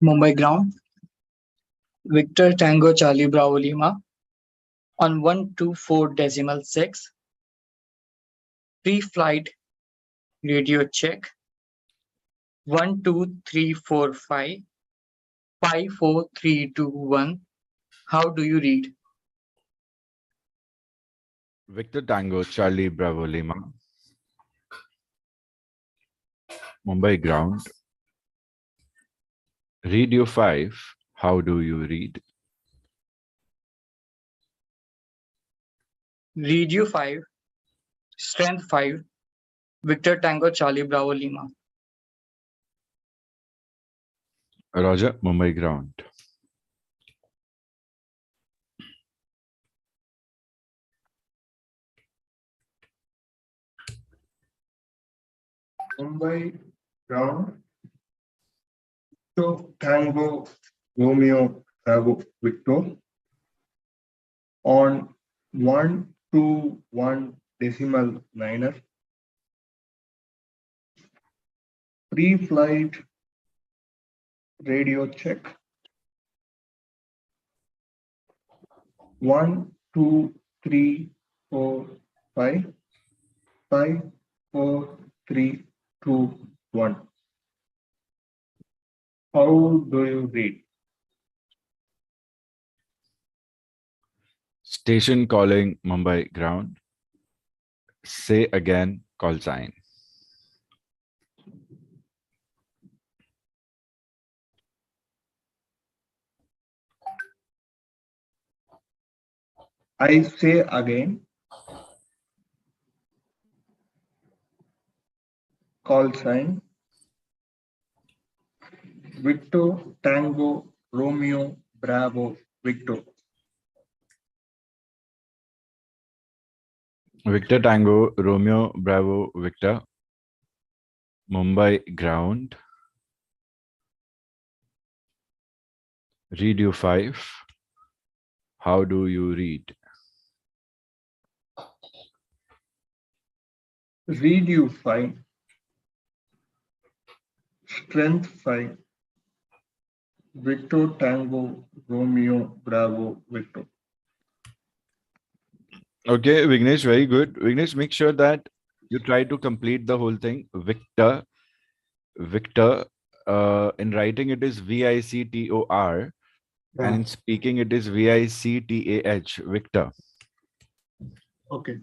Mumbai ground, Victor Tango Charlie Bravo Lima on 124.6, pre-flight radio check 12345 54321. How do you read? Victor Tango Charlie Bravo Lima, Mumbai ground, radio 5. How do you read? Radio 5, strength 5, Victor Tango Charlie Bravo Lima. Roger, Mumbai ground. Mumbai ground. So Tango Romeo Bravo Victor on 121.9 pre-flight radio check 12345 54321. How do you read? Station calling Mumbai ground. Say again, call sign. I say again, call sign, Victor Tango Romeo Bravo Victor. Victor Tango Romeo Bravo Victor, Mumbai ground. Radio 5. How do you read? Read you 5, strength 5, Victor Tango Romeo Bravo Victor. Okay, Vignesh, very good. Vignesh, make sure that you try to complete the whole thing. Victor, in writing it is Victor, and in speaking it is Victah, Victor. Okay.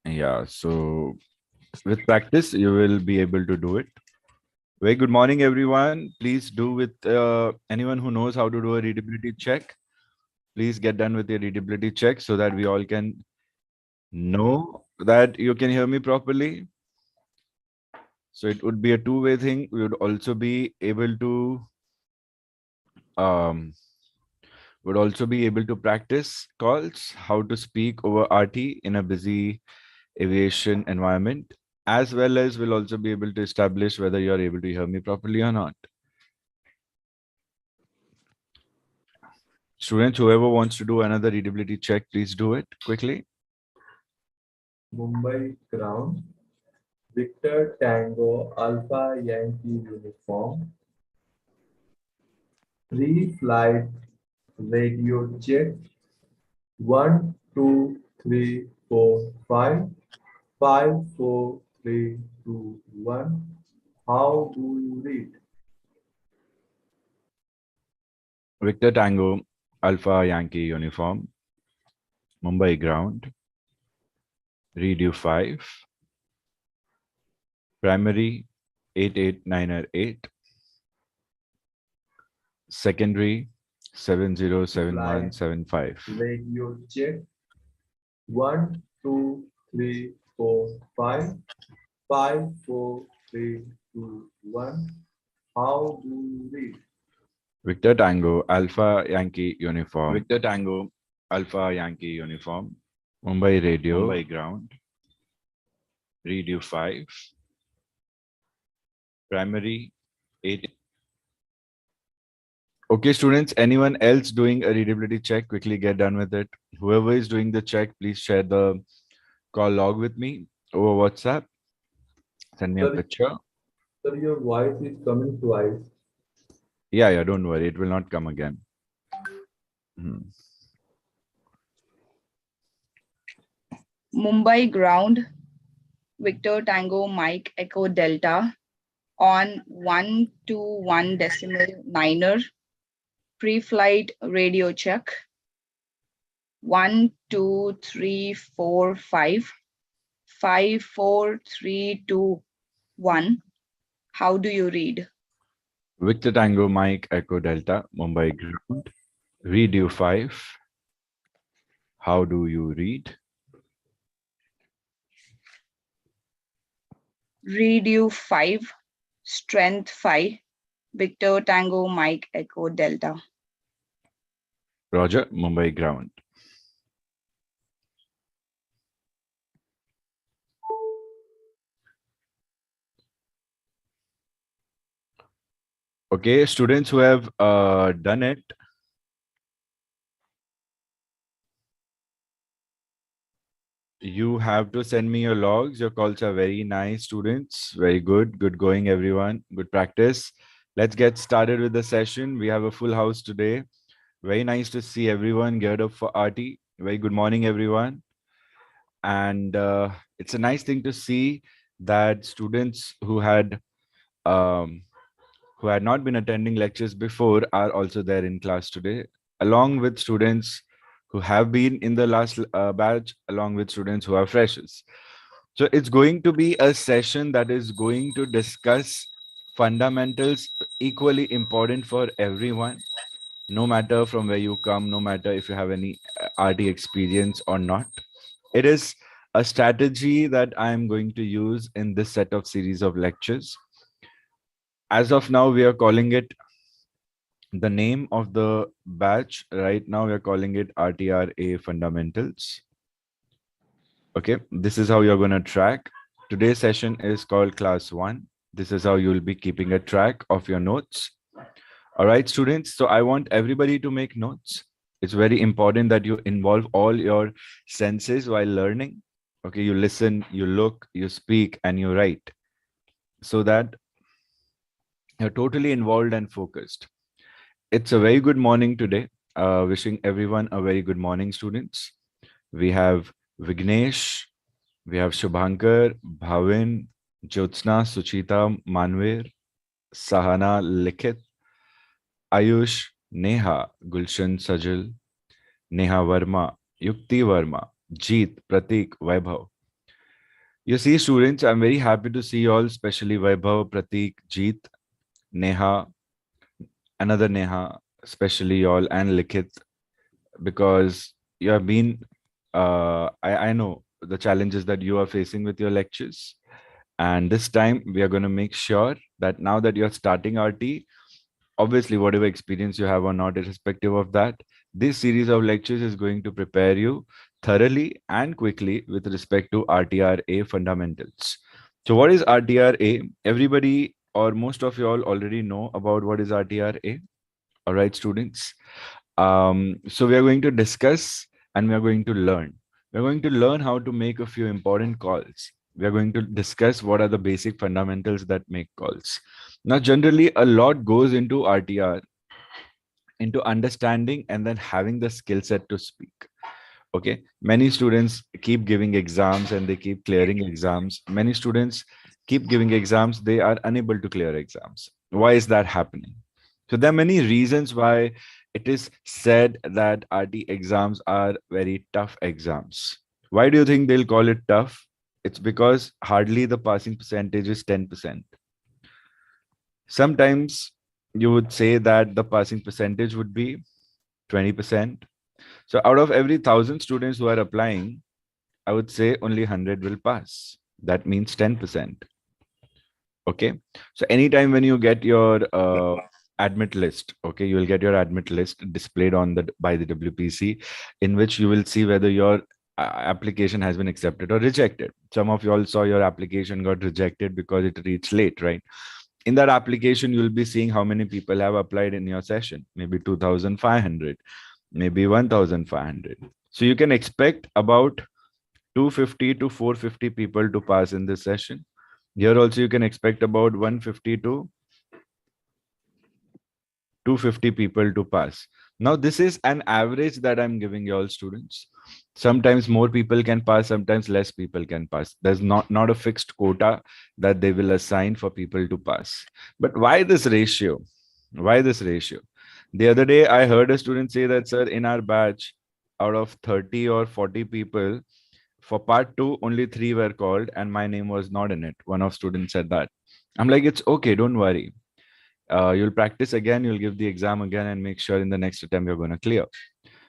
Yeah, so with practice, you will be able to do it. Very good morning, everyone. Please do with anyone who knows how to do a readability check. Please get done with your readability check so that we all can know that you can hear me properly. So it would be a two-way thing. We would also be able to practice calls, how to speak over RT in a busy aviation environment, as well as we'll also be able to establish whether you're able to hear me properly or not. Students, whoever wants to do another readability check, please do it quickly. Mumbai ground, Victor Tango Alpha Yankee uniform, pre-flight radio check 12345 54321. How do you read? Victor Tango Alpha Yankee uniform, Mumbai ground, radio 5, primary 88908, secondary 707175. Radio check 12345 54321. How do you read? Victor Tango Alpha Yankee uniform. Victor Tango Alpha Yankee uniform, Mumbai radio, Mumbai ground, radio 5, primary 8. Okay, students, anyone else doing a readability check, quickly get done with it. Whoever is doing the check, please share the call log with me over WhatsApp. Send me a picture. Sir, your voice is coming twice. Yeah, don't worry. It will not come again. Mumbai ground, Victor Tango Mike Echo Delta on 121.9er, pre-flight radio check, 1, 2, 3, 4, 5, 5, 4, 3, 2, 1. How do you read? Victor Tango Mike Echo Delta, Mumbai ground. Read you 5. How do you read? Read you 5, strength 5, Victor Tango Mike Echo Delta. Roger, Mumbai ground. Okay, students who have done it, you have to send me your logs. Your calls are very nice, students. Very good. Good going, everyone. Good practice. Let's get started with the session. We have a full house today. Very nice to see everyone geared up for RT. Very good morning, everyone. And it's a nice thing to see that students who had not been attending lectures before are also there in class today, along with students who have been in the last batch, along with students who are freshers. So it's going to be a session that is going to discuss fundamentals equally important for everyone, no matter from where you come, no matter if you have any RT experience or not. It is a strategy that I am going to use in this set of series of lectures. As of now, we are calling it the name of the batch. Right now, we are calling it RTR A fundamentals. Okay, this is how you're going to track. Today's session is called class 1. This is how you'll be keeping a track of your notes. All right, students. So I want everybody to make notes. It's very important that you involve all your senses while learning. Okay, you listen, you look, you speak, and you write, so that you're totally involved and focused. It's a very good morning today. Wishing everyone a very good morning, students. We have Vignesh, we have Shubhankar, Bhavin, Jyotsna, Suchita, Manvir, Sahana, Likhit, Ayush, Neha, Gulshan, Sajal, Neha Verma, Yukti Verma, Jeet, Pratik, Vaibhav. You see, students, I'm very happy to see you all, especially Vaibhav, Pratik, Jeet, Neha, another Neha, especially y'all, and Likhit, because you have been, I know the challenges that you are facing with your lectures. And this time we are going to make sure that now that you're starting RT, obviously, whatever experience you have or not, irrespective of that, this series of lectures is going to prepare you thoroughly and quickly with respect to RTR A fundamentals. So what is RTR A? Everybody or most of you all already know about what is RTR A. All right, students. So we are going to discuss and we are going to learn. We're going to learn how to make a few important calls. We are going to discuss what are the basic fundamentals that make calls. Now, generally, a lot goes into RTR, into understanding and then having the skill set to speak. Okay. Many students keep giving exams and they keep clearing exams. Many students keep giving exams. They are unable to clear exams. Why is that happening? So there are many reasons why it is said that RT exams are very tough exams. Why do you think they'll call it tough? It's because hardly the passing percentage is 10%. Sometimes you would say that the passing percentage would be 20%. So out of every 1,000 students who are applying, I would say only 100 will pass. That means 10%. Okay. So anytime when you get your admit list, okay, you will get your admit list displayed on the by the WPC, in which you will see whether your application has been accepted or rejected. Some of you all saw your application got rejected because it reached late, right? In that application, you'll be seeing how many people have applied in your session, maybe 2,500, maybe 1,500. So you can expect about 250 to 450 people to pass in this session. Here also, you can expect about 150 to 250 people to pass. Now, this is an average that I'm giving you all students. Sometimes more people can pass, sometimes less people can pass. There's not a fixed quota that they will assign for people to pass. But why this ratio? Why this ratio? The other day, I heard a student say that, sir, in our batch, out of 30 or 40 people, for part two, only 3 were called and my name was not in it. One of students said that. I'm like, it's okay, don't worry. You'll practice again, you'll give the exam again and make sure in the next attempt you're going to clear.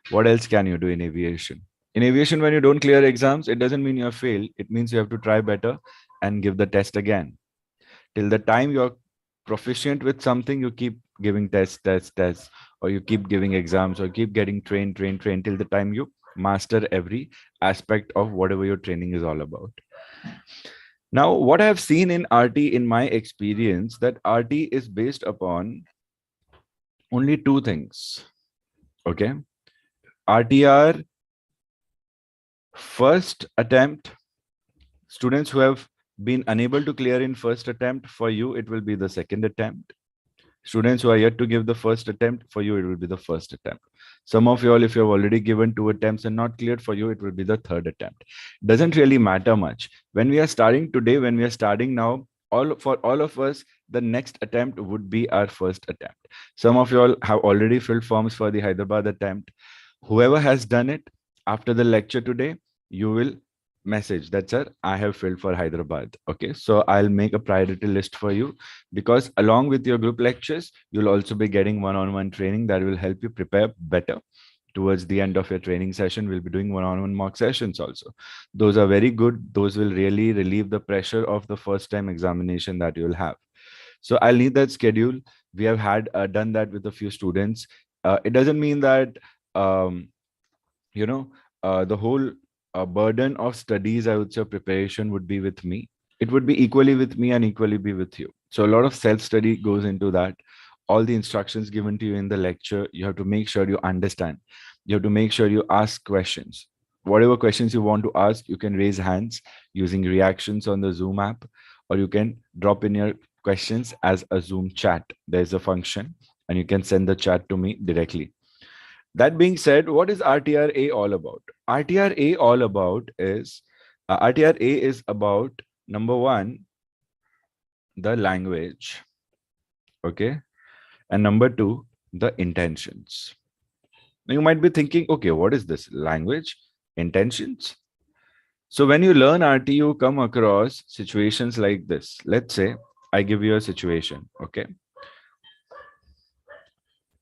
What else can you do in aviation? In aviation, when you don't clear exams, it doesn't mean you have failed. It means you have to try better and give the test again. Till the time you're proficient with something, you keep giving tests, or you keep giving exams, or keep getting trained till the time you master every aspect of whatever your training is all about. Now, what I've seen in RT in my experience, that RT is based upon only 2 things. Okay. RTR first attempt, students who have been unable to clear in first attempt, for you, it will be the second attempt. Students who are yet to give the first attempt, for you, it will be the first attempt. Some of you all, if you have already given 2 attempts and not cleared, for you, it will be the third attempt. Doesn't really matter much. When we are starting today, when we are starting now, for all of us, the next attempt would be our first attempt. Some of you all have already filled forms for the Hyderabad attempt. Whoever has done it after the lecture today, you will message that, sir, I have filled for Hyderabad. Okay, so I'll make a priority list for you, because along with your group lectures, you'll also be getting one-on-one training that will help you prepare better. Towards the end of your training session, we'll be doing one-on-one mock sessions also. Those are very good. Those will really relieve the pressure of the first time examination that you'll have. So I'll need that schedule. We have had done that with a few students. It doesn't mean that the whole burden of studies, I would say, preparation would be with me. It would be equally with me and equally be with you. So a lot of self-study goes into that. All the instructions given to you in the lecture, you have to make sure you understand. You have to make sure you ask questions. Whatever questions you want to ask, you can raise hands using reactions on the Zoom app, or you can drop in your questions as a Zoom chat. There's a function and you can send the chat to me directly. That being said, what is RTR A all about? RTR A all about is, RTR A is about, number 1, the language. Okay. And number 2, the intentions. Now you might be thinking, okay, what is this? Language, intentions? So when you learn RT, you come across situations like this. Let's say I give you a situation. Okay.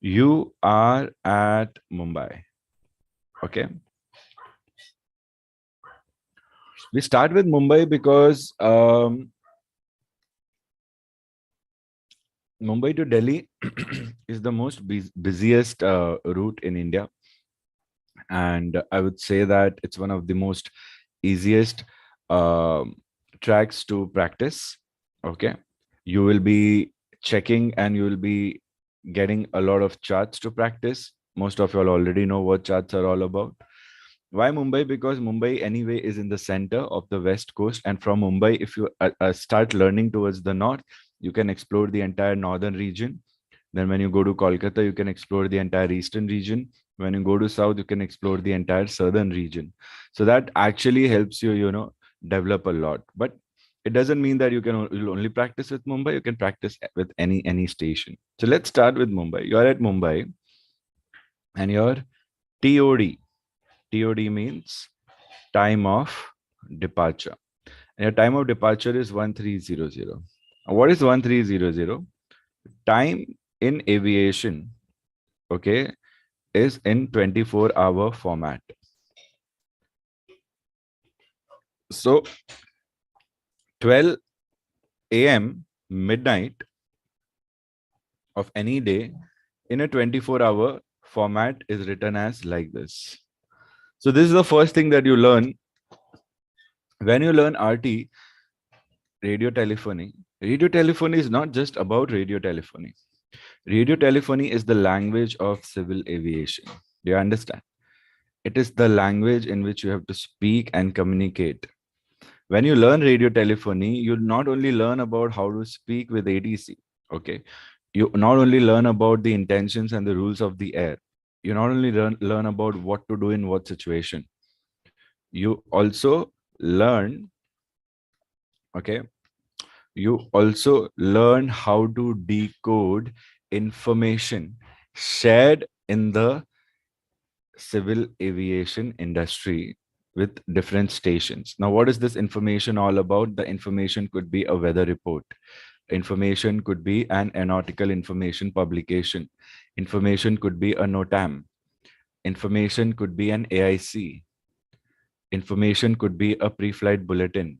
You are at Mumbai. Okay. We start with Mumbai because Mumbai to Delhi is the most busiest route in India. And I would say that it's one of the most easiest tracks to practice. Okay. You will be checking and you will be getting a lot of charts to practice. Most of you all already know what charts are all about. Why Mumbai? Because Mumbai anyway is in the center of the West Coast. And from Mumbai, if you start learning towards the north, you can explore the entire northern region. Then when you go to Kolkata, you can explore the entire eastern region. When you go to south, you can explore the entire southern region. So that actually helps you, develop a lot. But it doesn't mean that you'll only practice with Mumbai. You can practice with any station. So let's start with Mumbai. You're at Mumbai and your TOD. TOD means time of departure. And your time of departure is 1300. What is 1300? Time in aviation, okay, is in 24-hour format. So 12 a.m. midnight of any day in a 24-hour format is written as like this. So this is the first thing that you learn when you learn RT, radio telephony. Radio telephony is not just about radio telephony. Radio telephony is the language of civil aviation. Do you understand? It is the language in which you have to speak and communicate. When you learn radio telephony, you not only learn about how to speak with ATC, okay? you not only learn about the intentions and the rules of the air, you not only learn about what to do in what situation, you also learn, okay, you also learn how to decode information shared in the civil aviation industry with different stations. Now, what is this information all about? The information could be a weather report. Information could be an aeronautical information publication. Information could be a NOTAM. Information could be an AIC. Information could be a pre-flight bulletin.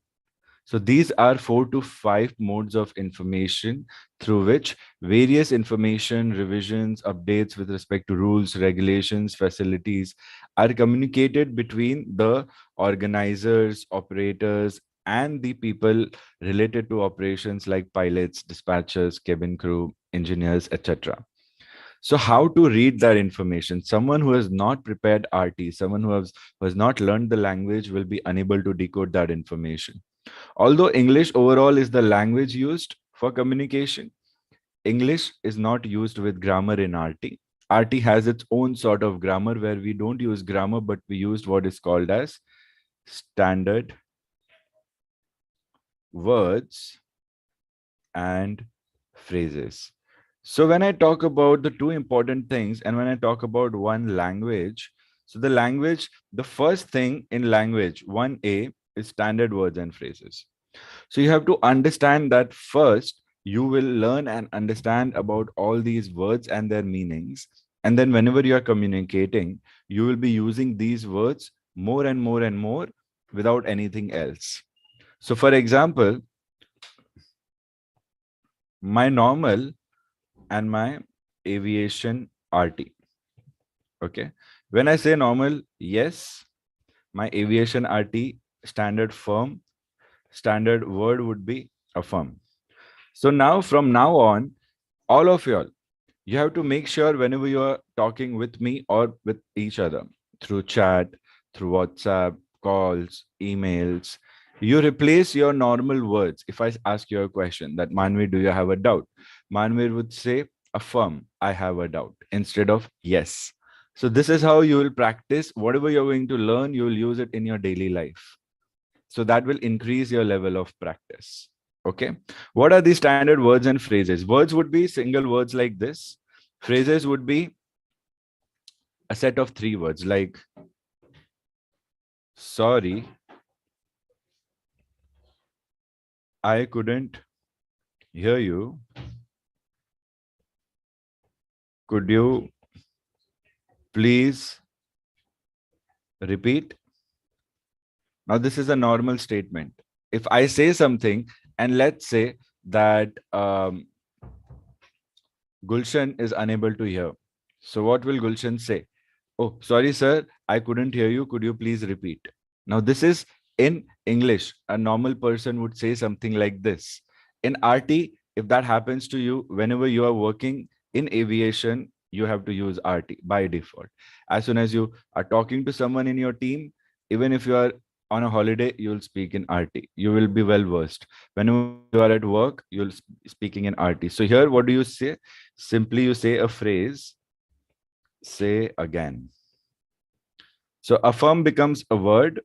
So these are 4 to 5 modes of information through which various information, revisions, updates with respect to rules, regulations, facilities are communicated between the organizers, operators, and the people related to operations like pilots, dispatchers, cabin crew, engineers, etc. So how to read that information? Someone who has not prepared RT, someone who has not learned the language will be unable to decode that information. Although English overall is the language used for communication, English is not used with grammar in RT. RT has its own sort of grammar where we don't use grammar, but we use what is called as standard words and phrases. So when I talk about the two important things and when I talk about one language, so the language, the first thing in language 1A is standard words and phrases. So you have to understand that first you will learn and understand about all these words and their meanings. And then whenever you are communicating, you will be using these words more and more and more without anything else. So for example, my normal and my aviation RT. Okay. When I say normal, yes, my aviation RT standard firm, standard word would be affirm. So now from now on, all of y'all, you have to make sure whenever you are talking with me or with each other through chat, through WhatsApp, calls, emails, you replace your normal words. If I ask you a question that Manvi, do you have a doubt? Manvi would say, affirm, I have a doubt instead of yes. So this is how you will practice whatever you're going to learn, you will use it in your daily life. So that will increase your level of practice. Okay. What are the standard words and phrases? Words would be single words like this. Phrases would be a set of 3 words like sorry, I couldn't hear you. Could you please repeat? Now, this is a normal statement. If I say something and let's say that Gulshan is unable to hear. So what will Gulshan say? Oh, sorry, sir, I couldn't hear you. Could you please repeat? Now, this is in English. A normal person would say something like this. In RT, if that happens to you, whenever you are working in aviation, you have to use RT by default. As soon as you are talking to someone in your team, even if you are on a holiday, you will speak in RT. You will be well versed. Whenever you are at work, you'll speaking in RT. So here, what do you say? Simply you say a phrase, say again. So affirm becomes a word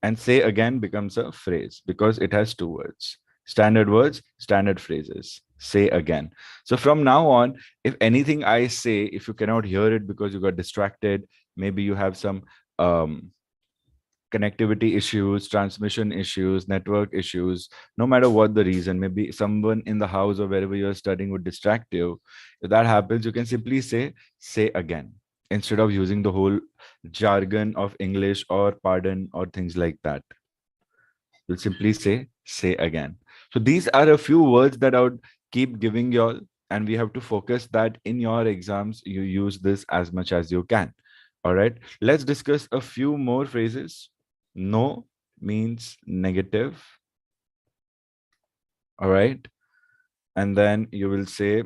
and say again becomes a phrase because it has 2 words. Standard words, standard phrases. Say again. So from now on, if anything I say, if you cannot hear it because you got distracted, maybe you have some connectivity issues, transmission issues, network issues, no matter what the reason, maybe someone in the house or wherever you're studying would distract you. If that happens, you can simply say again, instead of using the whole jargon of English or pardon or things like that. You'll simply say again. So these are a few words that I would keep giving y'all, and we have to focus that in your exams, you use this as much as you can. All right, let's discuss a few more phrases. No means negative. All right. And then you will say,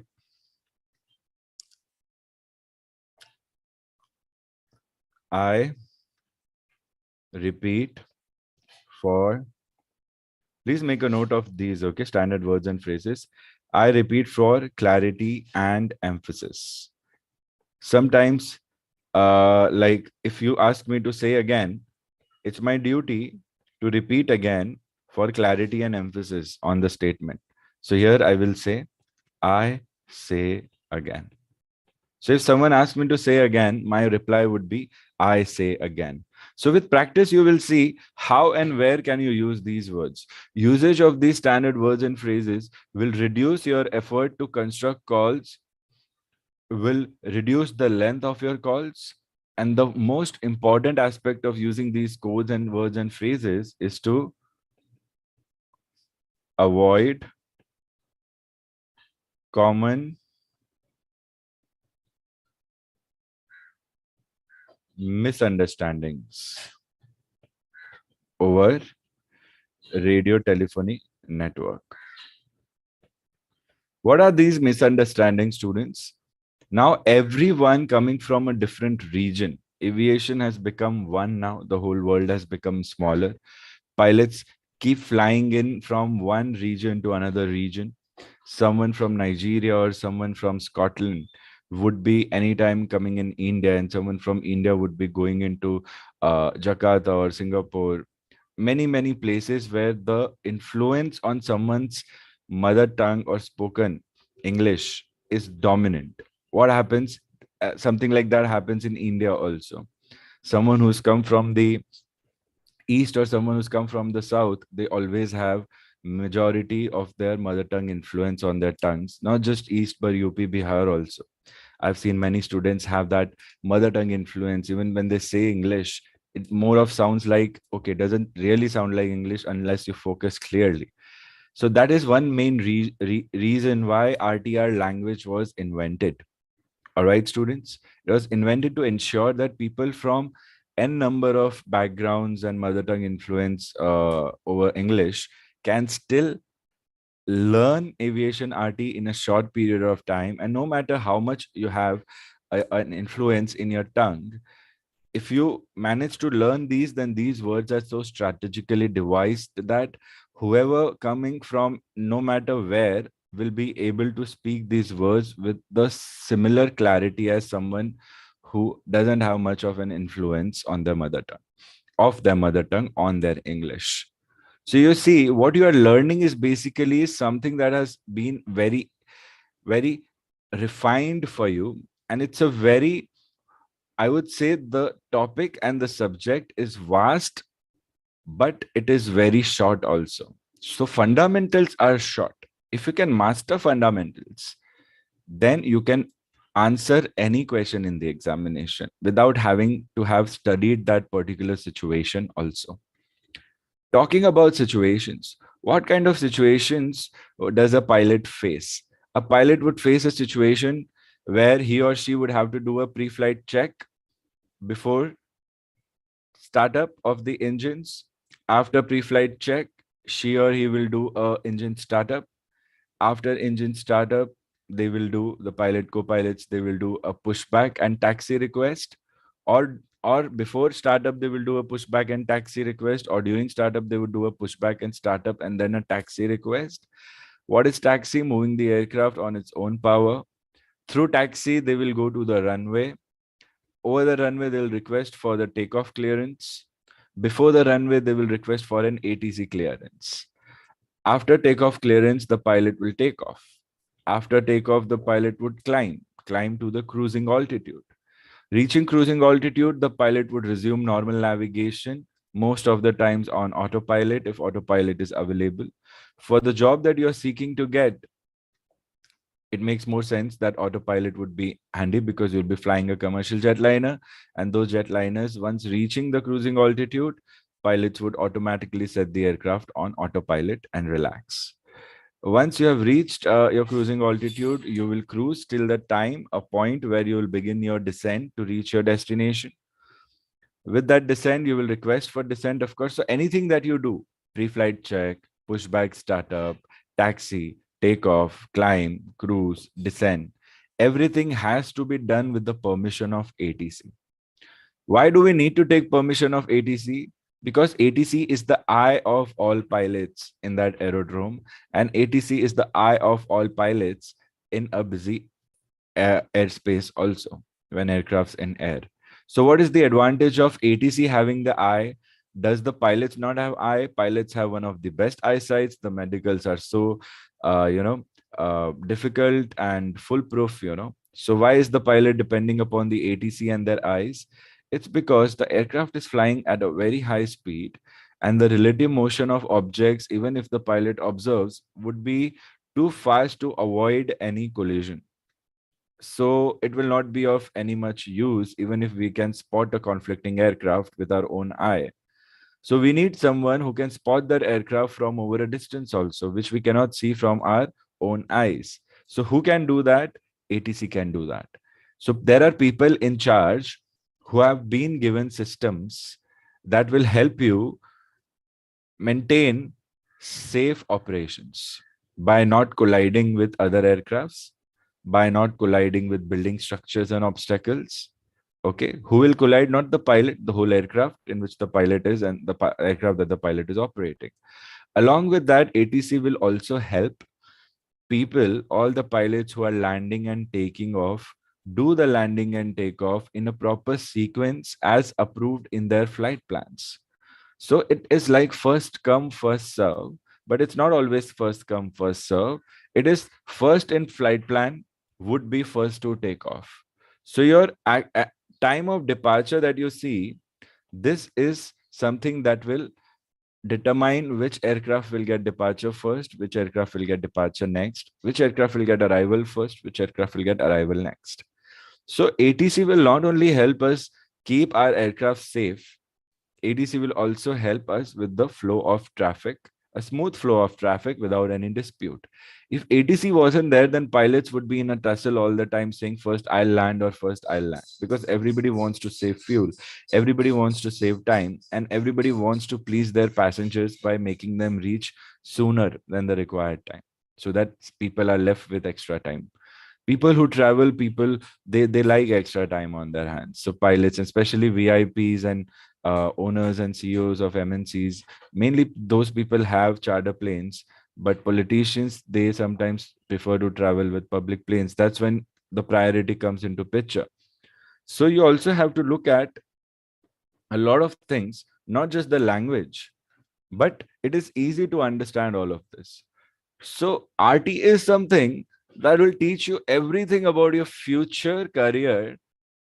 I repeat for, please make a note of these, okay? Standard words and phrases. I repeat for clarity and emphasis. Sometimes, like if you ask me to say again, it's my duty to repeat again for clarity and emphasis on the statement. So here I will say, I say again. So if someone asks me to say again, my reply would be, I say again. So with practice, you will see how and where can you use these words. Usage of these standard words and phrases will reduce your effort to construct calls, will reduce the length of your calls. And the most important aspect of using these codes and words and phrases is to avoid common misunderstandings over radio telephony network. What are these misunderstandings, students? Now, everyone coming from a different region. Aviation has become one now. The whole world has become smaller. Pilots keep flying in from one region to another region. Someone from Nigeria or someone from Scotland would be anytime coming in India, and someone from India would be going into Jakarta or Singapore. Many places where the influence on someone's mother tongue or spoken English is dominant. What happens? Something like that happens in India also. Someone who's come from the east or someone who's come from the south, they always have majority of their mother tongue influence on their tongues, not just east but UP, Bihar also. I've seen many students have that mother tongue influence. Even when they say English, it more of sounds like, okay, doesn't really sound like English unless you focus clearly. So that is one main reason why RTR language was invented. All right, students. It was invented to ensure that people from n number of backgrounds and mother tongue influence over English can still learn aviation RT in a short period of time. And no matter how much you have an influence in your tongue, if you manage to learn these, then these words are so strategically devised that whoever coming from no matter where will be able to speak these words with the similar clarity as someone who doesn't have much of an influence on their mother tongue, of their mother tongue on their English. So you see, what you are learning is basically something that has been very refined for you. And it's a very, I would say the topic and the subject is vast, but it is very short also. So fundamentals are short. If you can master fundamentals, then you can answer any question in the examination without having to have studied that particular situation also. Talking about situations, what kind of situations does a pilot face? A pilot would face a situation where he or she would have to do a pre-flight check before startup of the engines. After pre-flight check, she or he will do a engine startup. After engine startup, they will do, the pilot co-pilots, they will do a pushback and taxi request, or before startup they will do a pushback and taxi request, or during startup they would do a pushback and startup and then a taxi request. What is taxi? Moving the aircraft on its own power. Through taxi, they will go to the runway. Over the runway, they'll request for the takeoff clearance. Before the runway, they will request for an ATC clearance. After takeoff clearance, the pilot will take off. After takeoff, the pilot would climb to the cruising altitude. Reaching cruising altitude, the pilot would resume normal navigation, most of the times on autopilot if autopilot is available. For the job that you're seeking to get, it makes more sense that autopilot would be handy because you'll be flying a commercial jetliner, and those jetliners, once reaching the cruising altitude, pilots would automatically set the aircraft on autopilot and relax. Once you have reached your cruising altitude, you will cruise till the time, a point where you will begin your descent to reach your destination. With that descent, you will request for descent, of course. So anything that you do, pre-flight check, pushback startup, taxi, takeoff, climb, cruise, descent, everything has to be done with the permission of ATC. Why do we need to take permission of ATC? because ATC is the eye of all pilots in that aerodrome, and ATC is the eye of all pilots in a busy airspace also when aircraft's in air. So what is the advantage of ATC having the eye? Does the pilots not have eye? Pilots have one of the best eyesights. The medicals are so difficult and foolproof, so why is the pilot depending upon the ATC and their eyes? It's because the aircraft is flying at a very high speed, and the relative motion of objects, even if the pilot observes, would be too fast to avoid any collision. So it will not be of any much use, even if we can spot a conflicting aircraft with our own eye. So we need someone who can spot that aircraft from over a distance also, which we cannot see from our own eyes. So who can do that? ATC can do that. So there are people in charge who have been given systems that will help you maintain safe operations by not colliding with other aircrafts, by not colliding with building structures and obstacles. Okay, who will collide? Not the pilot, the whole aircraft in which the pilot is and the aircraft that the pilot is operating. Along with that, ATC will also help people, all the pilots who are landing and taking off, do the landing and takeoff in a proper sequence as approved in their flight plans. So it is like first come, first serve, but it's not always first come, first serve. It is first in flight plan would be first to take off. So your time of departure that you see, this is something that will determine which aircraft will get departure first, which aircraft will get departure next, which aircraft will get arrival first, which aircraft will get arrival next. So ATC will not only help us keep our aircraft safe, ATC will also help us with the flow of traffic, a smooth flow of traffic without any dispute. If ATC wasn't there, then pilots would be in a tussle all the time saying first I'll land or first I'll land, because everybody wants to save fuel, everybody wants to save time, and everybody wants to please their passengers by making them reach sooner than the required time, so that people are left with extra time. People who travel, people, they like extra time on their hands. So pilots, especially VIPs and owners and CEOs of MNCs, mainly those people have charter planes, but politicians, they sometimes prefer to travel with public planes. That's when the priority comes into picture. So you also have to look at a lot of things, not just the language, but it is easy to understand all of this. So RT is something that will teach you everything about your future career,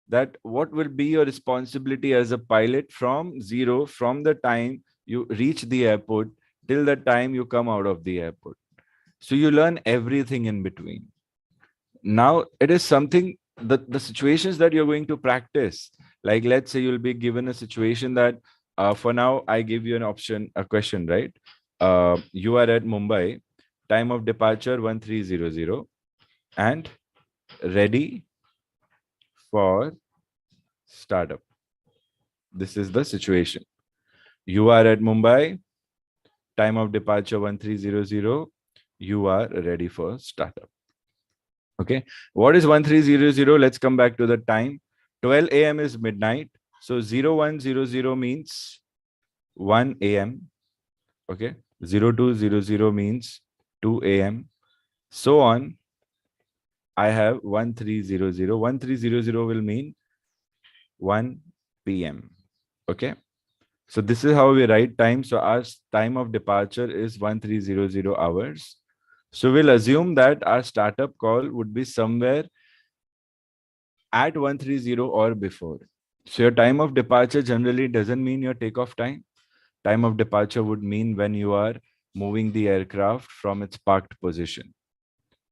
that what will be your responsibility as a pilot from zero, from the time you reach the airport till the time you come out of the airport. So you learn everything in between. Now it is something that the situations that you're going to practice, like let's say you'll be given a situation that for now I give you an option, a question, right? You are at Mumbai, time of departure 1300, and ready for startup. This is the situation. You are at Mumbai, time of departure 1300, you are ready for startup. Okay, what is 1300? Let's come back to the time. 12 a.m. is midnight, so 0100 means 1 a.m. Okay, 0200 means 2 a.m. so on. I have 1300. 1300 will mean 1 p.m. Okay, so this is how we write time. So our time of departure is 1300 hours. So we'll assume that our startup call would be somewhere at 130 or before. So your time of departure generally doesn't mean your takeoff time. Time of departure would mean when you are moving the aircraft from its parked position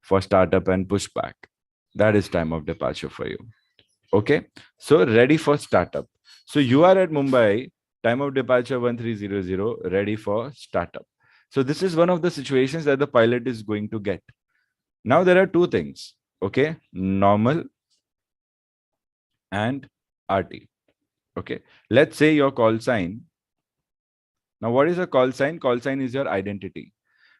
for startup and pushback. That is time of departure for you. Okay, so ready for startup. So you are at Mumbai, time of departure 1300, ready for startup. So this is one of the situations that the pilot is going to get. Now there are two things, okay, normal and RT. Okay, let's say your call sign. Now what is a call sign? Call sign is your identity.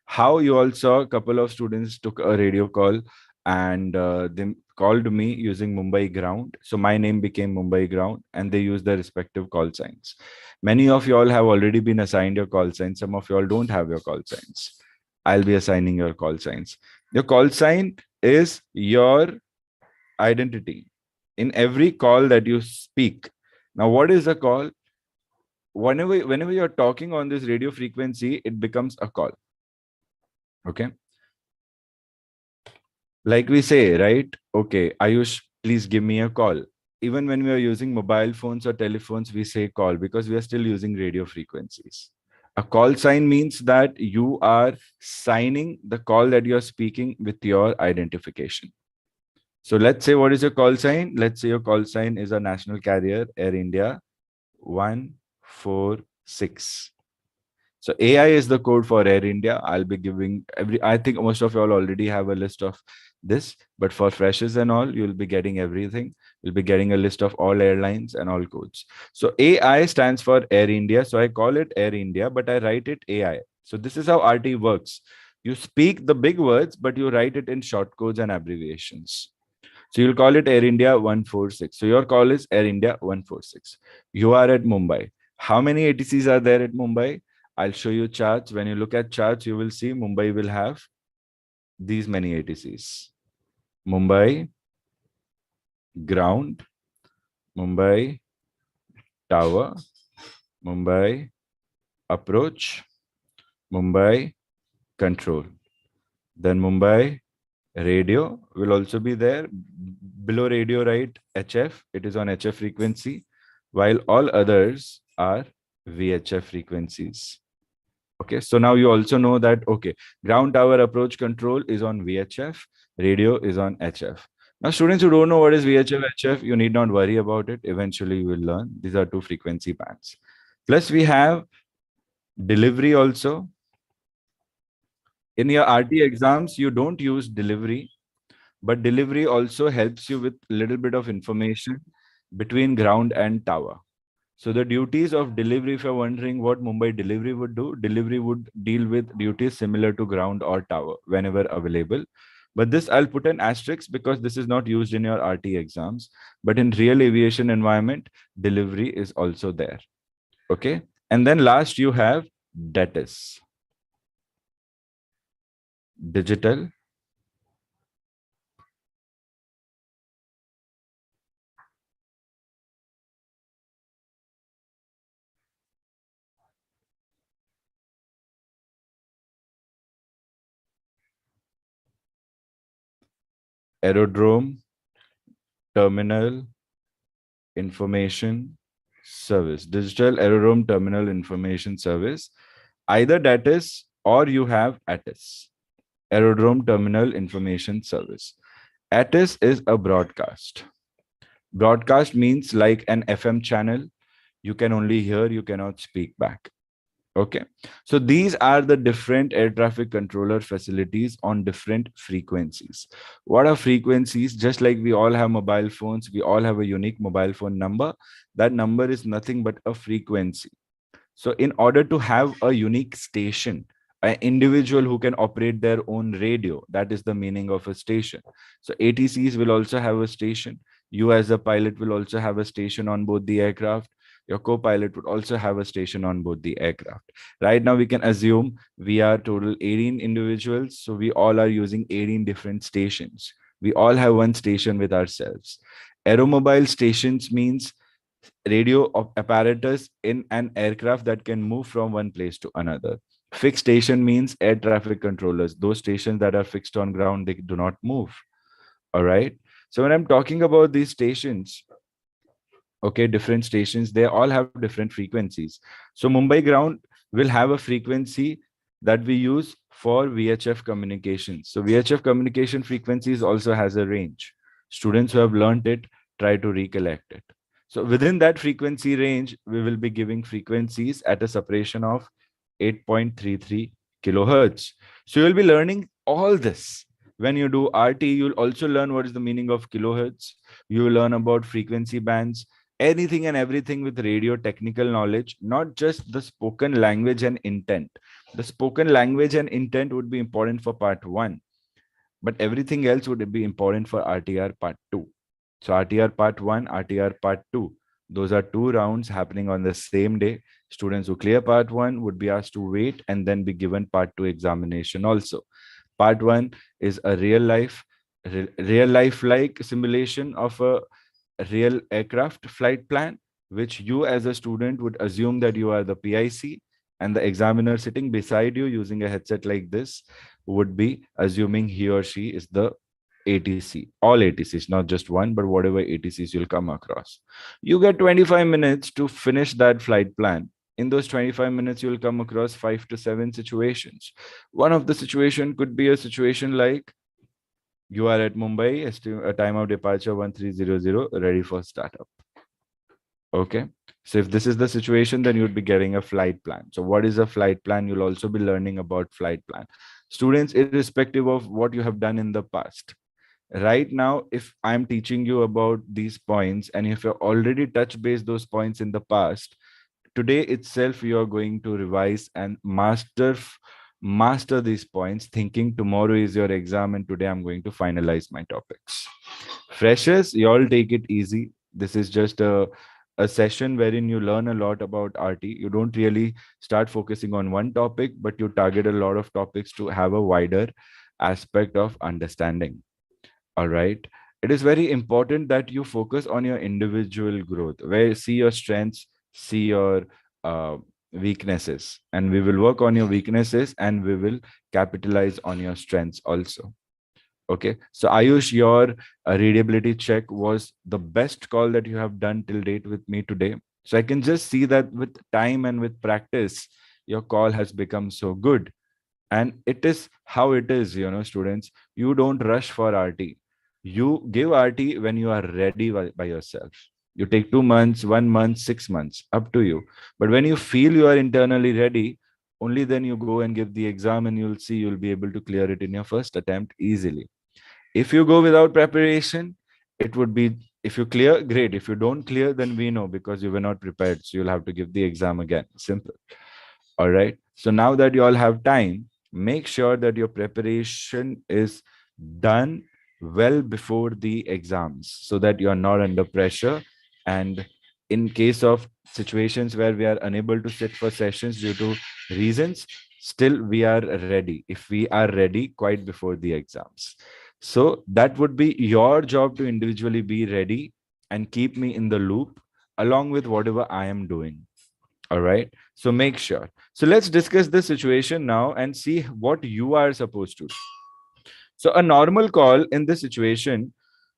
How you all saw a couple of students took a radio call and they called me using Mumbai ground. So my name became Mumbai ground and they use the respective call signs. Many of you all have already been assigned your call signs. Some of you all don't have your call signs. I'll be assigning your call signs. Your call sign is your identity in every call that you speak. Now, what is a call? Whenever you're talking on this radio frequency, it becomes a call. Okay. Like we say, right? Okay, Ayush, please give me a call. Even when we are using mobile phones or telephones, we say call because we are still using radio frequencies. A call sign means that you are signing the call that you're speaking with your identification. So let's say, what is your call sign? Let's say your call sign is a national carrier, Air India 146. So AI is the code for Air India. I'll be giving I think most of you all already have a list of this, but for freshers and all, you'll be getting everything. You'll be getting a list of all airlines and all codes. So AI stands for Air India. So I call it Air India, but I write it AI. So this is how RT works. You speak the big words, but you write it in short codes and abbreviations. So you'll call it Air India 146. So your call is Air India 146. You are at Mumbai. How many ATCs are there at Mumbai? I'll show you charts. When you look at charts, you will see Mumbai will have these many ATCs. Mumbai ground, Mumbai tower, Mumbai approach, Mumbai control. Then Mumbai radio will also be there. Below radio, right? HF, it is on HF frequency, while all others are VHF frequencies. Okay, so now you also know that, okay, ground tower approach control is on VHF, radio is on HF. Now, students who don't know what is VHF, HF, you need not worry about it. Eventually, you will learn. These are two frequency bands. Plus, we have delivery also. In your RT exams, you don't use delivery, but delivery also helps you with a little bit of information between ground and tower. So the duties of delivery, if you're wondering what Mumbai delivery would do, delivery would deal with duties similar to ground or tower whenever available. But this I'll put an asterisk because this is not used in your RT exams. But in real aviation environment, delivery is also there. Okay. And then last you have DATIS. Digital aerodrome terminal information service. Digital aerodrome terminal information service. Either DATIS or you have ATIS. Aerodrome terminal information service. ATIS is a broadcast. Broadcast means like an FM channel. You can only hear, you cannot speak back. Okay. So these are the different air traffic controller facilities on different frequencies. What are frequencies? Just like we all have mobile phones, we all have a unique mobile phone number. That number is nothing but a frequency. So in order to have a unique station, an individual who can operate their own radio, that is the meaning of a station. So ATCs will also have a station. You as a pilot will also have a station on board the aircraft. Your co-pilot would also have a station on board the aircraft. Right now, we can assume we are total 18 individuals. So we all are using 18 different stations. We all have one station with ourselves. Aeromobile stations means radio apparatus in an aircraft that can move from one place to another. Fixed station means air traffic controllers. Those stations that are fixed on ground, they do not move. All right. So when I'm talking about these stations, okay, different stations, they all have different frequencies. So Mumbai ground will have a frequency that we use for VHF communications. So VHF communication frequencies also has a range. Students who have learned it, try to recollect it. So within that frequency range, we will be giving frequencies at a separation of 8.33 kilohertz. So you'll be learning all this. When you do RT, you'll also learn what is the meaning of kilohertz. You will learn about frequency bands, anything and everything with radio technical knowledge, not just the spoken language and intent. The spoken language and intent would be important for part 1. but everything else would be important for RTR part 2. So RTR part 1, RTR part 2, those are 2 rounds happening on the same day. Students who clear part 1 would be asked to wait and then be given part 2 examination also. Part 1 is a real life like simulation of a real aircraft flight plan, which you as a student would assume that you are the PIC, and the examiner sitting beside you using a headset like this would be assuming he or she is the ATC, all ATCs, not just one, but whatever ATCs you'll come across. You get 25 minutes to finish that flight plan. In those 25 minutes, you'll come across 5 to 7 situations. One of the situation could be a situation like you are at Mumbai, a time of departure 1300, ready for startup. Okay. So if this is the situation, then you'd be getting a flight plan. So what is a flight plan? You'll also be learning about flight plan. Students, irrespective of what you have done in the past, right now, if I'm teaching you about these points, and if you've already touched base those points in the past, today itself you are going to revise and master these points, thinking tomorrow is your exam and today I'm going to finalize my topics. Freshers, you all take it easy. This is just a session wherein you learn a lot about RT. You don't really start focusing on one topic, but you target a lot of topics to have a wider aspect of understanding. All right. It is very important that you focus on your individual growth, where see your strengths, see your weaknesses, and we will work on your weaknesses and we will capitalize on your strengths also. Okay. So Ayush, your readability check was the best call that you have done till date with me today. So I can just see that with time and with practice, your call has become so good. And it is how it is, students. You don't rush for RT. You give RT when you are ready by yourself. You take 2 months, 1 month, 6 months, up to you. But when you feel you are internally ready, only then you go and give the exam, and you'll see you'll be able to clear it in your first attempt easily. If you go without preparation, it would be, if you clear, great. If you don't clear, then we know because you were not prepared. So you'll have to give the exam again. Simple. All right. So now that you all have time, make sure that your preparation is done well before the exams so that you are not under pressure. And in case of situations where we are unable to sit for sessions due to reasons, still we are ready. If we are ready quite before the exams. So that would be your job to individually be ready and keep me in the loop along with whatever I am doing. All right. So make sure. So let's discuss this situation now and see what you are supposed to do. So a normal call in this situation,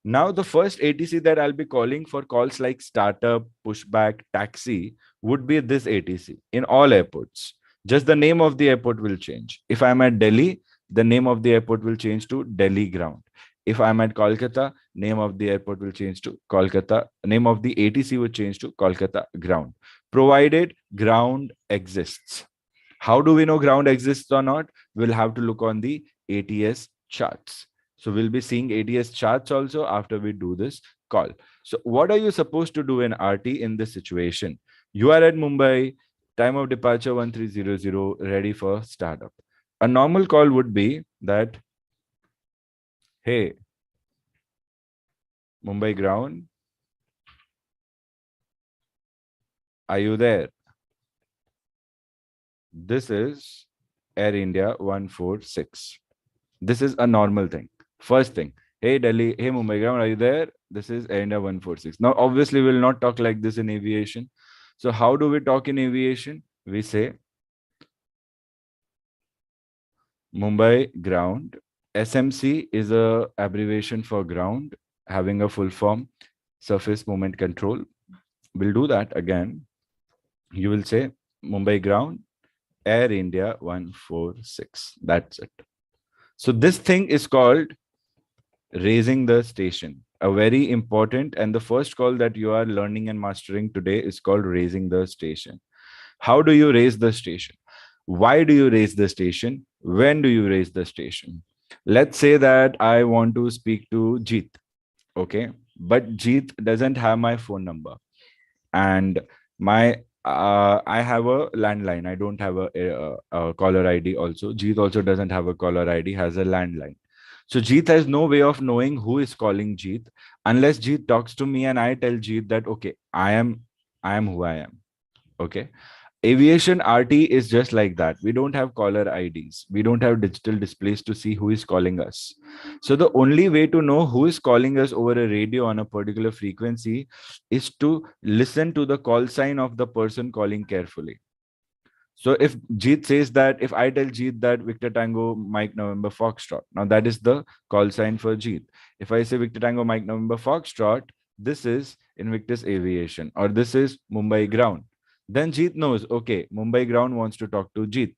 now the first ATC that I'll be calling for calls like startup, pushback, taxi would be this ATC in all airports. Just the name of the airport will change. If I'm at Delhi, the name of the airport will change to Delhi ground. If I'm at Kolkata, name of the airport will change to Kolkata. Name of the ATC will change to Kolkata ground, provided ground exists. How do we know ground exists or not? We'll have to look on the ATS charts. So we'll be seeing ATS charts also after we do this call. So what are you supposed to do in RT in this situation? You are at Mumbai, time of departure 1300, ready for startup. A normal call would be that, hey, Mumbai ground, are you there? This is Air India 146. This is a normal thing. First thing, hey Delhi, hey Mumbai ground, are you there? This is Air India 146. Now, obviously, we'll not talk like this in aviation. So how do we talk in aviation? We say Mumbai ground. SMC is a abbreviation for ground, having a full form, surface movement control. We'll do that again. You will say Mumbai ground, Air India 146. That's it. So this thing is called raising the station. A very important, and the first call that you are learning and mastering today is called raising the station. How do you raise the station? Why do you raise the station? When do you raise the station? Let's say that I want to speak to Jeet. Okay. But Jeet doesn't have my phone number. And I have a landline. I don't have a caller ID also. Jeet also doesn't have a caller ID, has a landline. So Jeet has no way of knowing who is calling Jeet unless Jeet talks to me and I tell Jeet that, okay, I am who I am. Okay. Aviation RT is just like that. We don't have caller IDs. We don't have digital displays to see who is calling us. So the only way to know who is calling us over a radio on a particular frequency is to listen to the call sign of the person calling carefully. So if Jeet says that, if I tell Jeet that Victor Tango Mike November Foxtrot, now that is the call sign for Jeet. If I say Victor Tango Mike November Foxtrot, this is Invictus Aviation or this is Mumbai Ground. Then Jeet knows, okay, Mumbai Ground wants to talk to Jeet.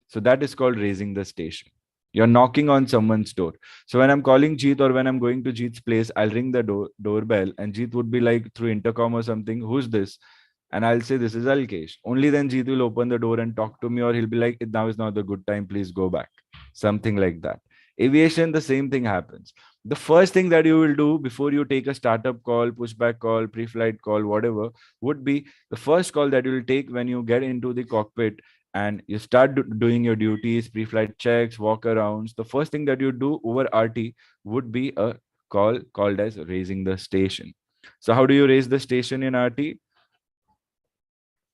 So that is called raising the station. You're knocking on someone's door. So when I'm calling Jeet or when I'm going to Jeet's place, I'll ring the doorbell and Jeet would be like through intercom or something, who's this? And I'll say, this is Alkesh. Only then Jeet will open the door and talk to me, or he'll be like, now is not the good time, please go back. Something like that. Aviation, the same thing happens. The first thing that you will do before you take a startup call, pushback call, pre-flight call, whatever, would be the first call that you will take when you get into the cockpit and you start doing your duties, pre-flight checks, walk-arounds. The first thing that you do over RT would be a call called as raising the station. So how do you raise the station in RT?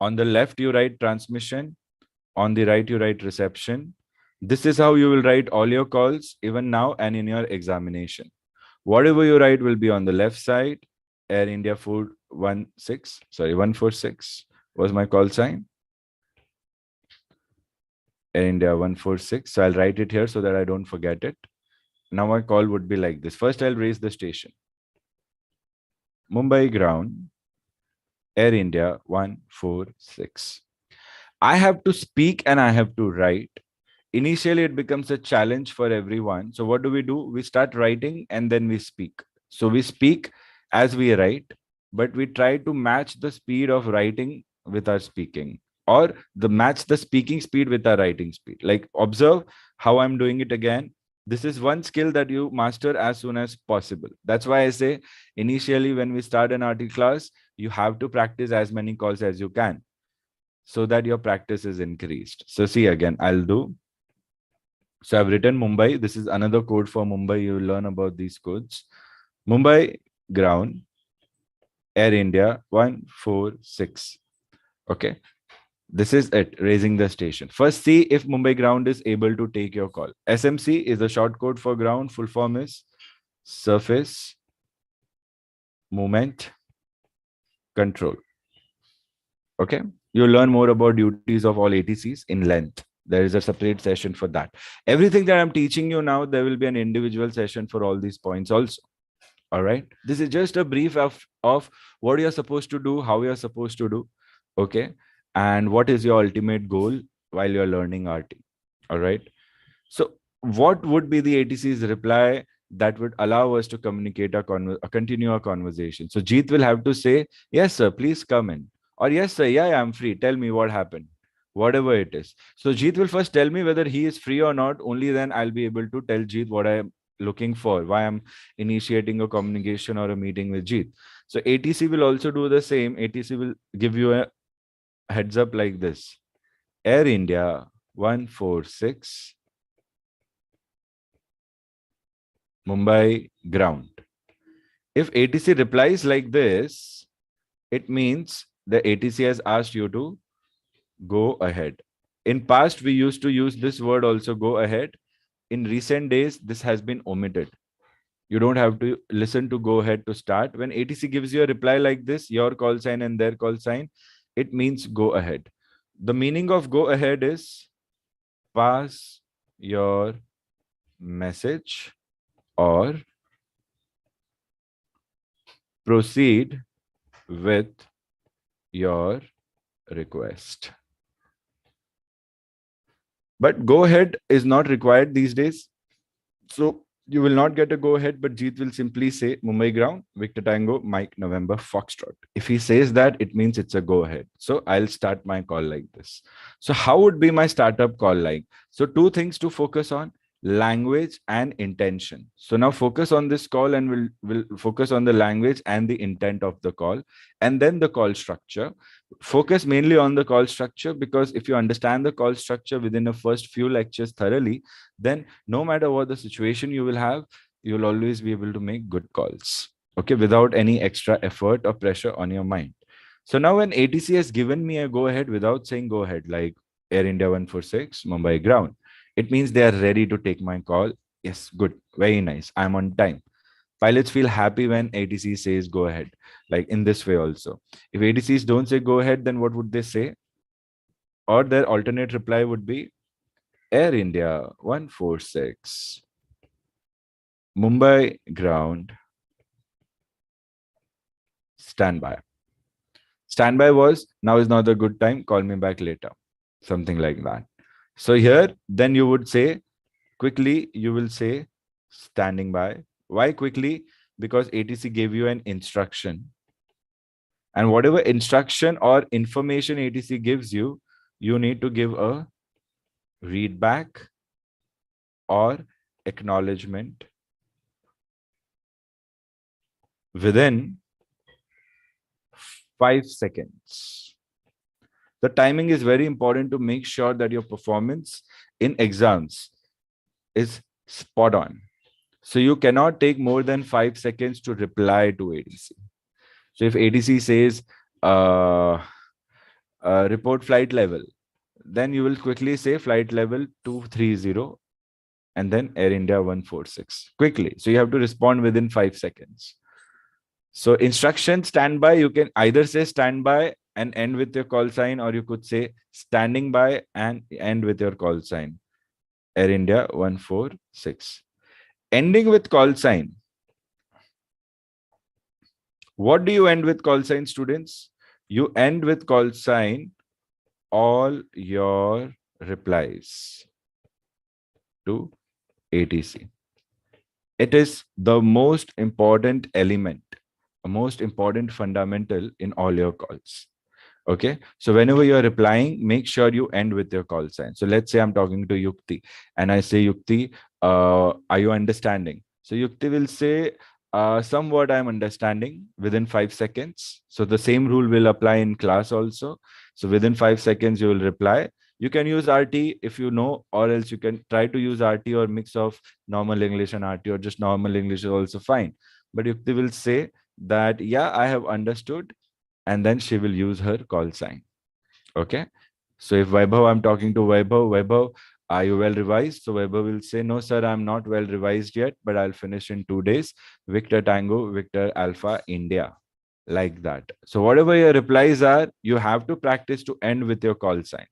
On the left, you write transmission. On the right, you write reception. This is how you will write all your calls, even now and in your examination. Whatever you write will be on the left side. Air India 146 was my call sign. Air India 146. So I'll write it here so that I don't forget it. Now my call would be like this. First, I'll raise the station. Mumbai Ground, Air India 146. I have to speak and I have to write. Initially, it becomes a challenge for everyone. So what do? We start writing and then we speak. So we speak as we write, but we try to match the speed of writing with our speaking, or match the speaking speed with our writing speed. Like, observe how I'm doing it again. This is one skill that you master as soon as possible. That's why I say initially when we start an RT class, you have to practice as many calls as you can so that your practice is increased. So see again, I'll do. So I've written Mumbai. This is another code for Mumbai. You will learn about these codes. Mumbai Ground, Air India 146. Okay. This is it, raising the station. First, see if Mumbai Ground is able to take your call. SMC is a short code for ground. Full form is Surface Movement Control. Okay. You'll learn more about duties of all ATCs in length. There is a separate session for that. Everything that I'm teaching you now, there will be an individual session for all these points also. All right. This is just a brief of what you're supposed to do, how you're supposed to do. Okay. And what is your ultimate goal while you're learning RT. All right. So what would be the ATC's reply that would allow us to communicate continue our conversation? So Jeet will have to say, yes, sir, please come in. Or yes, sir, yeah, I'm free. Tell me what happened. Whatever it is. So Jeet will first tell me whether he is free or not. Only then I'll be able to tell Jeet what I'm looking for, why I'm initiating a communication or a meeting with Jeet. So ATC will also do the same. ATC will give you a heads up like this. Air India 146 Mumbai Ground. If ATC replies like this, it means the ATC has asked you to go ahead. In past, we used to use this word also, go ahead. In recent days, this has been omitted. You don't have to listen to go ahead to start. When ATC gives you a reply like this, your call sign and their call sign, it means go ahead. The meaning of go ahead is pass your message or proceed with your request. But go ahead is not required these days. So you will not get a go ahead, but Jeet will simply say Mumbai Ground, Victor Tango, Mike November Foxtrot. If he says that, it means it's a go ahead. So I'll start my call like this. So how would be my startup call like? So two things to focus on. language and intention. So now focus on this call, and we'll focus on the language and the intent of the call, and then the call structure. Focus mainly on the call structure, because if you understand the call structure within the first few lectures thoroughly, then no matter what the situation you will have, you'll always be able to make good calls, okay, without any extra effort or pressure on your mind. So now when ATC has given me a go ahead without saying go ahead, like Air India 146 Mumbai ground, it means they are ready to take my call. Yes, good, very nice, I'm on time. Pilots feel happy when ATC says go ahead, like in this way also. If ATCs don't say go ahead, then what would they say? Or their alternate reply would be Air India 146 Mumbai ground, standby. Standby was, now is not a good time, call me back later, something like that. So here, then you would say, quickly, you will say standing by. Why quickly? Because ATC gave you an instruction. And whatever instruction or information ATC gives you, you need to give a read back or acknowledgement within 5 seconds. The timing is very important to make sure that your performance in exams is spot on. So you cannot take more than 5 seconds to reply to ATC. So if ATC says report flight level, then you will quickly say flight level 230 and then Air India 146 quickly. So you have to respond within 5 seconds. So instruction standby, you can either say standby and end with your call sign, or you could say standing by and end with your call sign. Air India 146. Ending with call sign. What do you end with call sign, students? You end with call sign all your replies to ATC. It is the most important element, a most important fundamental in all your calls. Okay, so whenever you're replying, make sure you end with your call sign. So let's say I'm talking to Yukti and I say, Yukti, are you understanding? So Yukti will say, somewhat I'm understanding within 5 seconds. So the same rule will apply in class also. So within 5 seconds, you will reply. You can use RT if you know, or else you can try to use RT or mix of normal English and RT, or just normal English is also fine. But Yukti will say that, yeah, I have understood. And then she will use her call sign. Okay. So if Vaibhav, I'm talking to Vaibhav, are you well revised? So Vaibhav will say, no, sir, I'm not well revised yet, but I'll finish in 2 days. Victor Tango, Victor Alpha, India. Like that. So whatever your replies are, you have to practice to end with your call sign.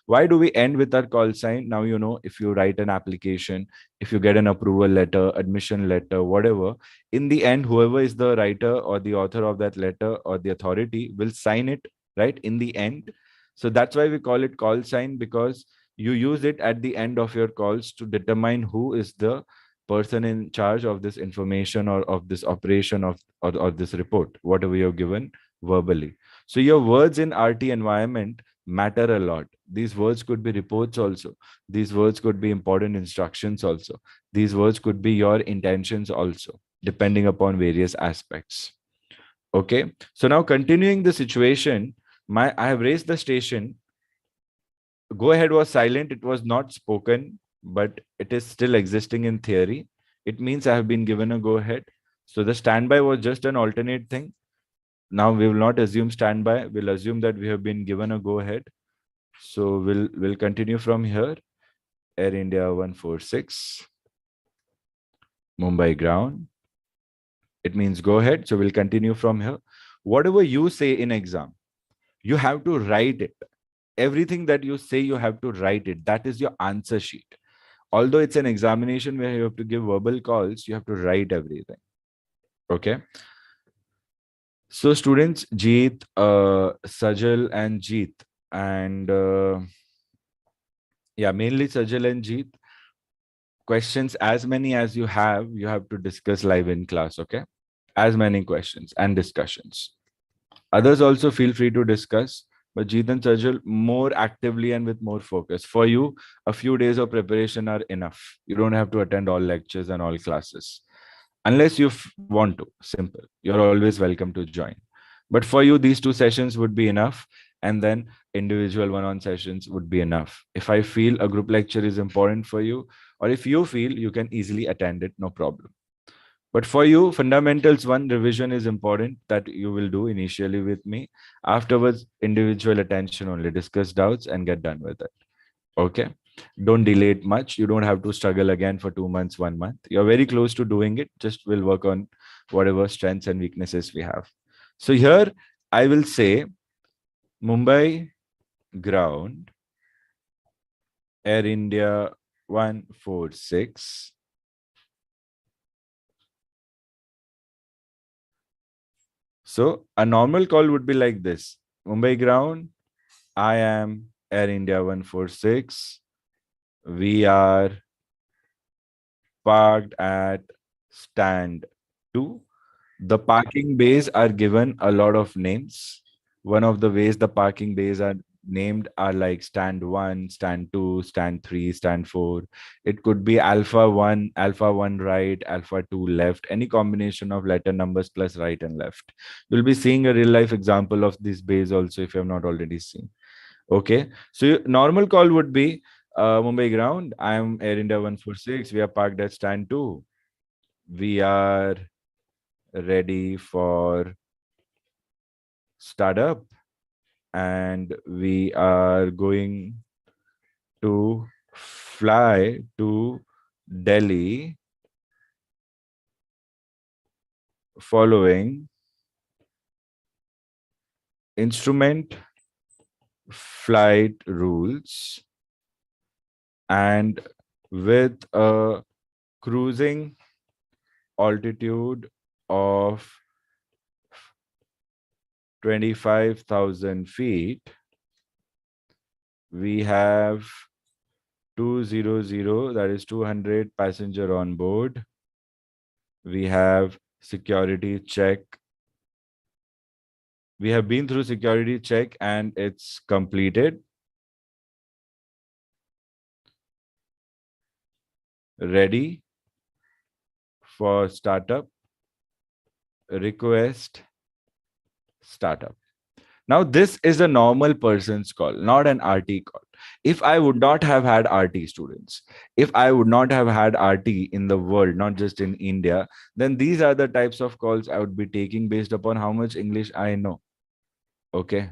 Why do we end with our call sign? Now, you know, if you write an application, if you get an approval letter, admission letter, whatever, in the end, whoever is the writer or the author of that letter or the authority will sign it, right, in the end. So that's why we call it call sign, because you use it at the end of your calls to determine who is the person in charge of this information or of this operation or this report, whatever you're given verbally. So your words in RT environment matter a lot. These words could be reports also. These words could be important instructions also. These words could be your intentions also, depending upon various aspects. Okay. So now continuing the situation, I have raised the station. Go ahead was silent. It was not spoken, but it is still existing in theory. It means I have been given a go ahead. So the standby was just an alternate thing. Now we will not assume standby. We'll assume that we have been given a go ahead. So we'll continue from here. Air India 146 Mumbai ground. It means go ahead. So we'll continue from here. Whatever you say in exam, you have to write it. Everything that you say, you have to write it. That is your answer sheet. Although it's an examination where you have to give verbal calls, you have to write everything. Okay. So students, Jeet, Sajal and Jeet, and yeah, mainly Sajal and Jeet. Questions, as many as you have to discuss live in class. Okay. As many questions and discussions. Others also feel free to discuss. but Jeet and Sajal more actively and with more focus. For you, a few days of preparation are enough. You don't have to attend all lectures and all classes. Unless you want to, simple. You're always welcome to join. But for you, these 2 sessions would be enough. And then individual one-on sessions would be enough. If I feel a group lecture is important for you, or if you feel you can easily attend it, no problem. But for you, fundamentals one revision is important that you will do initially with me. Afterwards, individual attention only, discuss doubts and get done with it. Okay. Don't delay it much. You don't have to struggle again for 2 months, 1 month. You're very close to doing it. Just we'll work on whatever strengths and weaknesses we have. So here I will say Mumbai ground, Air India 146. So a normal call would be like this. Mumbai ground, I am Air India 146. We are parked at stand 2. The parking bays are given a lot of names. One of the ways the parking bays are named are like stand 1, stand 2, stand 3, stand 4. It could be alpha 1 right, alpha 2 left, any combination of letter numbers plus right and left. You'll be seeing a real life example of this bays also if you have not already seen. Okay, so normal call would be Mumbai ground. I am Air India 146. We are parked at stand 2. We are ready for startup and we are going to fly to Delhi following instrument flight rules and with a cruising altitude of 25,000 feet. We have 200, that is 200 passenger on board. We have security check. We have been through security check and it's completed. Ready for startup. Request startup. Now, this is a normal person's call, not an RT call. If I would not have had RT students, if I would not have had RT in the world, not just in India, then these are the types of calls I would be taking based upon how much English I know. Okay.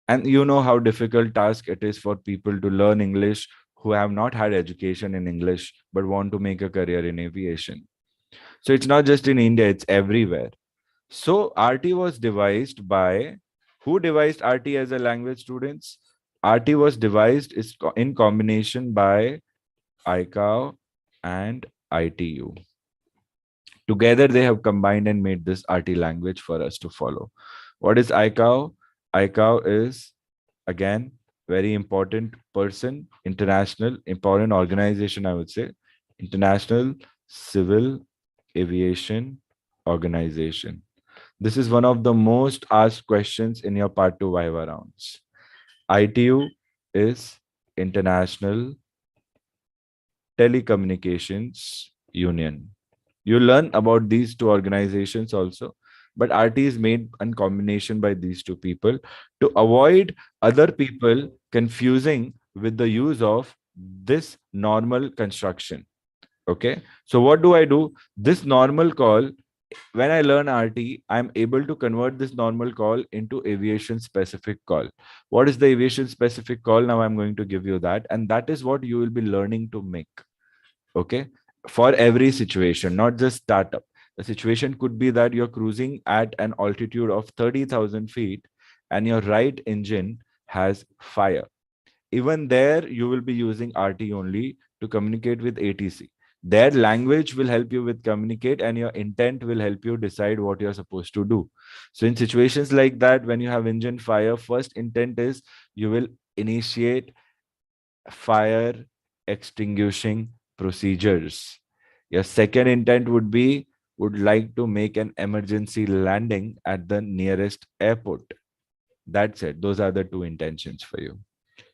And you know how difficult task it is for people to learn English who have not had education in English but want to make a career in aviation. So it's not just in India, it's everywhere. So RT was devised by, who devised RT as a language, students? RT was devised in combination by iCATS and ITU. Together they have combined and made this RT language for us to follow. What is iCATS? iCATS is, again, very important person, international, important organization, I would say. International Civil Aviation Organization. This is one of the most asked questions in your part 2 Viva rounds. ITU is International Telecommunications Union. You learn about these two organizations also, but RT is made in combination by these two people to avoid other people confusing with the use of this normal construction. Okay, so what do? This normal call, when I learn RT, I'm able to convert this normal call into aviation specific call. What is the aviation specific call? Now I'm going to give you that. And that is what you will be learning to make. Okay. For every situation, not just startup. The situation could be that you're cruising at an altitude of 30,000 feet and your right engine has fire. Even there, you will be using RT only to communicate with ATC. Their language will help you with communicate and your intent will help you decide what you're supposed to do. So in situations like that, when you have engine fire, first intent is you will initiate fire extinguishing procedures. Your second intent would like to make an emergency landing at the nearest airport. That's it. Those are the two intentions for you.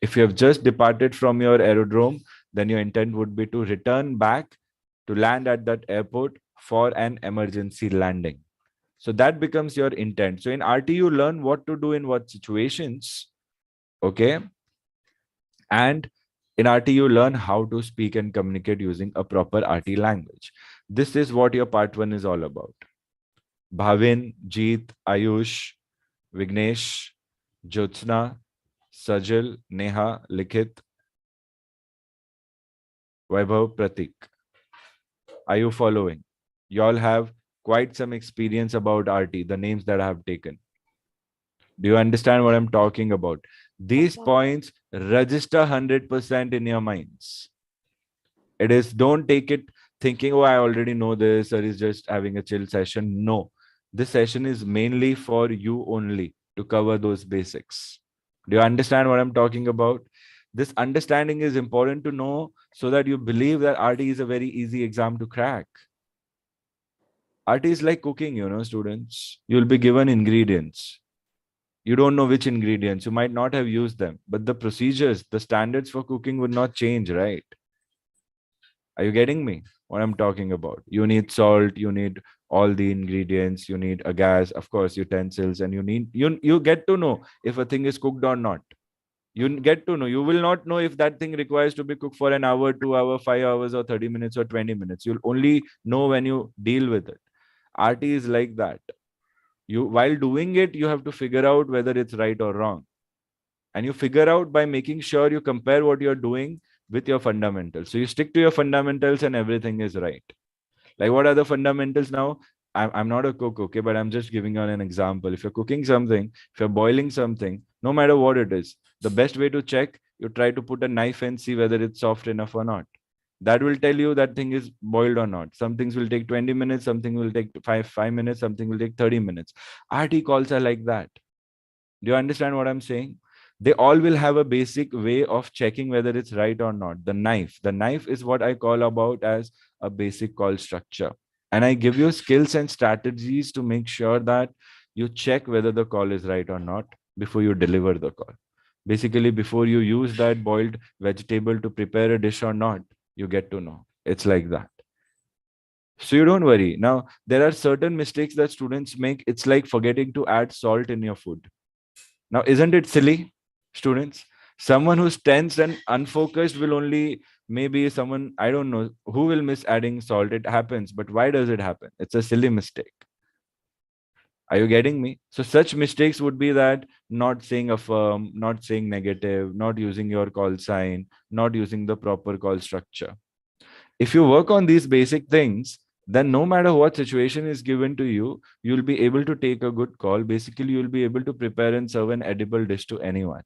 If you have just departed from your aerodrome, then your intent would be to return back to land at that airport for an emergency landing. So that becomes your intent. So in RT, you learn what to do in what situations. Okay. And in RT, you learn how to speak and communicate using a proper RT language. This is what your part 1 is all about. Bhavin, Jeet, Ayush, Vignesh, Jyotsna, Sajal, Neha, Likhit, Vaibhav, Pratik. Are you following? You all have quite some experience about RT, the names that I have taken. Do you understand what I'm talking about? These points register 100% in your minds. It is, don't take it thinking, oh, I already know this, or is just having a chill session. No, this session is mainly for you only to cover those basics. Do you understand what I'm talking about? This understanding is important to know so that you believe that RT is a very easy exam to crack. RT is like cooking, students. You'll be given ingredients. You don't know which ingredients. You might not have used them, but the procedures, the standards for cooking would not change, right? Are you getting me? What I'm talking about? You need salt, you need all the ingredients, you need a gas, of course, utensils, and you get to know if a thing is cooked or not. You get to know. You will not know if that thing requires to be cooked for an hour, 2 hour, 5 hours, or 30 minutes or 20 minutes. You'll only know when you deal with it. RT is like that. You, while doing it, you have to figure out whether it's right or wrong. And you figure out by making sure you compare what you're doing with your fundamentals. So you stick to your fundamentals and everything is right. Like, what are the fundamentals now? I'm not a cook, okay, but I'm just giving you an example. If you're cooking something, if you're boiling something, no matter what it is, the best way to check, you try to put a knife and see whether it's soft enough or not. That will tell you that thing is boiled or not. Some things will take 20 minutes, something will take five minutes, something will take 30 minutes. RT calls are like that. Do you understand what I'm saying? They all will have a basic way of checking whether it's right or not. The knife is what I call about as a basic call structure. And I give you skills and strategies to make sure that you check whether the call is right or not before you deliver the call. Basically, before you use that boiled vegetable to prepare a dish or not, you get to know. It's like that. So you don't worry. Now, there are certain mistakes that students make. It's like forgetting to add salt in your food. Now, isn't it silly, students? Someone who's tense and unfocused will only, maybe someone, I don't know, who will miss adding salt. It happens. But why does it happen? It's a silly mistake. Are you getting me? So such mistakes would be that not saying affirm, not saying negative, not using your call sign, not using the proper call structure. If you work on these basic things, then no matter what situation is given to you, you'll be able to take a good call. Basically, you'll be able to prepare and serve an edible dish to anyone.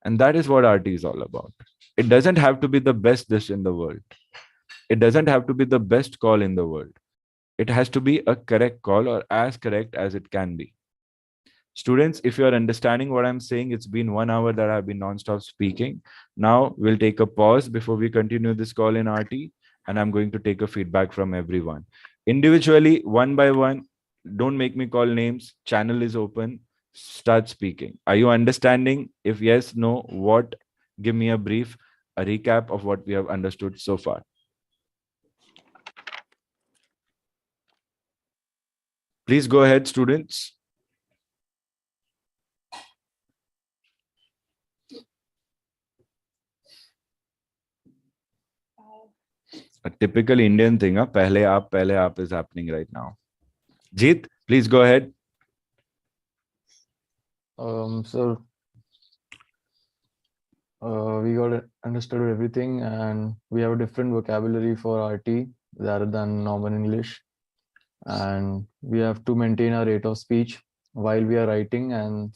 And that is what RT is all about. It doesn't have to be the best dish in the world. It doesn't have to be the best call in the world. It has to be a correct call or as correct as it can be. Students, if you're understanding what I'm saying, it's been 1 hour that I've been nonstop speaking. Now we'll take a pause before we continue this call in RT, and I'm going to take a feedback from everyone. Individually, one by one, don't make me call names. Channel is open. Start speaking. Are you understanding? If yes, no, what? Give me a brief, a recap of what we have understood so far. Please go ahead, students. A typical Indian thing, pehle aap is happening right now. Jeet, please go ahead. So we got understood everything, and we have a different vocabulary for RT rather than normal English. And we have to maintain our rate of speech while we are writing and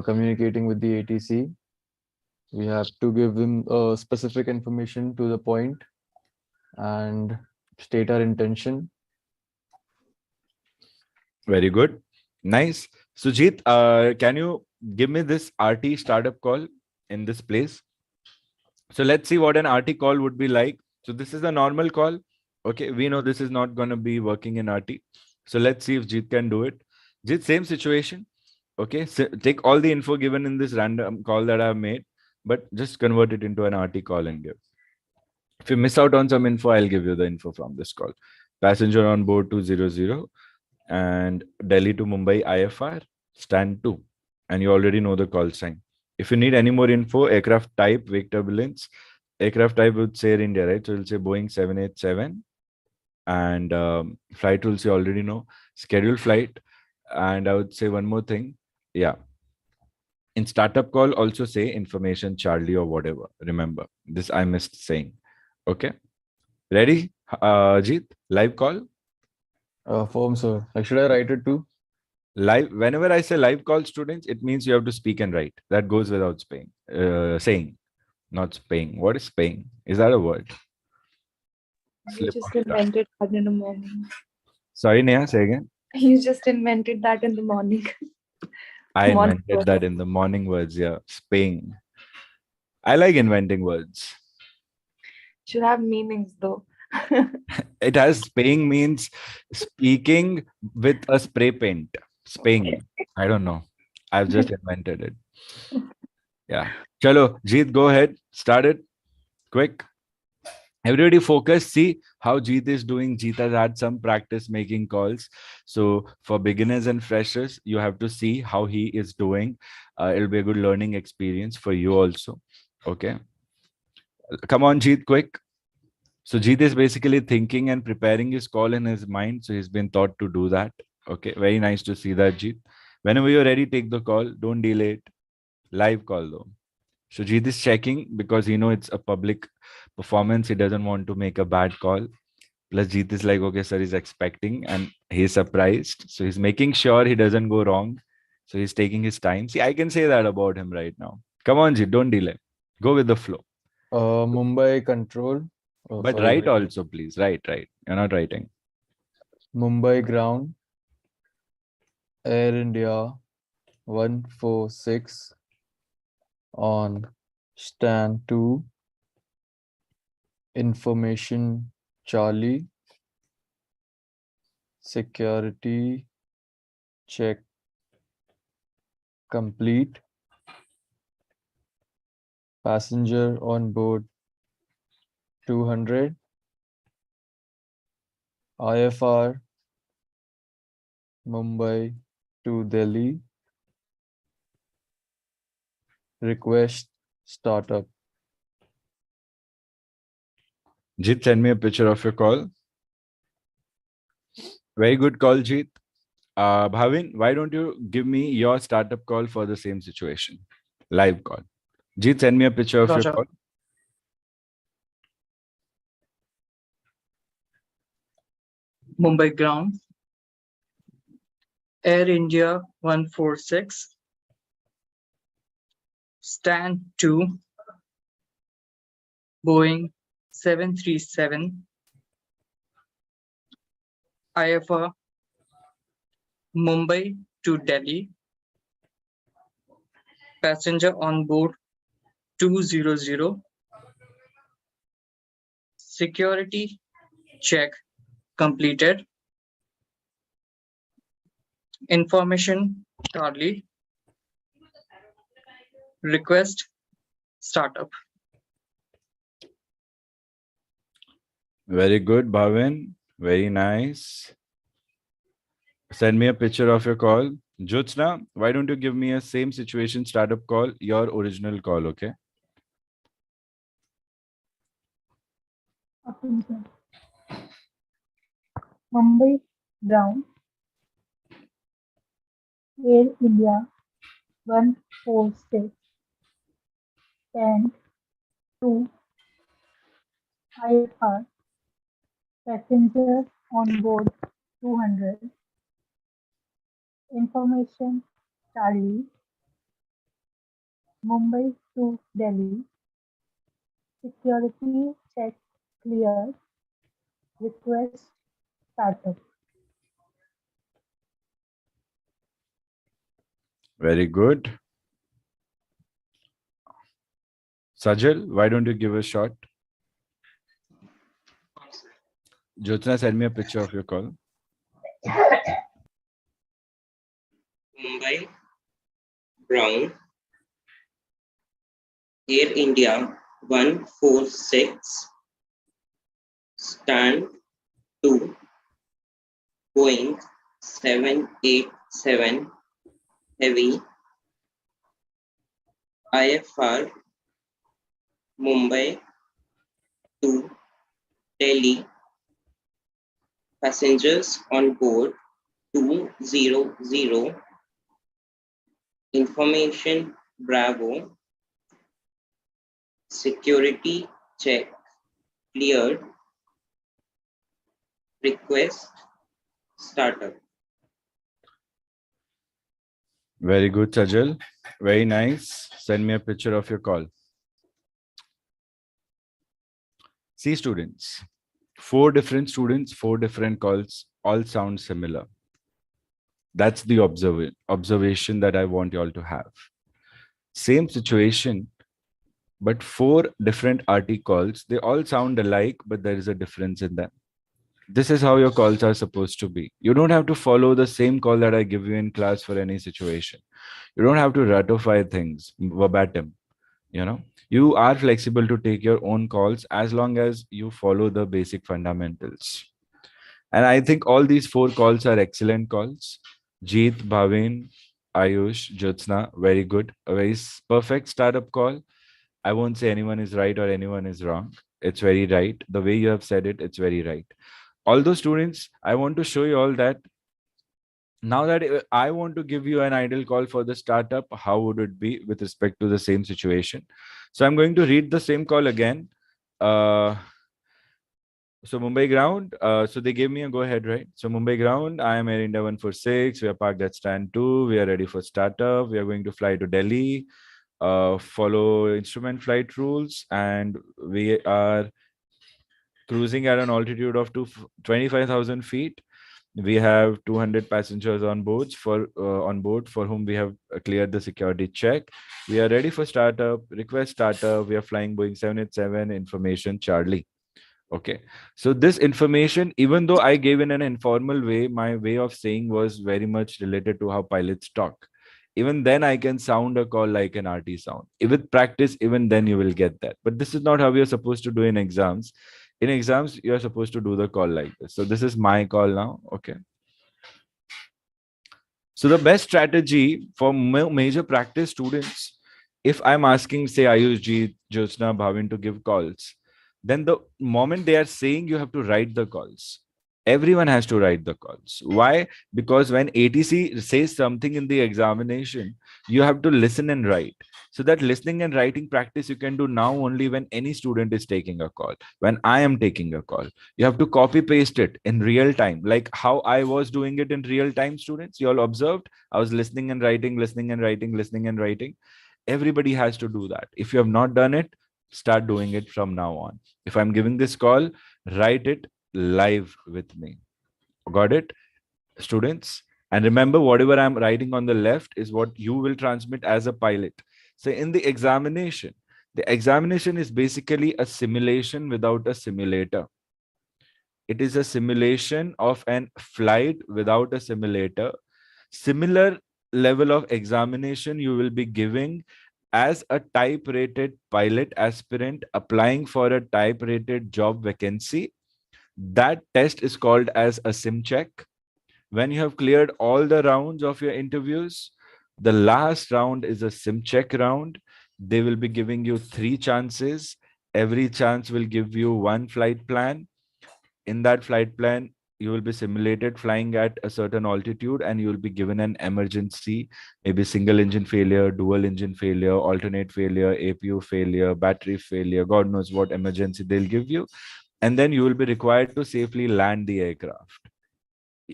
communicating with the ATC. We have to give them specific information to the point and state our intention. Very good. Nice. Sujit, can you give me this RT startup call in this place? So let's see what an RT call would be like. So this is a normal call. Okay, we know this is not going to be working in RT. So let's see if Jeet can do it. Jeet, same situation. Okay, so take all the info given in this random call that I've made, but just convert it into an RT call and give. If you miss out on some info, I'll give you the info from this call. Passenger on board 200 and Delhi to Mumbai IFR, stand 2. And you already know the call sign. If you need any more info, aircraft type, wake turbulence, aircraft type would say Air India, right? So it'll say Boeing 787. And flight rules you already know. Scheduled flight. And I would say one more thing. Yeah. In startup call, also say information Charlie or whatever. Remember, this I missed saying. Okay. Ready? Jeet, live call? Form, sir. Like, should I write it too? Live. Whenever I say live call, students, it means you have to speak and write. That goes without saying, not spaying. What is spaying? Is that a word? You Slip just of tongue. invented that in the morning. Sorry, Neha, say again. You just invented that in the morning. I Morning invented word. that in the morning words. Yeah, spaying. I like inventing words. Should have meanings though. It has spaying means speaking with a spray paint. Spaying. I don't know. I've just invented it. Yeah. Chalo, Jeet, go ahead. Start it. Quick. Everybody focus. See how Jeet is doing. Jeet has had some practice making calls. So for beginners and freshers, you have to see how he is doing. It'll be a good learning experience for you also. Okay. Come on, Jeet, quick. So Jeet is basically thinking and preparing his call in his mind. So he's been taught to do that. Okay. Very nice to see that, Jeet. Whenever you're ready, take the call. Don't delay it. Live call though. So Jeet is checking because it's a public performance. He doesn't want to make a bad call. Plus Jeet is like, okay, sir, he's expecting and he's surprised. So he's making sure he doesn't go wrong. So he's taking his time. See, I can say that about him right now. Come on, Jeet, don't delay. Go with the flow. Mumbai control. Oh, But sorry, write wait. also, please. Write. You're not writing. Mumbai ground. Air India 146 on stand 2. Information Charlie. Security check complete. Passenger on board 200. IFR Mumbai to Delhi. Request startup. Jeet, send me a picture of your call. Very good call, Jeet. Bhavin, why don't you give me your startup call for the same situation? Live call. Jeet, send me a picture of your Roger. call. Mumbai ground. Air India 146. Stand 2. Boeing 737. IFR Mumbai to Delhi. Passenger on board 200. Security check completed. Information Charlie. Request startup. Very good, Bhavin. Very nice. Send me a picture of your call. Jyotsna, why don't you give me a same situation startup call, your original call, okay? Okay, sir. Mumbai ground. Air India 146 stand 2 IFR passenger on board 200 information Charlie Mumbai to Delhi security check clear request startup. Very good. Sajal, why don't you give a shot? Jyotsna, send me a picture of your call. Mumbai Brown, Air India 146, stand 2, Boeing 787 Heavy, IFR Mumbai to Delhi, passengers on board 200, information Bravo, security check cleared, request startup. Very good, Sajal. Very nice. Send me a picture of your call. See, students, 4 different students, 4 different calls, all sound similar. That's the observation that I want you all to have. Same situation, but 4 different RT calls, they all sound alike, but there is a difference in them. This is how your calls are supposed to be. You don't have to follow the same call that I give you in class for any situation. You don't have to ratify things verbatim. You are flexible to take your own calls as long as you follow the basic fundamentals. And I think all these 4 calls are excellent calls. Jeet, Bhavin, Ayush, Jyotsna, very good. A very perfect startup call. I won't say anyone is right or anyone is wrong. It's very right. The way you have said it, it's very right. Although students, I want to show you all that now that I want to give you an ideal call for the startup, how would it be with respect to the same situation? So I'm going to read the same call again. So Mumbai ground, so they gave me a go ahead, right? So Mumbai ground, I am Air India 146. We are parked at stand 2. We are ready for startup. We are going to fly to Delhi, follow instrument flight rules, and we are cruising at an altitude of 25,000 feet. We have 200 passengers on board for whom we have cleared the security check. We are ready for startup. Request startup. We are flying Boeing 787. Information Charlie. Okay. So this information, even though I gave in an informal way, my way of saying was very much related to how pilots talk. Even then, I can sound a call like an RT sound. With practice, even then you will get that. But this is not how we are supposed to do in exams. In exams, you are supposed to do the call like this. So this is my call now. Okay. So the best strategy for major practice students, if I'm asking, say, Ayush, Jyotsna, Bhavin to give calls, then the moment they are saying, you have to write the calls. Everyone has to write the calls. Why? Because when ATC says something in the examination, you have to listen and write. So that listening and writing practice you can do now only when any student is taking a call. When I am taking a call, you have to copy paste it in real time, like how I was doing it in real time. Students, you all observed, I was listening and writing, listening and writing, listening and writing. Everybody has to do that. If you have not done it, start doing it from now on. If I'm giving this call, write it live with me. Got it, students? And remember, whatever I'm writing on the left is what you will transmit as a pilot. So in the examination is basically a simulation without a simulator. It is a simulation of an flight without a simulator. Similar level of examination you will be giving as a type-rated pilot aspirant applying for a type-rated job vacancy. That test is called as a sim check. When you have cleared all the rounds of your interviews, the last round is a sim check round. They will be giving you 3 chances. Every chance will give you 1 flight plan. In that flight plan, you will be simulated flying at a certain altitude, and you will be given an emergency, maybe single engine failure, dual engine failure, alternate failure, APU failure, battery failure, God knows what emergency they'll give you. And then you will be required to safely land the aircraft.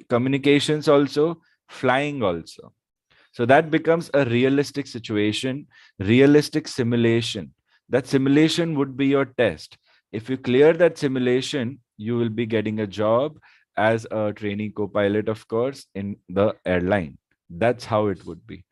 Communications also, flying also. So that becomes a realistic situation, realistic simulation. That simulation would be your test. If you clear that simulation, you will be getting a job as a trainee co-pilot, of course, in the airline. That's how it would be.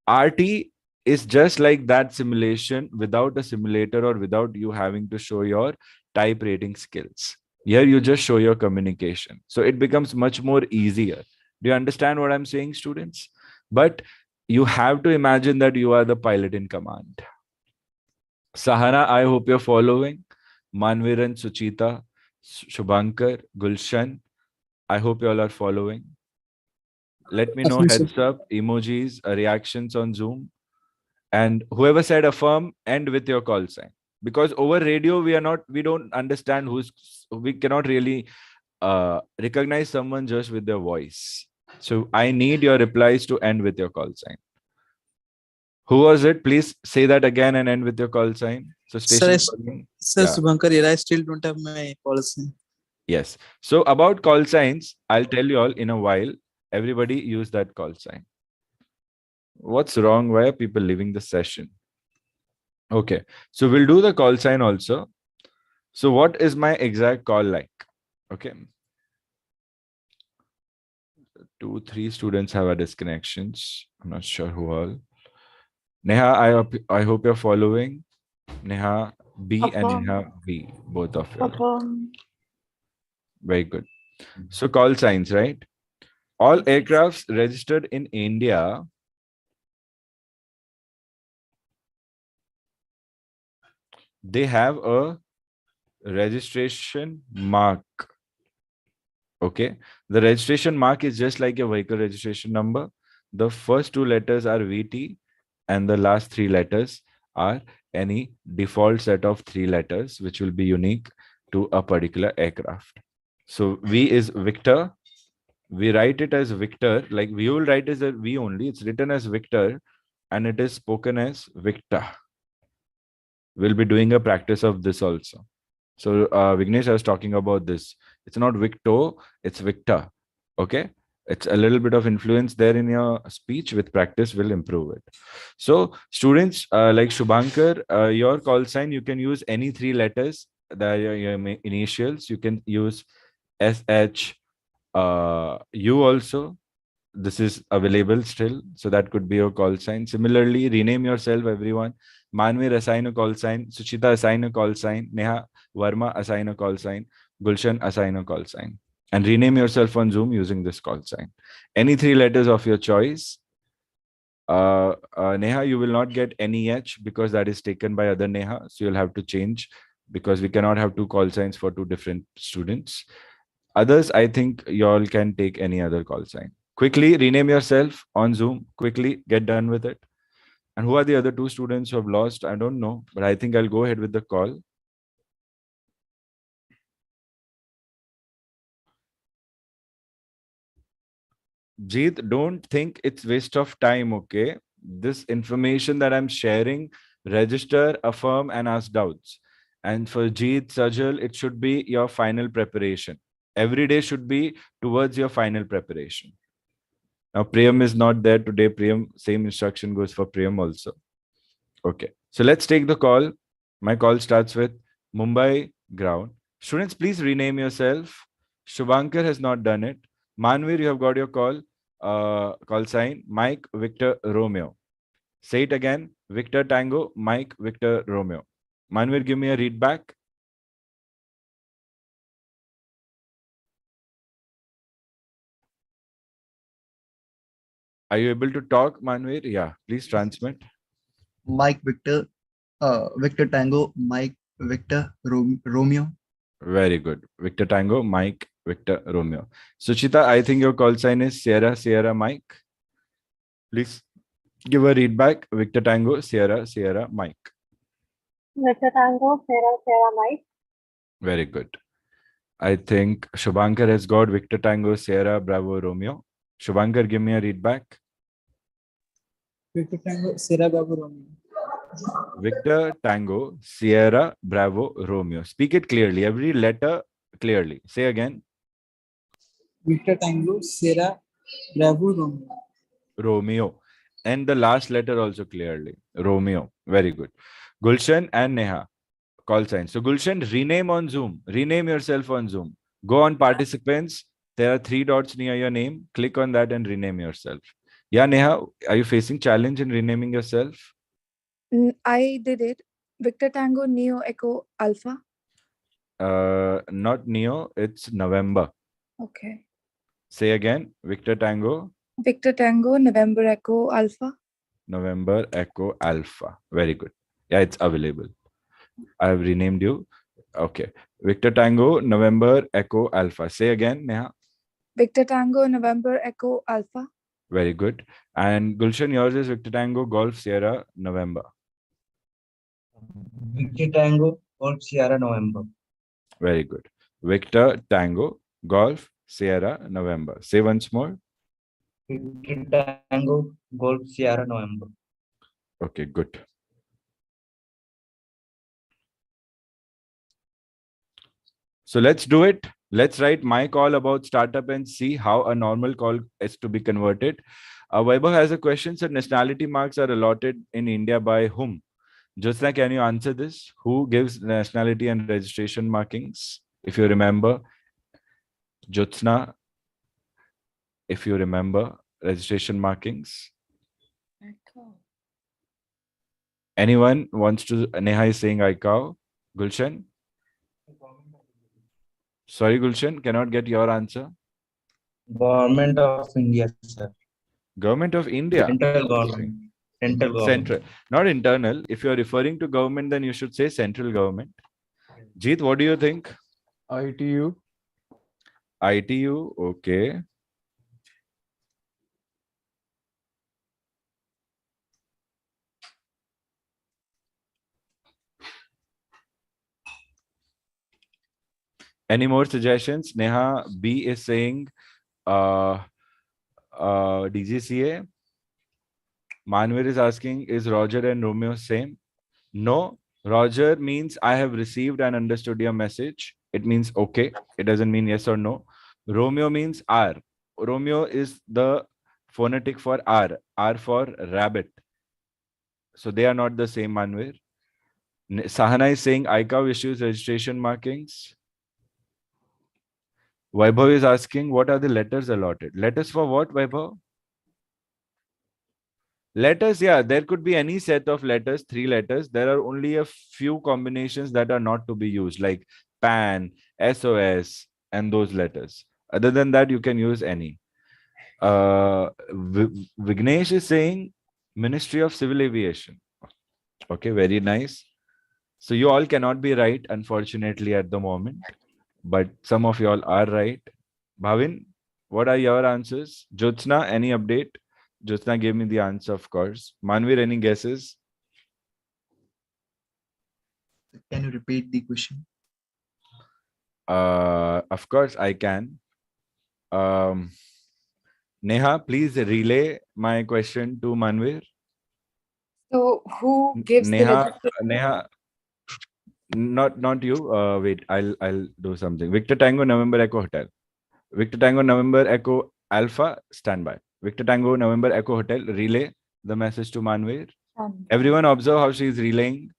RT is just like that simulation without a simulator or without you having to show your type rating skills. Here you just show your communication. So it becomes much more easier. Do you understand what I'm saying, students? But you have to imagine that you are the pilot in command. Sahana, I hope you're following. Manviran, Suchita, Shubhankar, Gulshan, I hope you all are following. Let me know heads up, emojis, reactions on Zoom. And whoever said affirm, end with your call sign. Because over radio, we don't understand we cannot really recognize someone just with their voice. So I need your replies to end with your call sign. Who was it? Please say that again and end with your call sign. So station. Sir, Yeah. Subhankar here. I still don't have my policy. Yes. So about call signs, I'll tell you all in a while. Everybody use that call sign. What's wrong? Why are people leaving the session? Okay. So we'll do the call sign also. So what is my exact call like? Okay. 2, 3 students have a disconnections. I'm not sure who all. Neha, I hope you're following. Neha B and Affirm. Neha B, both of you. Affirm. Very good. So call signs, right? All aircrafts registered in India they have a registration mark. Okay. The registration mark is just like a vehicle registration number. The first 2 letters are VT and the last 3 letters are any default set of 3 letters, which will be unique to a particular aircraft. So V is Victor. We write it as Victor, like we will write as a V only. It's written as Victor and it is spoken as Victor. We'll be doing a practice of this also. So Vignesh, I was talking about this. It's not Victor, it's Victor. Okay. It's a little bit of influence there in your speech. With practice, will improve it. So students like Shubhankar, your call sign, you can use any 3 letters. That are your initials. You can use SH, U also. This is available still. So that could be your call sign. Similarly, rename yourself, everyone. Manvir, assign a call sign. Suchita, assign a call sign. Neha Verma, assign a call sign. Gulshan, assign a call sign. And rename yourself on Zoom using this call sign. Any 3 letters of your choice. Neha, you will not get any H because that is taken by other Neha. So you'll have to change because we cannot have 2 call signs for 2 different students. Others, I think you all can take any other call sign. Quickly rename yourself on Zoom. Quickly get done with it. And who are the other 2 students who have lost? I don't know, but I think I'll go ahead with the call. Jeet, don't think it's waste of time, okay? This information that I'm sharing, register, affirm, and ask doubts. And for Jeet, Sajal, it should be your final preparation. Every day should be towards your final preparation. Now, Priyam is not there today. Priyam, same instruction goes for Priyam also. Okay. So let's take the call. My call starts with Mumbai ground. Students, please rename yourself. Shubhankar has not done it. Manvir, you have got your call. Call sign Mike Victor Romeo. Say it again. Victor Tango Mike Victor Romeo. Manvir, give me a read back. Are you able to talk, Manvir? Yeah, please transmit. Mike Victor, Victor Tango, Mike Victor Romeo. Very good. Victor Tango, Mike, Victor Romeo. Suchita, I think your call sign is Sierra, Sierra, Mike. Please give a read back. Victor Tango, Sierra, Sierra, Mike. Victor Tango, Sierra, Sierra, Mike. Very good. I think Shubhankar has got Victor Tango, Sierra, Bravo, Romeo. Shubhankar, give me a read back. Victor Tango, Sierra Bravo Romeo. Victor Tango, Sierra, Bravo, Romeo. Speak it clearly. Every letter clearly. Say again. Victor Tango, Sierra Bravo Romeo. Romeo. And the last letter also clearly. Romeo. Very good. Gulshan and Neha. Call sign. So Gulshan, rename on Zoom. Rename yourself on Zoom. Go on participants. There are 3 dots near your name. Click on that and rename yourself. Yeah, Neha, are you facing challenge in renaming yourself? I did it. Victor Tango Neo Echo Alpha. Not Neo, it's November. Okay. Say again, Victor Tango. Victor Tango November Echo Alpha. November Echo Alpha. Very good. Yeah, it's available. I have renamed you. Okay. Victor Tango November Echo Alpha. Say again, Neha. Victor Tango November Echo Alpha. Very good. And Gulshan, yours is Victor Tango Golf Sierra November. Victor Tango Golf Sierra November. Very good. Victor Tango Golf Sierra November. Say once more. Victor Tango Golf Sierra November. Okay, good. So let's do it. Let's write my call about startup and see how a normal call is to be converted. Vaibhav has a question. So nationality marks are allotted in India by whom? Jyotsna, can you answer this? Who gives nationality and registration markings? If you remember, Jyotsna, if you remember registration markings. Anyone wants to? Neha is saying iCAO. Gulshan? Sorry, Gulshan, cannot get your answer. Government of India, sir. Government of India. Central government. Central government. Central, not internal. If you're referring to government, then you should say central government. Jeet, what do you think? ITU. ITU, okay. Any more suggestions? Neha B is saying DGCA. Manvir is asking, is Roger and Romeo same? No. Roger means I have received and understood your message. It means okay. It doesn't mean yes or no. Romeo means R. Romeo is the phonetic for R. R for rabbit. So they are not the same, Manvir. Sahana is saying iCAO issues registration markings. Vaibhav is asking, what are the letters allotted? Letters for what, Vaibhav? Letters, yeah, there could be any set of letters, 3 letters. There are only a few combinations that are not to be used, like PAN, SOS, and those letters. Other than that, you can use any. Vignesh is saying Ministry of Civil Aviation. Okay, very nice. So you all cannot be right, unfortunately, at the moment. But some of you all are right. Bhavin, what are your answers? Jyotsna, any update? Jyotsna gave me the answer, of course. Manvir, any guesses? Can you repeat the question? Of course, I can. Neha, please relay my question to Manvir. So who gives the Neha, registration? Neha, not you. Wait, I'll do something. Victor Tango November Echo Hotel. Victor Tango November Echo Alpha, standby. Victor Tango November Echo Hotel, relay the message to Manvir. Everyone observe how she is relaying.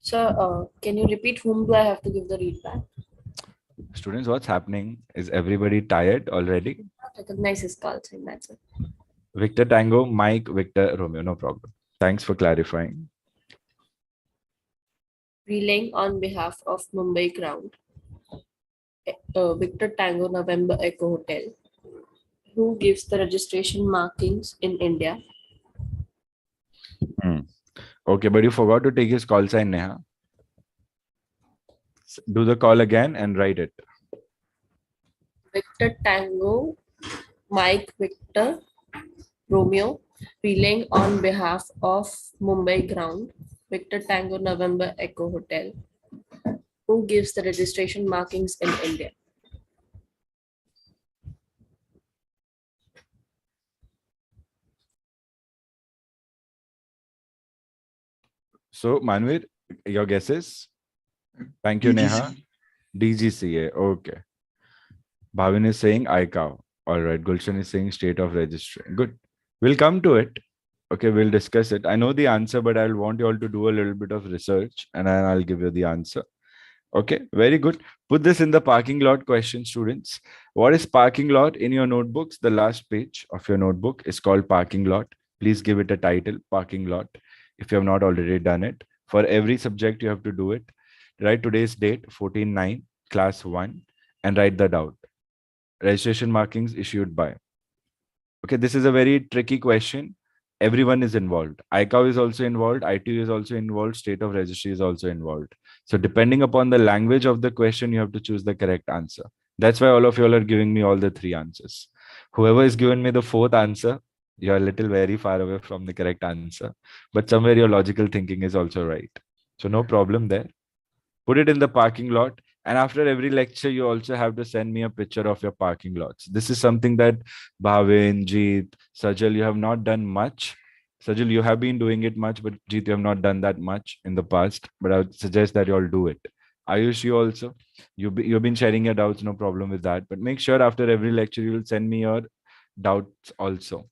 Sir, can you repeat whom do I have to give the read back? Students, what's happening? Is everybody tired already? Recognize his call sign, that's it. Victor Tango, Mike, Victor Romeo, no problem. Thanks for clarifying. Relaying on behalf of Mumbai ground. Victor Tango November Echo Hotel. Who gives the registration markings in India? Okay, but you forgot to take his call sign, Neha. Do the call again and write it. Victor Tango, Mike Victor Romeo, relaying on behalf of Mumbai ground. Victor Tango November Echo Hotel. Who gives the registration markings in India? So, Manvir, your guesses? Thank you, Neha. DGCA, okay. Bhavin is saying iCAO. All right. Gulshan is saying state of registry. Good. We'll come to it. Okay, we'll discuss it. I know the answer, but I'll want you all to do a little bit of research and then I'll give you the answer. Okay, very good. Put this in the parking lot question, students. What is parking lot in your notebooks? The last page of your notebook is called parking lot. Please give it a title, parking lot, if you have not already done it. For every subject, you have to do it. Write today's date, 14/9, class 1, and write that out. Registration markings issued by. Okay, this is a very tricky question. Everyone is involved. ICAO is also involved. ITU is also involved. State of registry is also involved. So depending upon the language of the question, you have to choose the correct answer. That's why all of you all are giving me all the three answers. Whoever is giving me the fourth answer, you're a little very far away from the correct answer. But somewhere your logical thinking is also right. So no problem there. Put it in the parking lot. And after every lecture, you also have to send me a picture of your parking lots. This is something that Bhavin, Jeet, Sajal, you have not done much. Sajal, you have been doing it much, but Jeet, you have not done that much in the past. But I would suggest that you all do it. Ayush, you also. You've been sharing your doubts, no problem with that. But make sure after every lecture, you will send me your doubts also.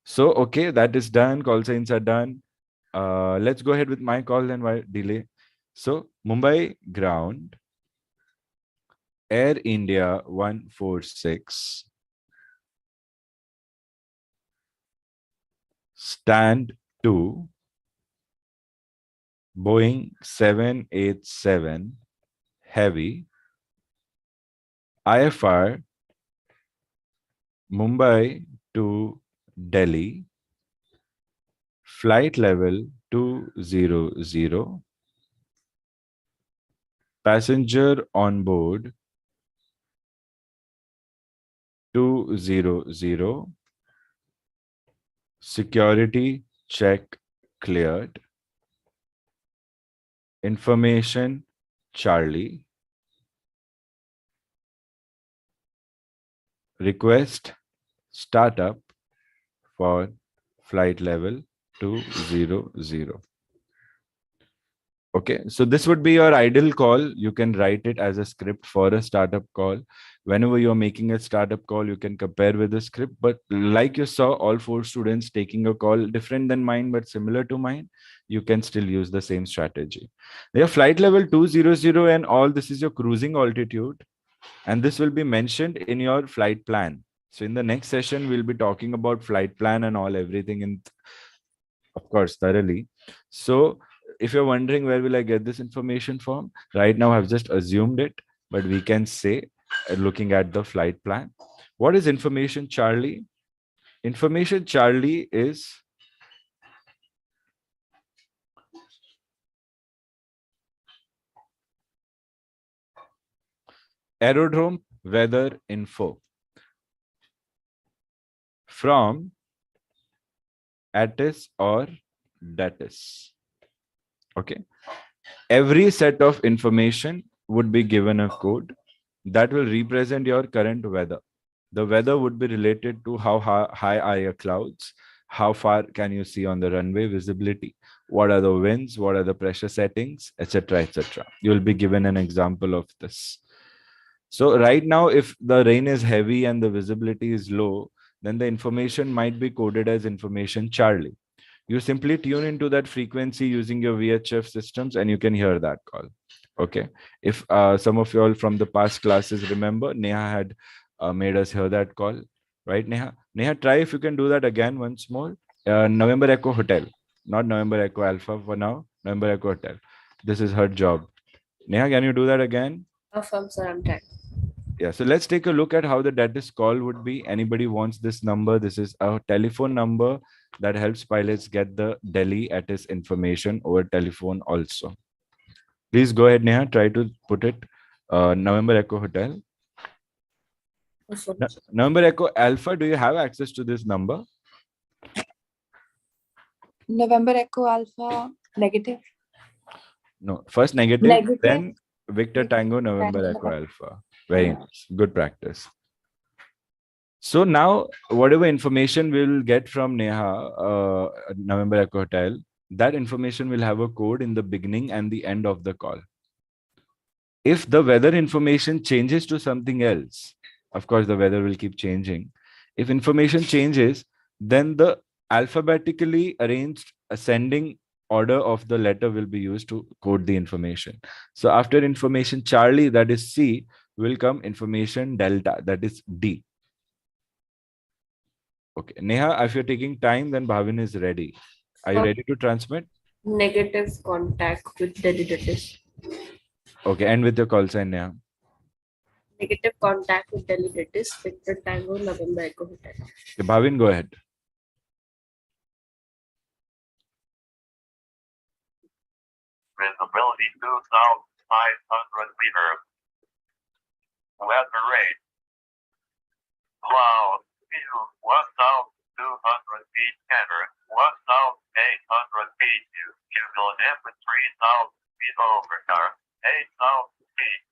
So, okay, that is done. Call signs are done. Let's go ahead with my call then. Why delay? So, Mumbai ground, Air India 146, stand 2, Boeing 787, heavy, IFR, Mumbai to Delhi, flight level 200, passenger on board 200, security check cleared, information Charlie, request startup for flight level 200. Okay, so this would be your ideal call. You can write it as a script for a startup call. Whenever you're making a startup call, you can compare with the script. But like you saw, all 4 students taking a call different than mine, but similar to mine, you can still use the same strategy. Your flight level 200 and all, this is your cruising altitude. And this will be mentioned in your flight plan. So in the next session, we'll be talking about flight plan and all, everything in, of course, thoroughly. So if you're wondering where will I get this information from, right now I've just assumed it, but we can say looking at the flight plan. What is information Charlie? Information Charlie is aerodrome weather info from ATIS or DATIS. Okay. Every set of information would be given a code that will represent your current weather. The weather would be related to how high are your clouds, how far can you see on the runway, visibility, what are the winds, what are the pressure settings, etc., etc. You'll be given an example of this. So right now, if the rain is heavy and the visibility is low, then the information might be coded as information Charlie. You simply tune into that frequency using your VHF systems and you can hear that call. Okay. If some of you all from the past classes remember, Neha had made us hear that call, right, Neha? Neha, try if you can do that again once more. November Echo Hotel, not November Echo Alpha for now, November Echo Hotel. This is her job. Neha, can you do that again? Affirm, sir, I'm trying. Yeah, so let's take a look at how the DATIS call would be. Anybody wants this number? This is a telephone number that helps pilots get the Delhi ATIS information over telephone also. Please go ahead, Neha, try to put it. November Echo Hotel. Affirm, sir. November Echo Alpha, do you have access to this number? November Echo Alpha negative. No, first negative, Negative. then Victor Tango, November Tango. Echo Alpha. Very nice. Good practice. So now, whatever information we'll get from Neha, November Echo Hotel, that information will have a code in the beginning and the end of the call. If the weather information changes to something else, of course, the weather will keep changing. If information changes, then the alphabetically arranged ascending order of the letter will be used to code the information. So after information Charlie, that is C, will come information Delta, that is D. Okay, Neha, if you're taking time, then Bhavin is ready. Are you ready to transmit? Negative contact with Delhi DATIS. Okay, and with your call sign, Neha. Negative contact with Delhi British, Victor Tango, November Echo Hotel. Okay, Bhavin, go ahead. Visibility 2,500 meters. Weather rate. Cloud. View 1,200 feet center. 1,800 feet. Google dip with 3,000 feet over car. 8,000 feet.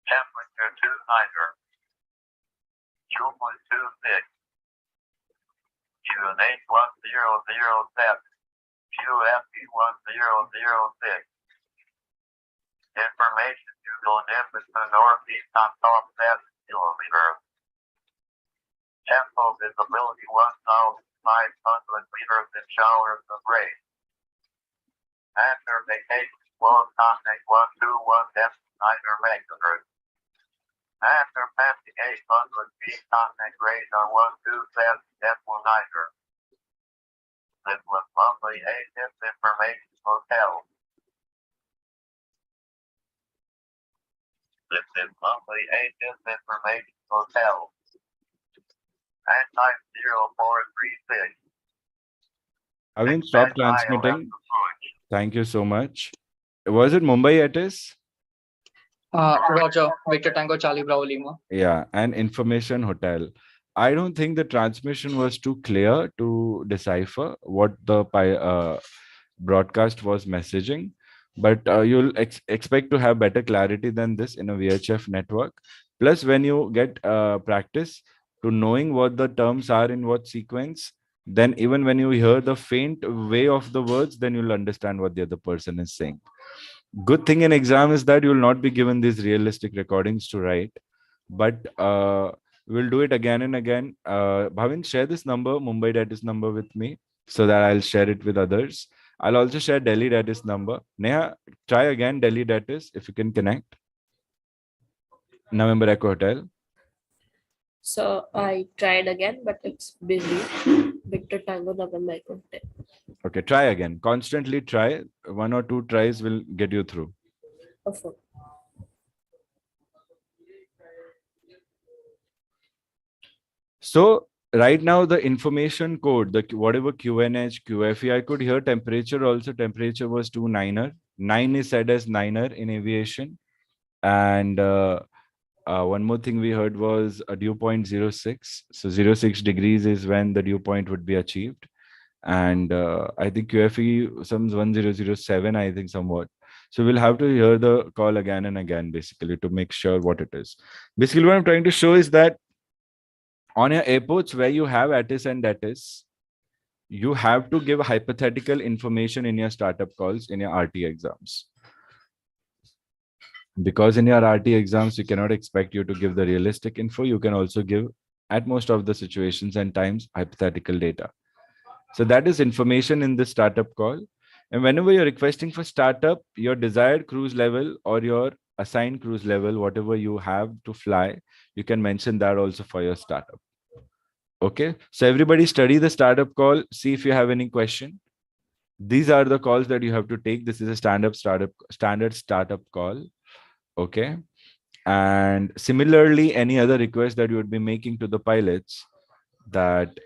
Temperature 226. QNH 1007. QFE 1006. Information Google dip is the northeast on top 7 kilometers. Tempo visibility 1,500 meters in showers of rain. After vacation, close contact 121 depth 9 megahertz. After passing 800 feet, contact radar 127 depth 9. This was monthly ATIS information hotel. This is monthly ATIS information hotel. At type 0436. Bhavin, stop transmitting. Thank you so much. Was it Mumbai ATIS? Roger, Victor Tango Charlie Bravo Lima. Yeah, and information hotel. I don't think the transmission was too clear to decipher what the broadcast was messaging, but you'll expect to have better clarity than this in a VHF network. Plus, when you get practice to knowing what the terms are in what sequence, then even when you hear the faint way of the words, then you'll understand what the other person is saying. Good thing in exam is that you will not be given these realistic recordings to write, but we'll do it again and again. Bhavin, share this number, Mumbai Datis number with me so that I'll share it with others. I'll also share Delhi Datis number. Neha, try again Delhi Datis if you can connect. November Echo Hotel. So I tried again, but it's busy. Victor Tango, November Echo Hotel. Okay, try again. Constantly try. 1 or 2 tries will get you through. Okay. So right now the information code, the whatever QNH, QFE, I could hear temperature also. Temperature was 2 9 is said as 9 in aviation. And one more thing we heard was a dew point 06. So 06 degrees is when the dew point would be achieved. And I think QFE some 1007, I think somewhat. So we'll have to hear the call again and again, basically, to make sure what it is. Basically, what I'm trying to show is that on your airports where you have ATIS and DATIS, you have to give hypothetical information in your startup calls in your RT exams. Because in your RT exams, you cannot expect you to give the realistic info. You can also give, at most of the situations and times, hypothetical data. So that is information in the startup call. And whenever you're requesting for startup, your desired cruise level or your assigned cruise level, whatever you have to fly, you can mention that also for your startup. Okay, so everybody study the startup call. See if you have any question. These are the calls that you have to take. This is a standard startup call. Okay. And similarly, any other request that you would be making to the pilots that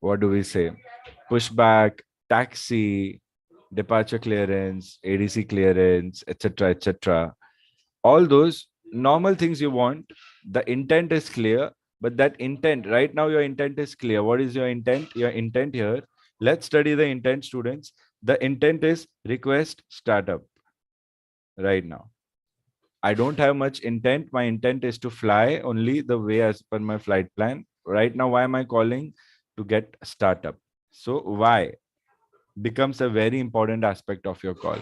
what do we say? Pushback, taxi, departure clearance, ADC clearance, etc., etc. All those normal things you want. The intent is clear, but that intent right now, your intent is clear. What is your intent? Your intent here. Let's study the intent, students. The intent is request startup right now. I don't have much intent. My intent is to fly only the way as per my flight plan. Right now, why am I calling? To get startup. So why becomes a very important aspect of your call.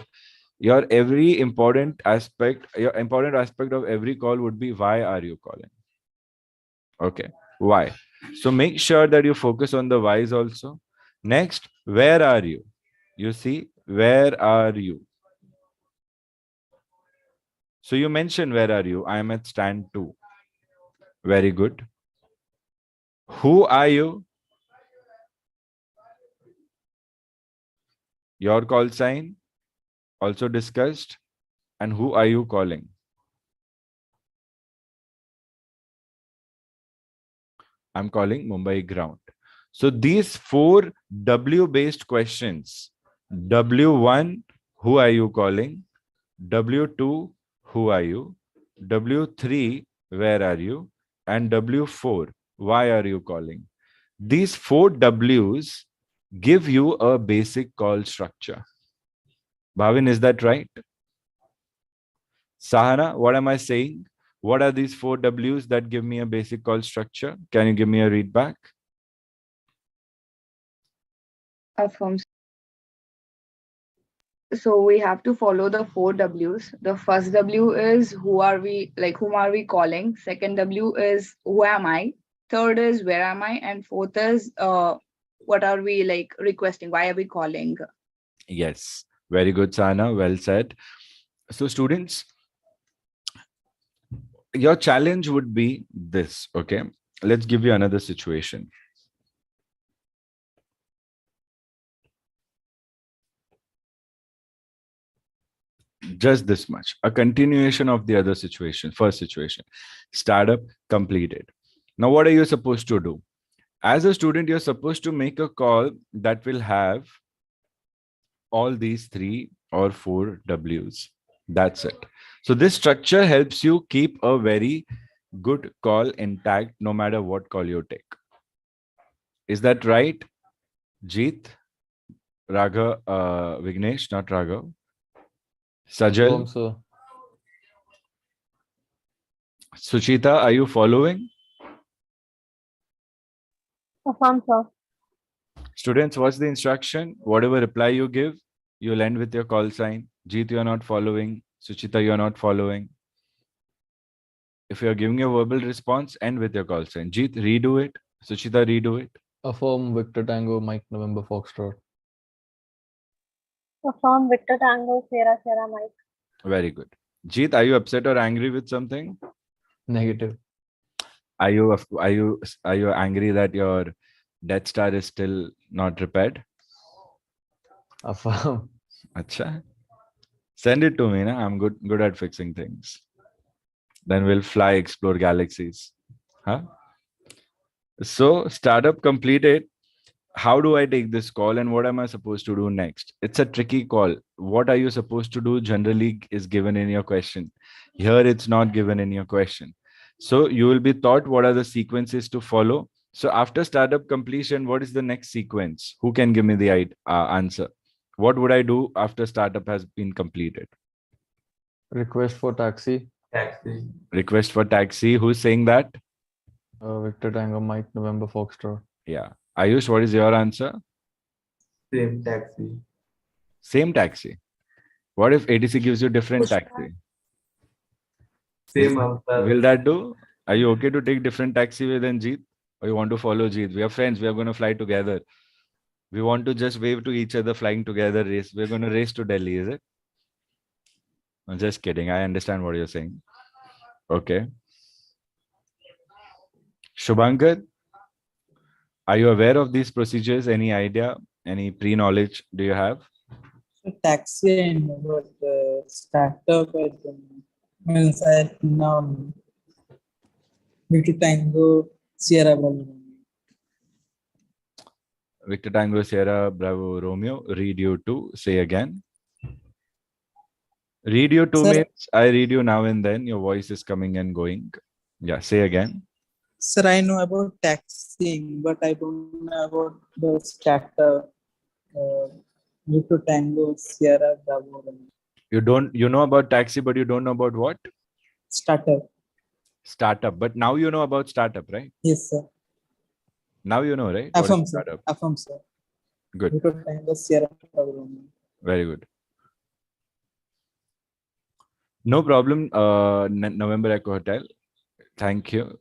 Your important aspect of every call would be, why are you calling? Okay, why? So make sure that you focus on the whys also. Next, where are you? You see, where are you? So you mentioned, where are you? I am at stand 2. Very good. Who are you? Your call sign. also discussed. And who are you calling? I'm calling Mumbai ground. So these 4 W based questions, W1, who are you calling? W2, who are you? W3, where are you? And W4, why are you calling? These 4 W's give you a basic call structure. Bhavin, is that right? Sahana, what am I saying? What are these 4 W's that give me a basic call structure? Can you give me a read back? Affirms. So we have to follow the 4 W's. The first W is who are we, like whom are we calling? Second W is who am I? Third is where am I? And fourth is what are we like requesting? Why are we calling? Yes, very good, Sana. Well said. So, students, your challenge would be this. Okay, let's give you another situation. Just this much, a continuation of the other situation. First situation, startup completed. Now, what are you supposed to do? As a student, you're supposed to make a call that will have all these 3 or 4 W's. That's it. So this structure helps you keep a very good call intact no matter what call you take. Is that right? Jeet, Raghav, Vignesh, not Raghav. Sajal, Affirm, sir. Suchita, are you following? Affirm, sir. Students, what's the instruction? Whatever reply you give, you'll end with your call sign. Jeet, you're not following. Suchita, you're not following. If you're giving a verbal response, end with your call sign. Jeet, redo it. Suchita, redo it. Affirm Victor Tango Mike November Foxtrot. Affirm Victor Tango Sierra Sierra Mike. Very good. Jeet, are you upset or angry with something? Negative. Are you angry that your Death Star is still not repaired? Affirm. Acha. Send it to me, na? I'm good at fixing things. Then we'll fly, explore galaxies. Huh? So startup completed. How do I take this call and what am I supposed to do next? It's a tricky call. What are you supposed to do generally is given in your question. Here it's not given in your question. So you will be taught what are the sequences to follow. So after startup completion, what is the next sequence? Who can give me the answer? What would I do after startup has been completed? Request for taxi. Taxi. Request for taxi. Who's saying that? Victor Tango Mike November Foxtrot. Yeah. Ayush, what is your answer? Same taxi. Same taxi. What if ATC gives you different taxi? Same answer. Will that do? Are you okay to take different taxiway than Jeet? Or you want to follow Jeet? We are friends. We are going to fly together. We want to just wave to each other flying together. Race. We're going to race to Delhi, is it? I'm just kidding. I understand what you're saying. Okay. Shubhankar, are you aware of these procedures? Any idea? Any pre-knowledge do you have? So taxi and but startup means I now Victor Tango Sierra Bravo. Victor Tango Sierra Bravo Romeo. Read you to say again. Read you to Sir, means I read you now and then. Your voice is coming and going. Yeah, say again. sir, I know about taxiing, but I don't know about the startup. Victor Tango Sierra Bravo. You know about taxi, but you don't know about what? Startup. Startup. But now you know about startup, right? Yes, sir. Now you know, right? What is Affirm, sir. startup? Affirm, sir. Good. Victor Tango Sierra Bravo. Very good. No problem. November Echo Hotel. Thank you.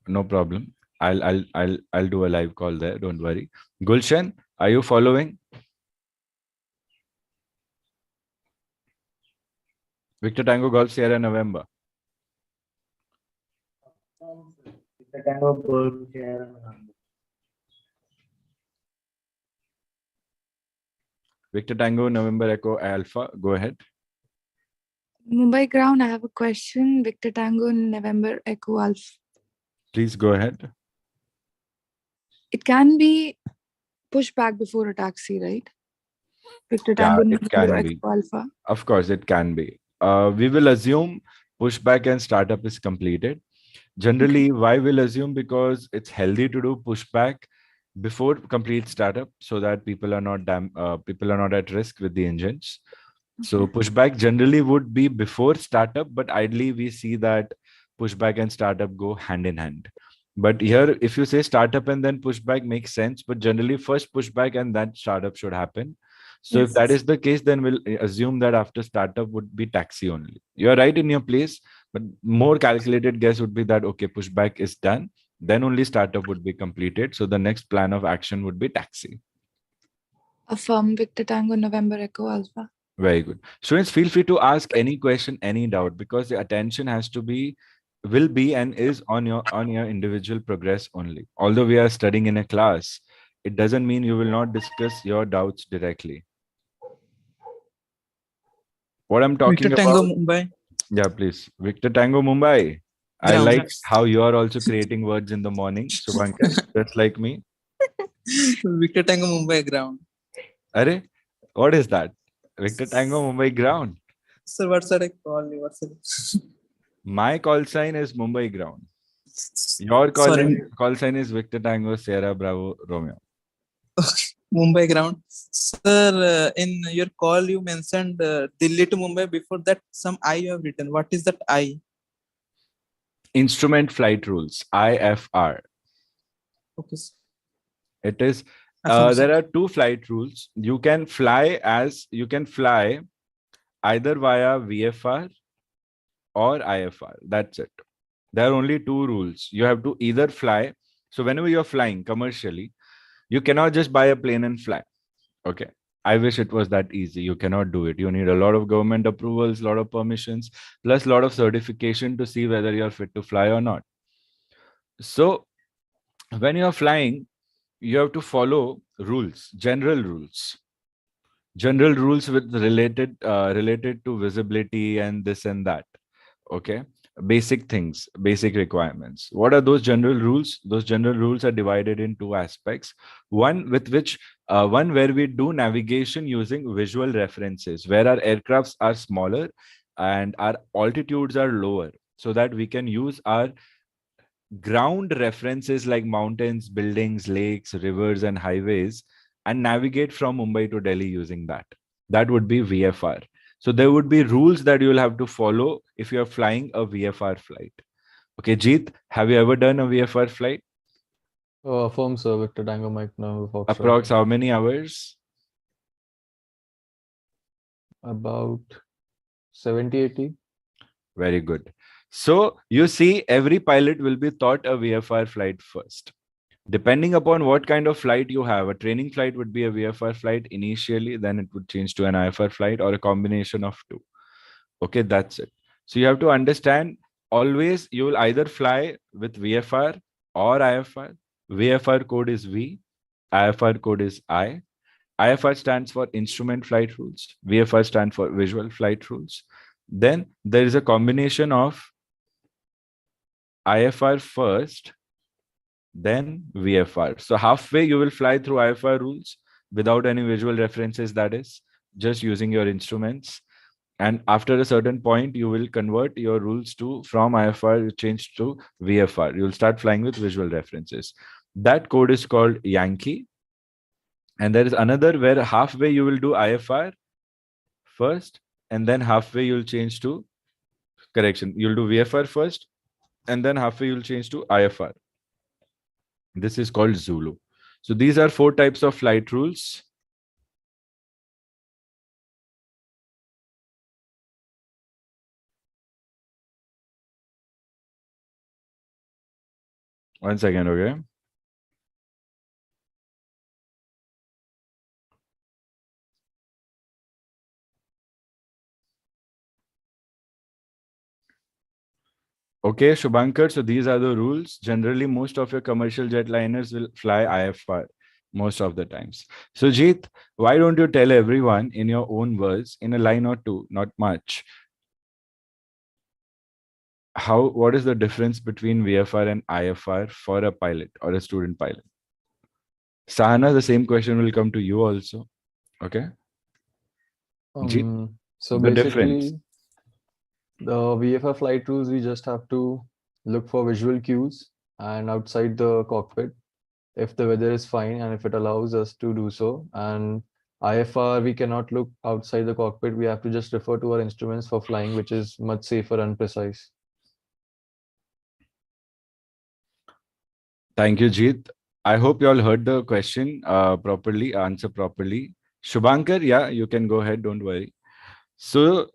No problem. I'll do a live call there. Don't worry. Gulshan, are you following? Victor Tango Golf Sierra November. Victor Tango Golf Sierra November. Victor Tango, November Echo Alpha. Go ahead. Mumbai ground, I have a question. Victor Tango, November Echo Alpha. Please go ahead. It can be pushed back before a taxi, right? Victor Yeah, Tango, it November can be. Echo Alpha. Of course, it can be. We will assume pushback and startup is completed. Generally, why we'll assume? Because it's healthy to do pushback before complete startup, so that people are not at risk with the engines. So pushback generally would be before startup, but ideally we see that pushback and startup go hand in hand. But here, if you say startup and then pushback makes sense, but generally first pushback and then startup should happen. So if that is the case, then we'll assume that after startup would be taxi only. You're right in your place, but more calculated guess would be that, okay, pushback is done, then only startup would be completed. So the next plan of action would be taxi. Affirm Victor Tango, November Echo Alpha. Very good. Students, feel free to ask any question, any doubt, because the attention will be and is on your individual progress only. Although we are studying in a class, it doesn't mean you will not discuss your doubts directly. What I'm talking Victor Tango, about. Mumbai. Yeah, please. Victor Tango, Mumbai. I Ground. like how you are also creating words in the morning, Shubhankar, just like me. Victor Tango, Mumbai ground. Are, what is that? Victor Tango, Mumbai ground. Sir, what should I call you? My call sign is Mumbai ground. Your call sign is Victor Tango Sierra Bravo Romeo. Mumbai ground. Sir, in your call you mentioned Delhi to Mumbai. Before that, some I you have written. What is that I? Instrument flight rules, IFR. Okay. It is. There are two flight rules. You can fly either via VFR or IFR. That's it. There are only two rules. You have to either fly. So whenever you're flying commercially, you cannot just buy a plane and fly. Okay. I wish it was that easy. You cannot do it. You need a lot of government approvals, a lot of permissions, plus a lot of certification to see whether you're fit to fly or not. So when you're flying, you have to follow rules, general rules with related to visibility and this and that. Okay. Basic things, basic requirements. What are those general rules? Those general rules are divided in two aspects. One where we do navigation using visual references, where our aircrafts are smaller and our altitudes are lower, so that we can use our ground references like mountains, buildings, lakes, rivers, and highways and navigate from Mumbai to Delhi using that. That would be VFR. So there would be rules that you will have to follow if you're flying a VFR flight. Okay, Jeet, have you ever done a VFR flight? Affirm, sir. Victor Tango Mike November Foxtrot. Approx how many hours? About 70-80. Very good. So you see, every pilot will be taught a VFR flight first. Depending upon what kind of flight you have, a training flight would be a VFR flight initially, then it would change to an IFR flight or a combination of two. Okay, that's it. So you have to understand, always you will either fly with VFR or IFR. VFR code is V, IFR code is I. IFR stands for Instrument Flight Rules. VFR stands for Visual Flight Rules. Then there is a combination of IFR first, then VFR. So halfway you will fly through IFR rules without any visual references, that is, just using your instruments. And after a certain point, you will convert your rules from IFR, you change to VFR. You'll start flying with visual references. That code is called Yankee. And there is another where halfway you will do IFR first, and then halfway you'll change to, you'll do VFR first, and then halfway you'll change to IFR. This is called Zulu. So these are 4 types of flight rules. One second, okay? Okay, Shubhankar, so these are the rules. Generally, most of your commercial jetliners will fly IFR. most of the times. So Jeet, why don't you tell everyone in your own words, in a line or two, not much, what is the difference between VFR and IFR for a pilot or a student pilot? Sahana, the same question will come to you also. Okay. Jeet, So the difference. basically, the VFR flight rules, we just have to look for visual cues and outside the cockpit if the weather is fine and if it allows us to do so. And IFR, we cannot look outside the cockpit. We have to just refer to our instruments for flying, which is much safer and precise. Thank you, Jeet. I hope you all heard the question properly, answer properly. Shubhankar, yeah, you can go ahead, don't worry. So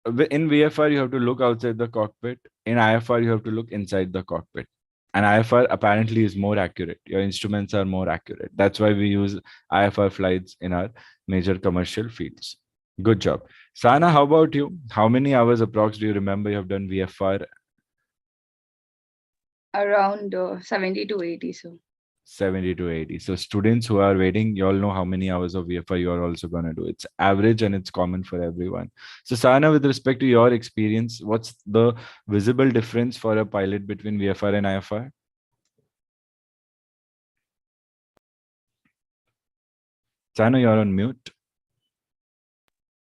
in VFR, you have to look outside the cockpit. In IFR, you have to look inside the cockpit. And IFR apparently is more accurate. Your instruments are more accurate. That's why we use IFR flights in our major commercial fields. Good job. Sana, how about you? How many hours approx do you remember you have done VFR? Around 70 to 80. So 70 to 80. So students who are waiting, you all know how many hours of VFR you are also going to do. It's average and it's common for everyone. So Sana, with respect to your experience, what's the visible difference for a pilot between VFR and IFR? Sana, you're on mute.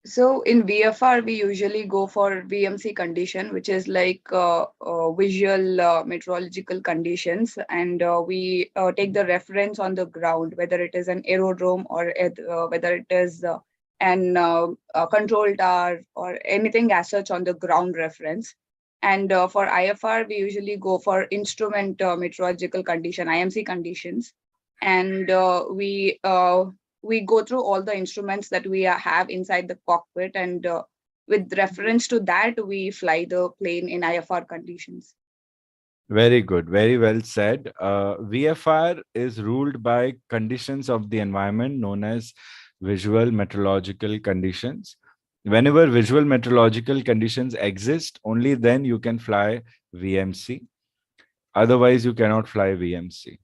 So in VFR, we usually go for VMC condition, which is like visual meteorological conditions. And we take the reference on the ground, whether it is an aerodrome or whether it is a control tower or anything as such on the ground reference. And for IFR, we usually go for instrument meteorological condition, IMC conditions. And we go through all the instruments that we have inside the cockpit, and with reference to that, we fly the plane in IFR conditions. Very good. Very well said. VFR is ruled by conditions of the environment known as visual meteorological conditions. Whenever visual meteorological conditions exist, only then you can fly VMC. Otherwise, you cannot fly VMC.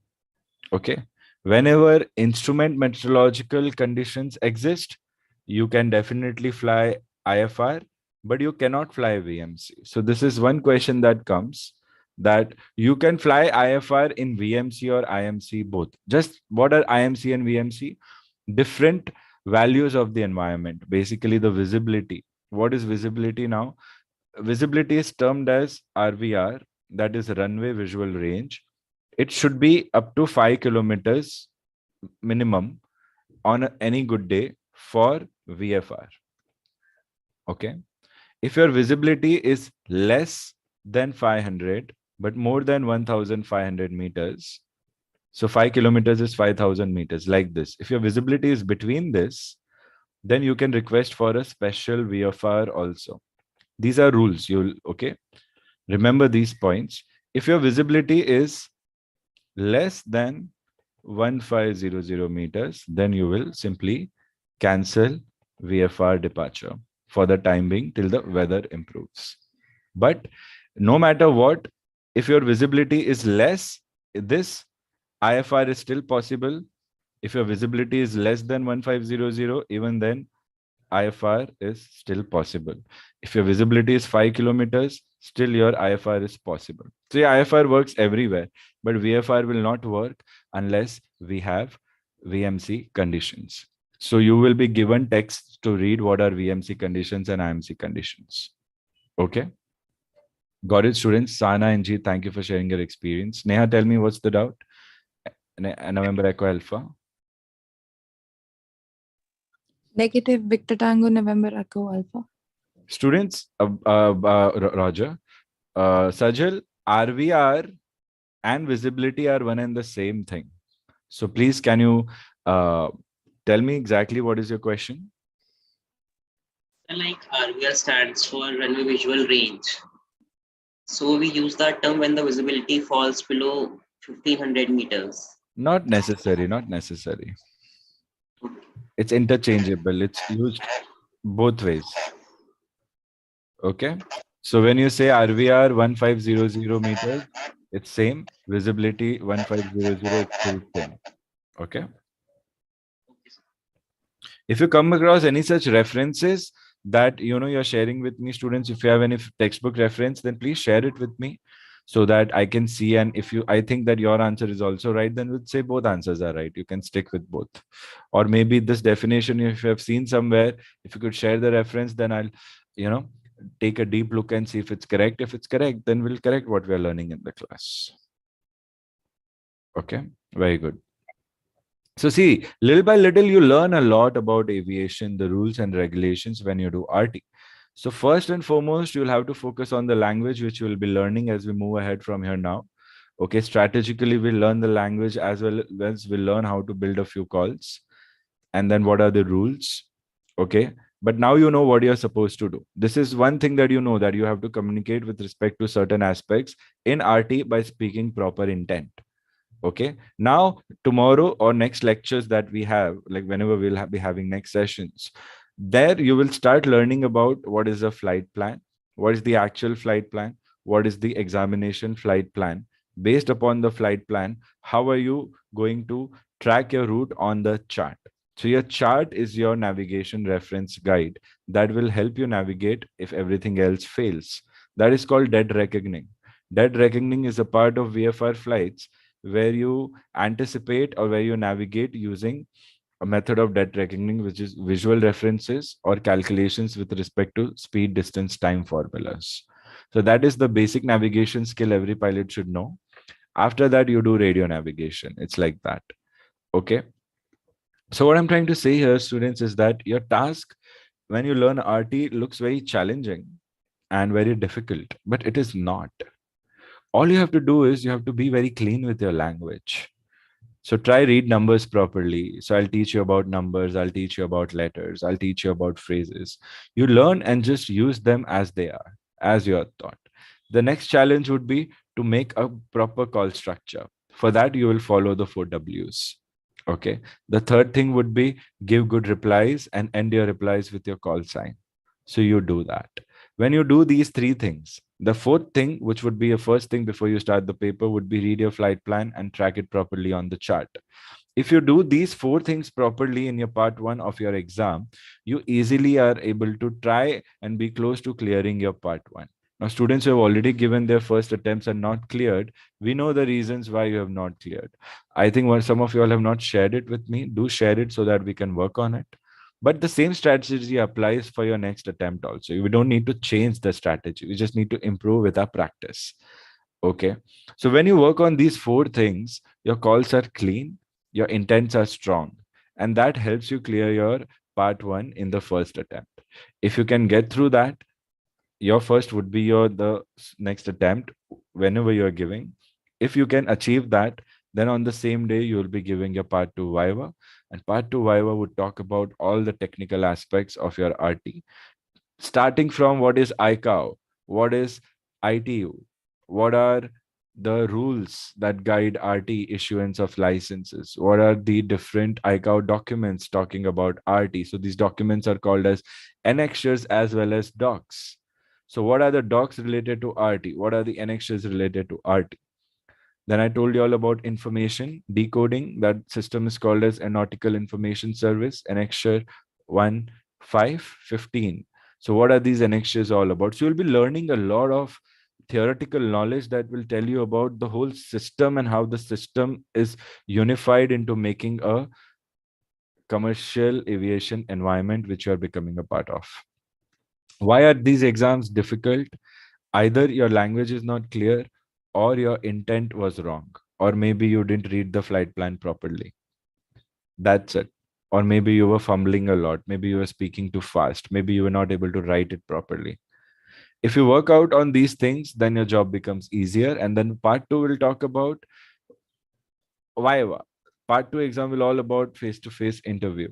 Okay. Whenever instrument meteorological conditions exist, you can definitely fly IFR, but you cannot fly VMC. So this is one question that comes, that you can fly IFR in VMC or IMC both. Just what are IMC and VMC? Different values of the environment, basically the visibility. What is visibility now? Visibility is termed as RVR, that is runway visual range. It should be up to 5 kilometers minimum on any good day for VFR. Okay. If your visibility is less than 500, but more than 1,500 meters, so 5 kilometers is 5,000 meters, like this. If your visibility is between this, then you can request for a special VFR also. These are rules. Okay. Remember these points. If your visibility is less than 1500 meters, then you will simply cancel VFR departure for the time being till the weather improves. But no matter what, if your visibility is less, this IFR is still possible. If your visibility is less than 1500, even then IFR is still possible. If your visibility is 5 kilometers, still your IFR is possible. So your IFR works everywhere, but VFR will not work unless we have VMC conditions. So you will be given text to read what are VMC conditions and IMC conditions. Okay. Got it, students? Sana and G, thank you for sharing your experience. Neha, tell me what's the doubt? November Echo Alpha. Negative Victor Tango November Echo Alpha. Students, Roger, Sajal, RVR and visibility are one and the same thing. So please, can you tell me exactly what is your question? Like RVR stands for runway visual range. So we use that term when the visibility falls below 1500 meters. Not necessary, not necessary. It's interchangeable. It's used both ways. Okay. So when you say RVR 1500 meters, it's same. Visibility 1500 is still same. Okay. If you come across any such references that you're sharing with me, students, if you have any textbook reference, then please share it with me so that I can see. And if I think that your answer is also right, then we'll say both answers are right. You can stick with both. Or maybe this definition, if you have seen somewhere, if you could share the reference, then I'll, take a deep look and see if it's correct. If it's correct, then we'll correct what we're learning in the class. Okay, very good. So see, little by little, you learn a lot about aviation, the rules and regulations when you do RT. So first and foremost, you'll have to focus on the language, which you'll be learning as we move ahead from here now. Okay, strategically, we'll learn the language as well as we'll learn how to build a few calls. And then what are the rules? Okay, but now you know what you're supposed to do. This is one thing that you know, that you have to communicate with respect to certain aspects in RT by speaking proper intent. Okay, now tomorrow or next lectures that we have, like whenever we'll be having next sessions, there you will start learning about what is a flight plan, what is the actual flight plan, what is the examination flight plan. Based upon the flight plan, how are you going to track your route on the chart? So your chart is your navigation reference guide that will help you navigate if everything else fails. That is called dead reckoning. Dead reckoning is a part of VFR flights where you anticipate or where you navigate using a method of dead reckoning, which is visual references or calculations with respect to speed, distance, time formulas. So that is the basic navigation skill every pilot should know. After that, you do radio navigation. It's like that. Okay. So what I'm trying to say here, students, is that your task when you learn RT looks very challenging and very difficult, but it is not. All you have to do is you have to be very clean with your language. So try read numbers properly. So I'll teach you about numbers. I'll teach you about letters. I'll teach you about phrases. You learn and just use them as they are, as you are taught. The next challenge would be to make a proper call structure. For that, you will follow the 4 Ws. Okay. The third thing would be give good replies and end your replies with your call sign. So you do that. When you do these 3 things, the fourth thing, which would be a first thing before you start the paper, would be read your flight plan and track it properly on the chart. If you do these 4 things properly in your part 1 of your exam, you easily are able to try and be close to clearing your part 1. Now, students who have already given their first attempts and not cleared, we know the reasons why you have not cleared. I think some of you all have not shared it with me. Do share it so that we can work on it. But the same strategy applies for your next attempt also. We don't need to change the strategy. We just need to improve with our practice. Okay. So when you work on these 4 things, your calls are clean, your intents are strong, and that helps you clear your part 1 in the first attempt. If you can get through that, your first would be the next attempt whenever you're giving. If you can achieve that, then on the same day, you will be giving your part 2 Viva. And part 2 Viva would talk about all the technical aspects of your RT, starting from what is iCAO, what is ITU, what are the rules that guide RT issuance of licenses, what are the different iCAO documents talking about RT. So these documents are called as annexures as well as docs. So what are the docs related to RT? What are the annexures related to RT? Then I told you all about information decoding. That system is called as a Nautical Information Service, Annexure 1, 5, 15. So what are these annexures all about? So you'll be learning a lot of theoretical knowledge that will tell you about the whole system and how the system is unified into making a commercial aviation environment which you are becoming a part of. Why are these exams difficult? Either your language is not clear or your intent was wrong, or maybe you didn't read the flight plan properly. That's it. Or maybe you were fumbling a lot. Maybe you were speaking too fast. Maybe you were not able to write it properly. If you work out on these things, then your job becomes easier. And then part 2 will talk about Viva. Part 2 exam will all about face-to-face interview.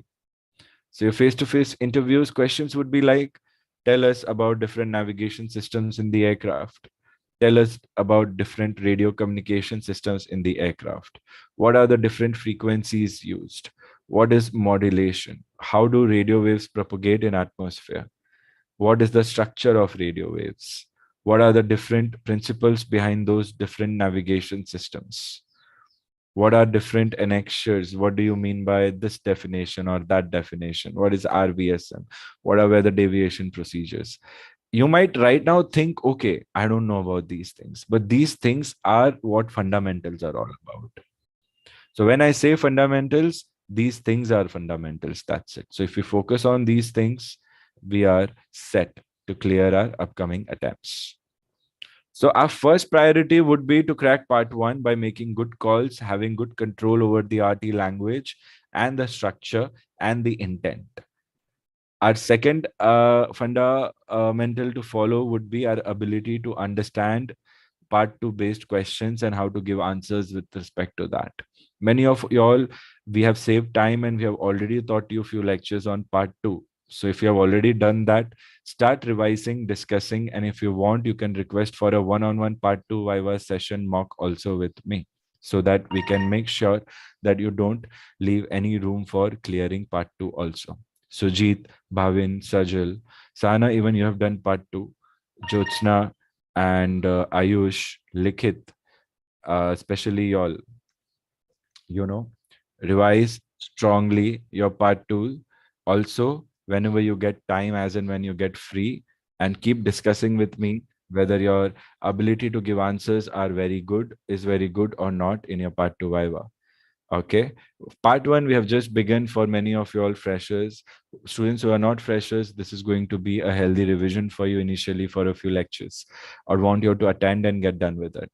So your face-to-face interviews questions would be like, tell us about different navigation systems in the aircraft. Tell us about different radio communication systems in the aircraft. What are the different frequencies used? What is modulation? How do radio waves propagate in atmosphere? What is the structure of radio waves? What are the different principles behind those different navigation systems? What are different annexures? What do you mean by this definition or that definition? What is RVSM? What are weather deviation procedures? You might right now think, okay, I don't know about these things, but these things are what fundamentals are all about. So when I say fundamentals, these things are fundamentals. That's it. So if we focus on these things, we are set to clear our upcoming attempts. So our first priority would be to crack part 1 by making good calls, having good control over the RT language and the structure and the intent. Our second fundamental to follow would be our ability to understand part 2 based questions and how to give answers with respect to that. Many of y'all, we have saved time and we have already taught you a few lectures on part 2. So if you have already done that, start revising, discussing, and if you want, you can request for a one-on-one part 2 Viva session mock also with me, so that we can make sure that you don't leave any room for clearing part 2 also. Sujit, Bhavin, Sajal, Sana, even you have done part 2. Jyotsna and Ayush, Likhit, especially y'all, revise strongly your part 2. Also, whenever you get time, as and when you get free, and keep discussing with me whether your ability to give answers is very good or not in your part 2 Viva. Okay. Part 1, we have just begun for many of you all freshers. Students who are not freshers, this is going to be a healthy revision for you initially for a few lectures. I want you to attend and get done with it.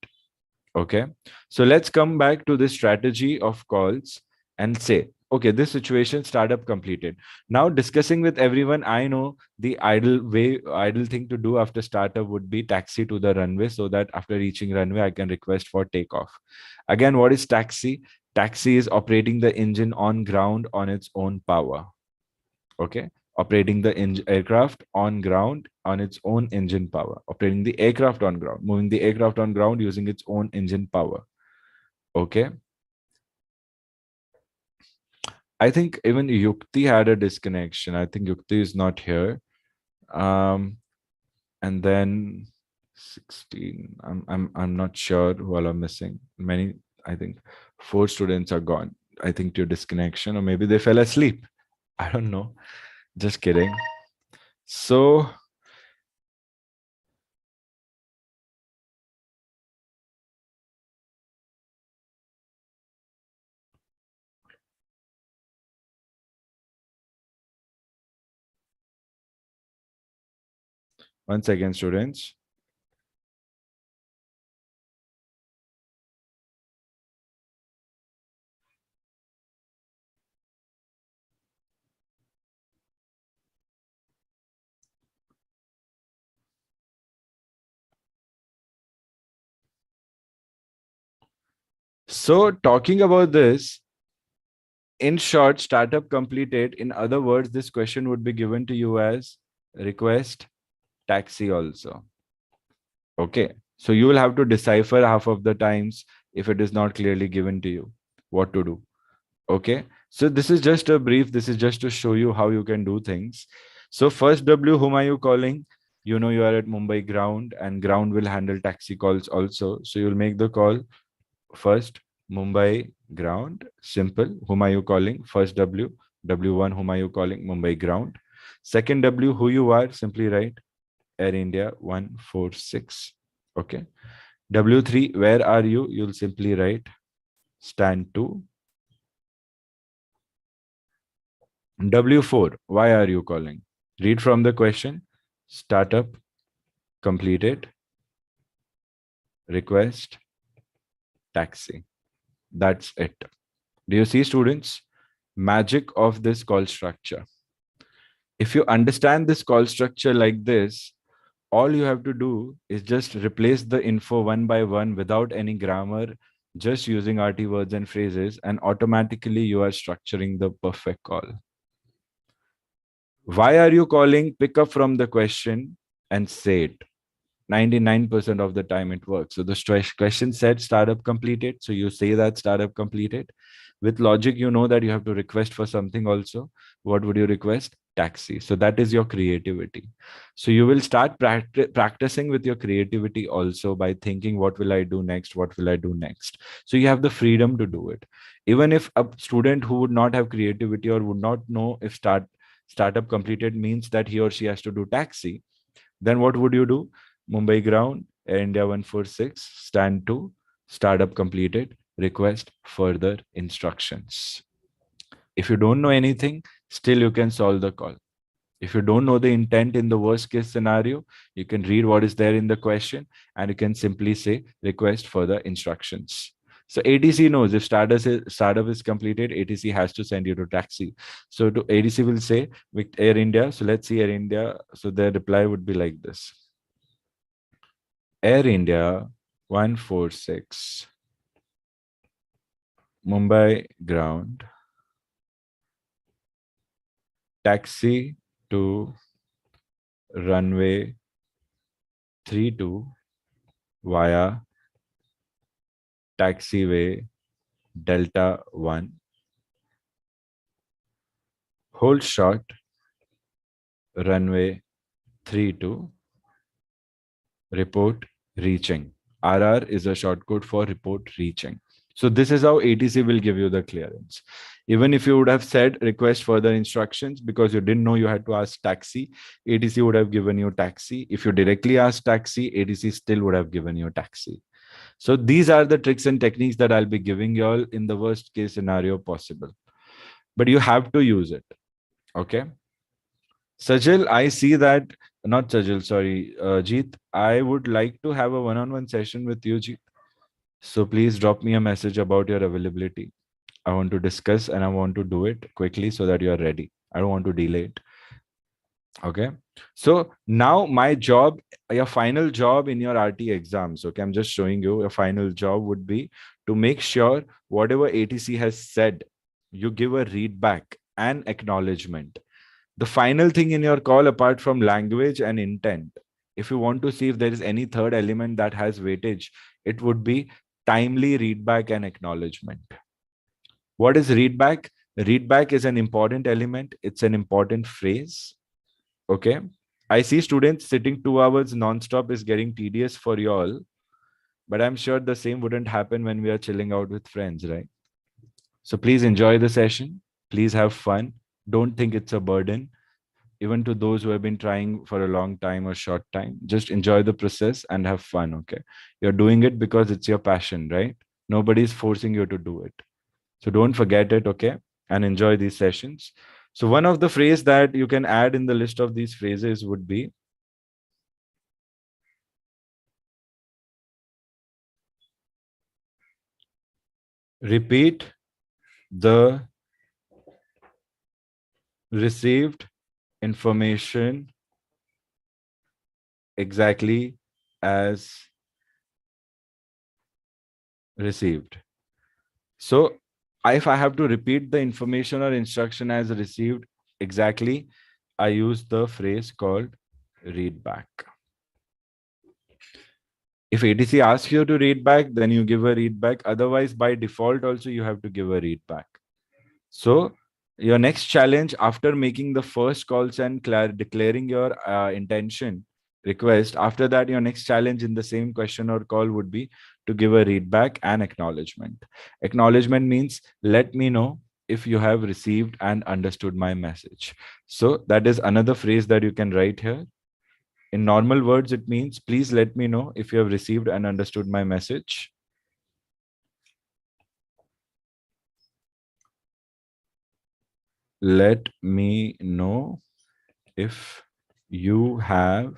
Okay. So let's come back to this strategy of calls and say, okay, this situation startup completed. Now discussing with everyone, I know the ideal thing to do after startup would be taxi to the runway, so that after reaching runway, I can request for takeoff. Again, what is taxi? Taxi is operating the engine on ground on its own power. Okay. Operating the aircraft on ground on its own engine power. Operating the aircraft on ground. Moving the aircraft on ground using its own engine power. Okay. I think even Yukti had a disconnection. I think Yukti is not here. And then 16. I'm not sure who all are missing. Many, I think 4 students are gone. I think due to disconnection, or maybe they fell asleep. I don't know. Just kidding. So once again, students. So talking about this, in short, startup completed. In other words, this question would be given to you as request taxi also. Okay. So you will have to decipher half of the times if it is not clearly given to you what to do. Okay. So this is just a brief. This is just to show you how you can do things. So first W, whom are you calling? You know you are at Mumbai ground, and ground will handle taxi calls also. So you'll make the call first Mumbai ground. Simple. Whom are you calling? First W. W1, whom are you calling? Mumbai ground. Second W, who you are? Simply write Air India 146. Okay. W3, where are you? You'll simply write stand 2. W4, why are you calling? Read from the question. Startup completed. Request taxi. That's it. Do you see, students? Magic of this call structure. If you understand this call structure like this, all you have to do is just replace the info one by one without any grammar, just using RT words and phrases, and automatically you are structuring the perfect call. Why are you calling? Pick up from the question and say it. 99% of the time it works. So the question said startup completed. So you say that startup completed. With logic, you know that you have to request for something also. What would you request? taxi. So that is your creativity. So you will start practicing with your creativity also by thinking, what will I do next? What will I do next? So you have the freedom to do it. Even if a student who would not have creativity or would not know if startup completed means that he or she has to do taxi, then what would you do? Mumbai ground, Air India 146, stand 2, startup completed, request further instructions. If you don't know anything, still you can solve the call. If you don't know the intent in the worst case scenario, you can read what is there in the question and you can simply say request further instructions. So ATC knows if startup is completed, ATC has to send you to taxi. So to ATC will say with Air India. So let's see Air India. So their reply would be like this. Air India 146 Mumbai ground, taxi to runway 32 via taxiway Delta 1. Hold short runway 32. Report reaching. RR is a shortcode for report reaching. So this is how ATC will give you the clearance. Even if you would have said request further instructions because you didn't know you had to ask taxi, ATC would have given you taxi. If you directly asked taxi, ATC still would have given you taxi. So these are the tricks and techniques that I'll be giving you all in the worst case scenario possible. But you have to use it. Okay. Sajil, I see that, not Sajil, sorry, Jeet, I would like to have a one-on-one session with you, Jeet. So please drop me a message about your availability. I want to discuss and I want to do it quickly so that you are ready. I don't want to delay it. Okay. So now my job, your final job in your RT exams, okay, I'm just showing you your final job would be to make sure whatever ATC has said, you give a read back and acknowledgement. The final thing in your call, apart from language and intent, if you want to see if there is any third element that has weightage, it would be timely readback and acknowledgement. What is readback? Readback is an important element. It's an important phrase. Okay. I see students sitting 2 hours non-stop is getting tedious for you all, but I'm sure the same wouldn't happen when we are chilling out with friends, right? So please enjoy the session. Please have fun. Don't think it's a burden. Even to those who have been trying for a long time or short time, just enjoy the process and have fun. Okay. You're doing it because it's your passion, right? Nobody's forcing you to do it. So don't forget it. Okay. And enjoy these sessions. So one of the phrases that you can add in the list of these phrases would be repeat the received information exactly as received. So if I have to repeat the information or instruction as received exactly, I use the phrase called read back. If ATC asks you to read back, then you give a read back. Otherwise, by default, also you have to give a read back. So your next challenge after making the first calls and declaring your intention request, after that, your next challenge in the same question or call would be to give a read back and acknowledgement. Acknowledgement means let me know if you have received and understood my message. So that is another phrase that you can write here. In normal words, it means please let me know if you have received and understood my message. Let me know if you have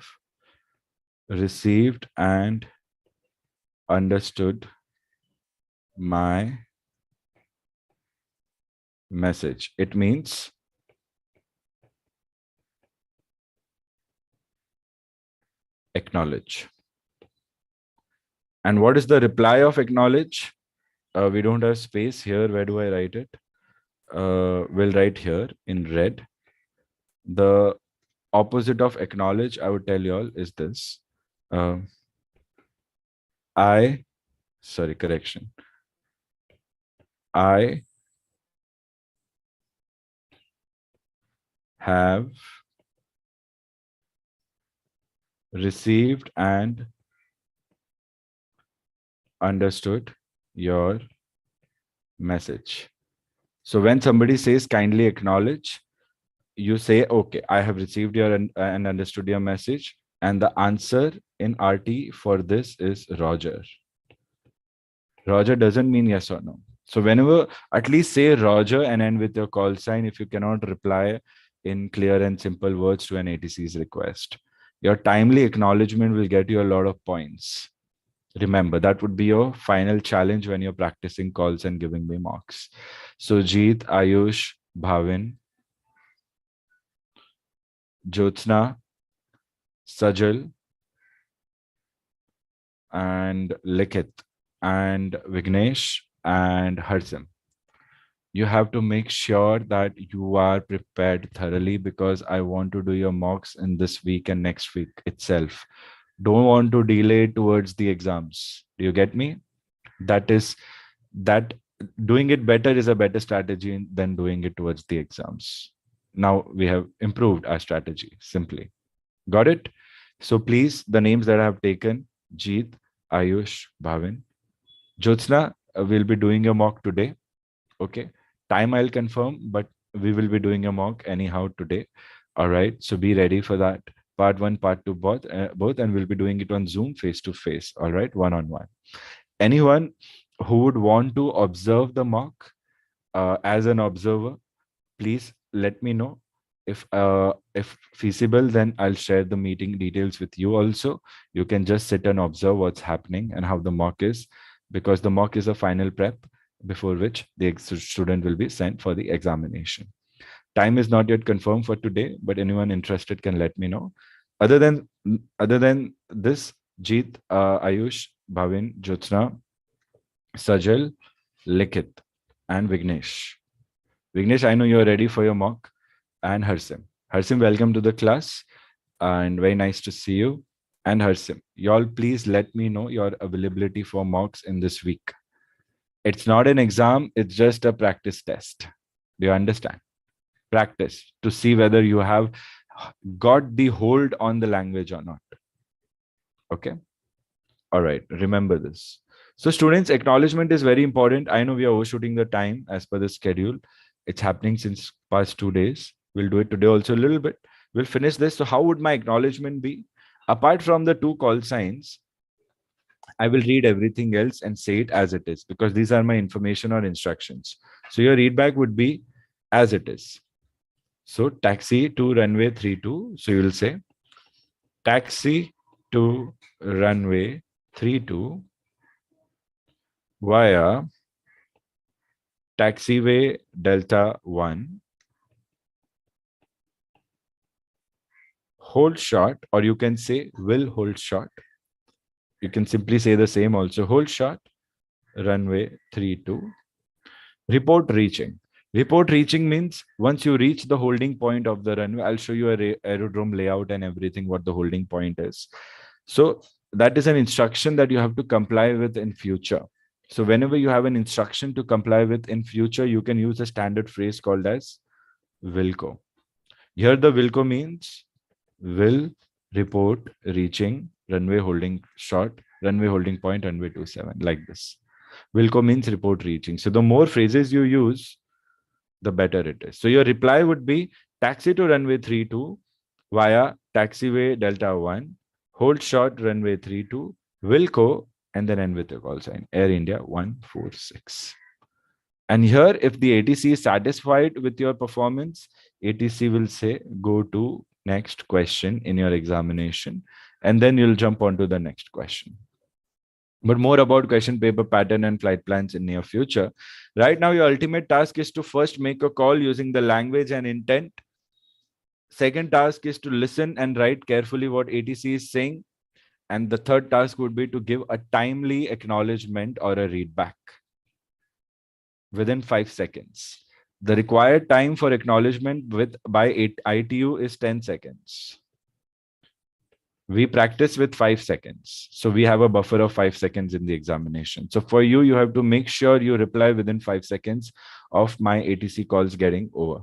received and understood my message. It means acknowledge. And what is the reply of acknowledge? We don't have space here. Where do I write it? We'll write here in red. The opposite of acknowledge, I would tell you all, is this. I have received and understood your message. So when somebody says kindly acknowledge, you say, okay, I have received your and understood your message. And the answer in RT for this is Roger. Roger doesn't mean yes or no. So whenever, at least say Roger and end with your call sign if you cannot reply in clear and simple words to an ATC's request. Your timely acknowledgement will get you a lot of points. Remember, that would be your final challenge when you're practicing calls and giving me marks. So Jeet, Ayush, Bhavin, Jyotsna, Sajal, and Likit, and Vignesh, and Harsim. You have to make sure that you are prepared thoroughly because I want to do your mocks in this week and next week itself. Don't want to delay towards the exams. Do you get me? That doing it better is a better strategy than doing it towards the exams. Now we have improved our strategy simply. Got it? So please, the names that I have taken, Jeet, Ayush, Bhavin, Jyotsna will be doing a mock today. Okay. Time I'll confirm, but we will be doing a mock anyhow today. All right. So be ready for that. Part 1, part 2, both, and we'll be doing it on Zoom face to face. All right. One-on-one. Anyone who would want to observe the mock as an observer, please let me know. If feasible, then I'll share the meeting details with you also. You can just sit and observe what's happening and how the mock is, because the mock is a final prep before which the student will be sent for the examination. Time is not yet confirmed for today, but anyone interested can let me know. Other than this, Jeet, Ayush, Bhavin, Jyotsna, Sajal, Likit, and Vignesh. Vignesh, I know you're ready for your mock. And Harsim. Harsim, welcome to the class and very nice to see you. And Harsim, y'all please let me know your availability for mocks in this week. It's not an exam, it's just a practice test. Do you understand? Practice to see whether you have got the hold on the language or not. Okay. All right. Remember this. So students, acknowledgement is very important. I know we are overshooting the time as per the schedule. It's happening since past 2 days. We'll do it today also a little bit. We'll finish this. So how would my acknowledgement be? Apart from the 2 call signs, I will read everything else and say it as it is because these are my information or instructions. So your readback would be as it is. So taxi to runway 32. So you will say taxi to runway 32 via taxiway Delta 1. Hold short, or you can say will hold short. You can simply say the same also. Hold short, runway 32. Report reaching. Report reaching means once you reach the holding point of the runway, I'll show you a aerodrome layout and everything, what the holding point is. So that is an instruction that you have to comply with in future. So whenever you have an instruction to comply with in future, you can use a standard phrase called as Wilco. Here the Wilco means will report reaching runway holding short, runway holding point, runway 27, like this. Wilco means report reaching. So the more phrases you use, the better it is. So your reply would be taxi to runway 32 via taxiway Delta 1, hold short runway 32, Wilco, and then end with a call sign, Air India 146. And here, if the ATC is satisfied with your performance, ATC will say, go to next question in your examination, and then you'll jump on to the next question. But more about question paper pattern and flight plans in near future. Right now, your ultimate task is to first make a call using the language and intent. Second task is to listen and write carefully what ATC is saying. And the third task would be to give a timely acknowledgement or a readback within 5 seconds. The required time for acknowledgement by ITU is 10 seconds. We practice with 5 seconds. So we have a buffer of 5 seconds in the examination. So for you, you have to make sure you reply within 5 seconds of my ATC calls getting over.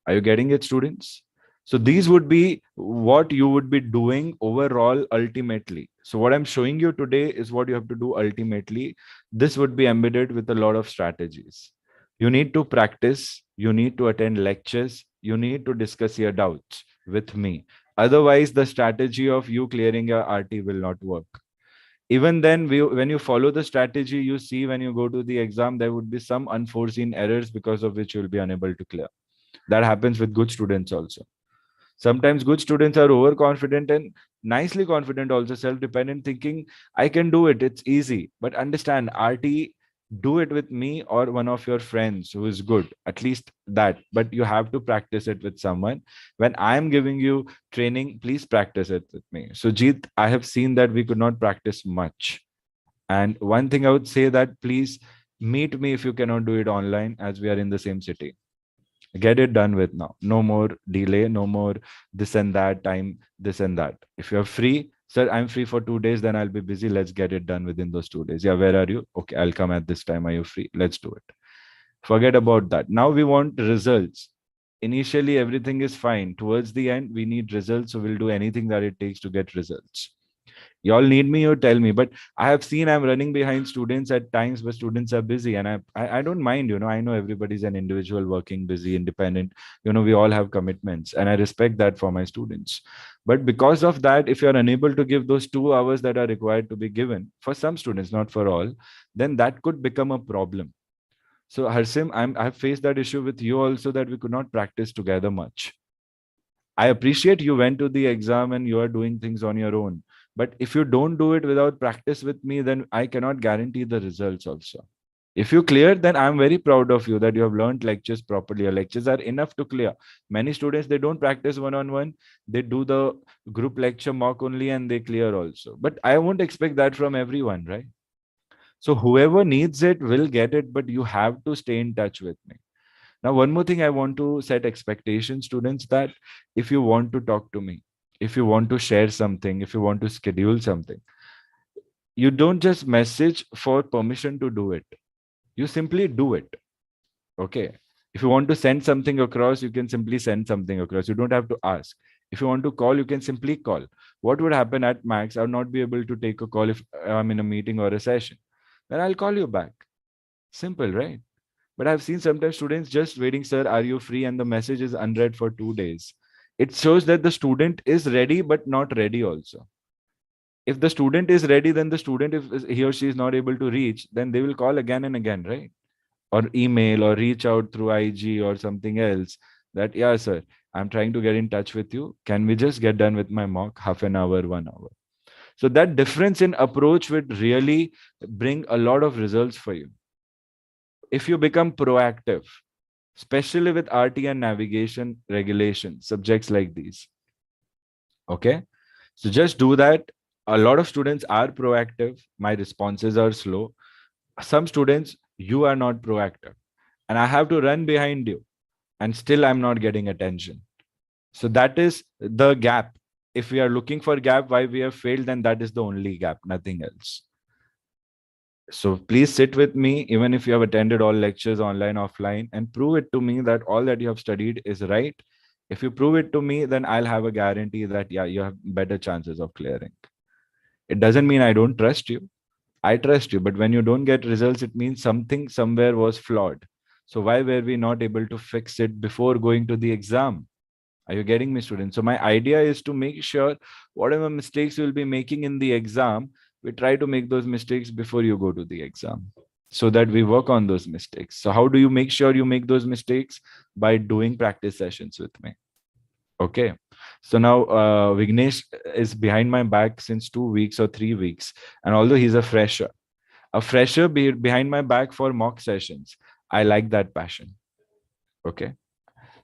Are you getting it, students? So these would be what you would be doing overall ultimately. So what I'm showing you today is what you have to do ultimately. This would be embedded with a lot of strategies. You need to practice, you need to attend lectures, you need to discuss your doubts with me. Otherwise, the strategy of you clearing your RT will not work. Even then, when you follow the strategy, you see when you go to the exam, there would be some unforeseen errors because of which you will be unable to clear. That happens with good students also. Sometimes good students are overconfident and nicely confident, also self-dependent, thinking, I can do it, it's easy. But understand, RT, do it with me or one of your friends who is good, at least that. But you have to practice it with someone. When I am giving you training, please practice it with me. So Jeet, I have seen that we could not practice much. And one thing I would say that please meet me if you cannot do it online, as we are in the same city. Get it done with now. No more delay, no more this and that time, this and that. If you're free, sir, I'm free for 2 days, then I'll be busy. Let's get it done within those 2 days. Yeah, where are you? Okay, I'll come at this time. Are you free? Let's do it. Forget about that. Now we want results. Initially, everything is fine. Towards the end, we need results. So we'll do anything that it takes to get results. You all need me, you tell me. But I have seen I'm running behind students at times where students are busy, and I don't mind. I know everybody's an individual, working, busy, independent. We all have commitments, and I respect that for my students. But because of that, if you're unable to give those 2 hours that are required to be given for some students, not for all, then that could become a problem. So Harsim, I've faced that issue with you also, that we could not practice together much. I appreciate you went to the exam and you are doing things on your own. But if you don't do it without practice with me, then I cannot guarantee the results also. If you clear, then I'm very proud of you that you have learned lectures properly. Your lectures are enough to clear. Many students, they don't practice one-on-one. They do the group lecture mock only and they clear also. But I won't expect that from everyone, right? So whoever needs it will get it, but you have to stay in touch with me. Now, one more thing I want to set expectations, students, that if you want to talk to me, if you want to share something, if you want to schedule something, you don't just message for permission to do it. You simply do it. Okay. If you want to send something across, you can simply send something across. You don't have to ask. If you want to call, you can simply call. What would happen at max? I would not be able to take a call if I'm in a meeting or a session. Then I'll call you back. Simple, right? But I've seen sometimes students just waiting, sir, are you free? And the message is unread for 2 days. It shows that the student is ready, but not ready also. If the student is ready, then the student, if he or she is not able to reach, then they will call again and again, right? Or email or reach out through IG or something else that, yeah, sir, I'm trying to get in touch with you. Can we just get done with my mock half an hour, 1 hour? So that difference in approach would really bring a lot of results for you. If you become proactive, especially with RT and navigation regulation, subjects like these. Okay. So just do that. A lot of students are proactive. My responses are slow. Some students, you are not proactive. And I have to run behind you. And still I'm not getting attention. So that is the gap. If we are looking for gap, why we have failed, then that is the only gap, nothing else. So please sit with me, even if you have attended all lectures online, offline, and prove it to me that all that you have studied is right. If you prove it to me, then I'll have a guarantee that, yeah, you have better chances of clearing. It doesn't mean I don't trust you. I trust you, but when you don't get results, it means something somewhere was flawed. So why were we not able to fix it before going to the exam? Are you getting me, students? So my idea is to make sure whatever mistakes you'll be making in the exam, we try to make those mistakes before you go to the exam so that we work on those mistakes. So how do you make sure you make those mistakes? By doing practice sessions with me. Okay. So now Vignesh is behind my back since 2 weeks or 3 weeks. And although he's a fresher behind my back for mock sessions, I like that passion. Okay.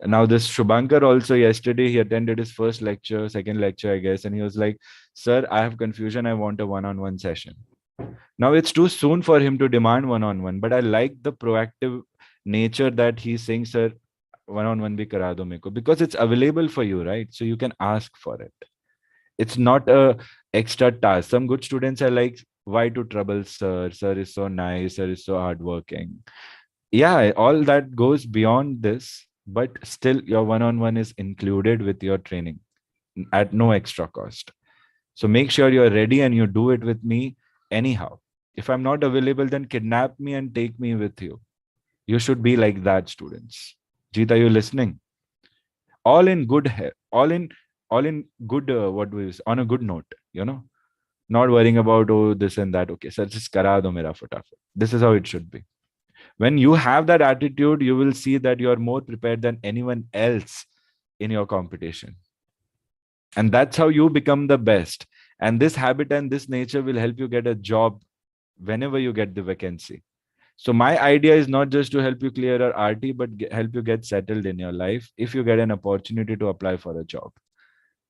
Now this Shubhankar also, yesterday he attended his first lecture, second lecture, I guess. And he was like, sir, I have confusion. I want a one-on-one session. Now it's too soon for him to demand one-on-one, but I like the proactive nature that he's saying, sir, one-on-one bhi kara do meko, because it's available for you, right? So you can ask for it. It's not a extra task. Some good students are like, why to trouble sir? Sir is so nice. Sir is so hardworking. Yeah, all that goes beyond this. but still your one-on-one is included with your training at no extra cost. So make sure you're ready and you do it with me anyhow. If I'm not available, then kidnap me and take me with you. You should be like that, students. Jeet, are you listening? All in good hair, all in good, what we on a good note, not worrying about, oh, this and that. Okay, sir, just kara do mera fatafat. This is how it should be. When you have that attitude, you will see that you are more prepared than anyone else in your competition. And that's how you become the best. And this habit and this nature will help you get a job whenever you get the vacancy. So my idea is not just to help you clear your RT, but help you get settled in your life if you get an opportunity to apply for a job.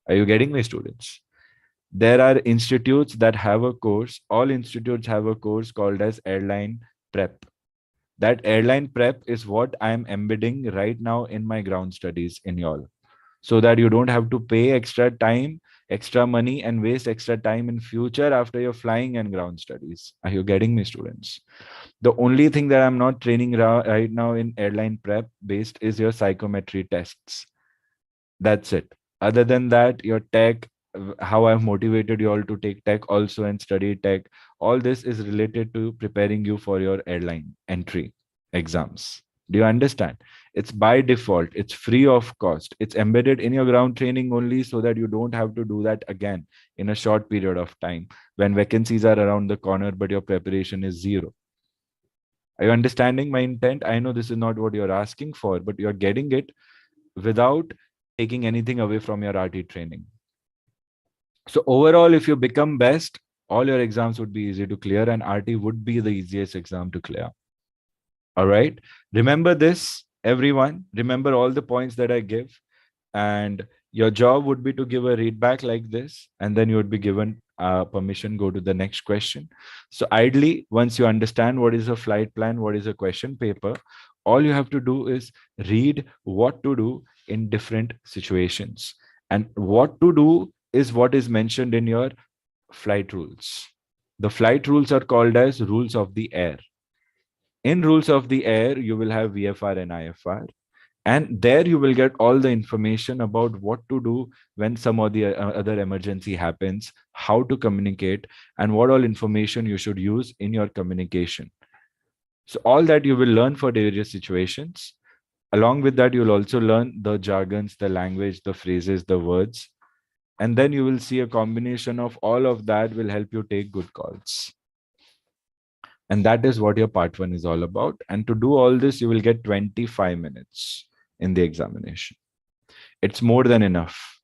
Are you getting me, students? There are institutes that have a course. All institutes have a course called as airline prep. That airline prep is what I am embedding right now in my ground studies in y'all, so that you don't have to pay extra time, extra money, and waste extra time in future after you're flying and ground studies. Are you getting me, students? The only thing that I'm not training right now in airline prep based is your psychometry tests. That's it. Other than that, your tech, how I've motivated you all to take tech also and study tech, all this is related to preparing you for your airline entry exams. Do you understand? It's by default, it's free of cost. It's embedded in your ground training only so that you don't have to do that again in a short period of time when vacancies are around the corner, but your preparation is zero. Are you understanding my intent? I know this is not what you're asking for, but you're getting it without taking anything away from your RT training. So overall, if you become best, all your exams would be easy to clear and RT would be the easiest exam to clear. All right. Remember this, everyone. Remember all the points that I give. And your job would be to give a read back like this, and then you would be given permission, go to the next question. So ideally, once you understand what is a flight plan, what is a question paper, all you have to do is read what to do in different situations. And what to do is what is mentioned in your flight rules. The flight rules are called as rules of the air. In rules of the air, you will have VFR and IFR. And there you will get all the information about what to do when some of the other emergency happens, how to communicate, and what all information you should use in your communication. So all that you will learn for various situations. Along with that, you'll also learn the jargons, the language, the phrases, the words. And then you will see a combination of all of that will help you take good calls. And that is what your part 1 is all about. And to do all this, you will get 25 minutes in the examination. It's more than enough.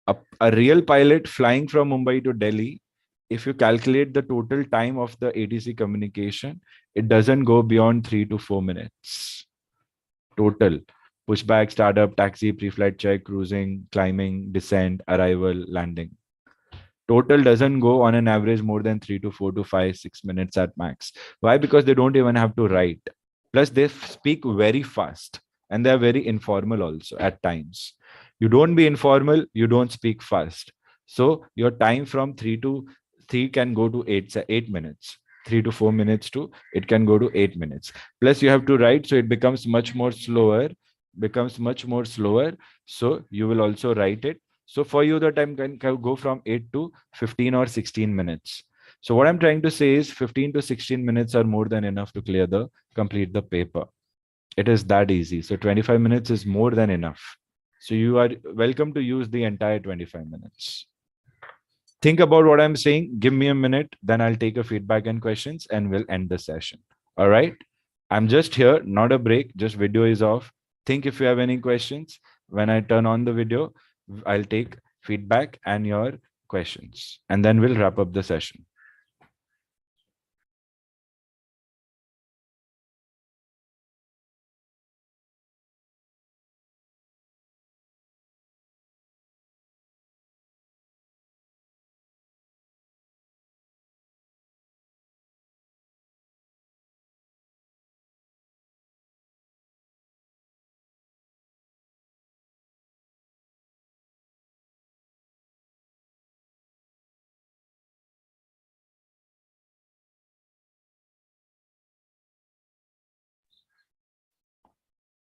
A real pilot flying from Mumbai to Delhi, if you calculate the total time of the ATC communication, it doesn't go beyond 3 to 4 minutes. Total. Pushback, startup, taxi, pre-flight check, cruising, climbing, descent, arrival, landing. Total doesn't go on an average more than 3 to 4 to 5, 6 minutes at max. Why? Because they don't even have to write. Plus, they speak very fast and they're very informal also at times. You don't be informal, you don't speak fast. So your time from 3 can go to 8 minutes. 3 to 4 minutes to it can go to 8 minutes. Plus, you have to write, so it becomes much more slower. So you will also write it. So for you, the time can go from 8 to 15 or 16 minutes. So what I'm trying to say is 15 to 16 minutes are more than enough to complete the paper. It is that easy. So 25 minutes is more than enough. So you are welcome to use the entire 25 minutes. Think about what I'm saying. Give me a minute, then I'll take a feedback and questions and we'll end the session. All right. I'm just here, not a break, just video is off. Think if you have any questions. When I turn on the video, I'll take feedback and your questions, and then we'll wrap up the session.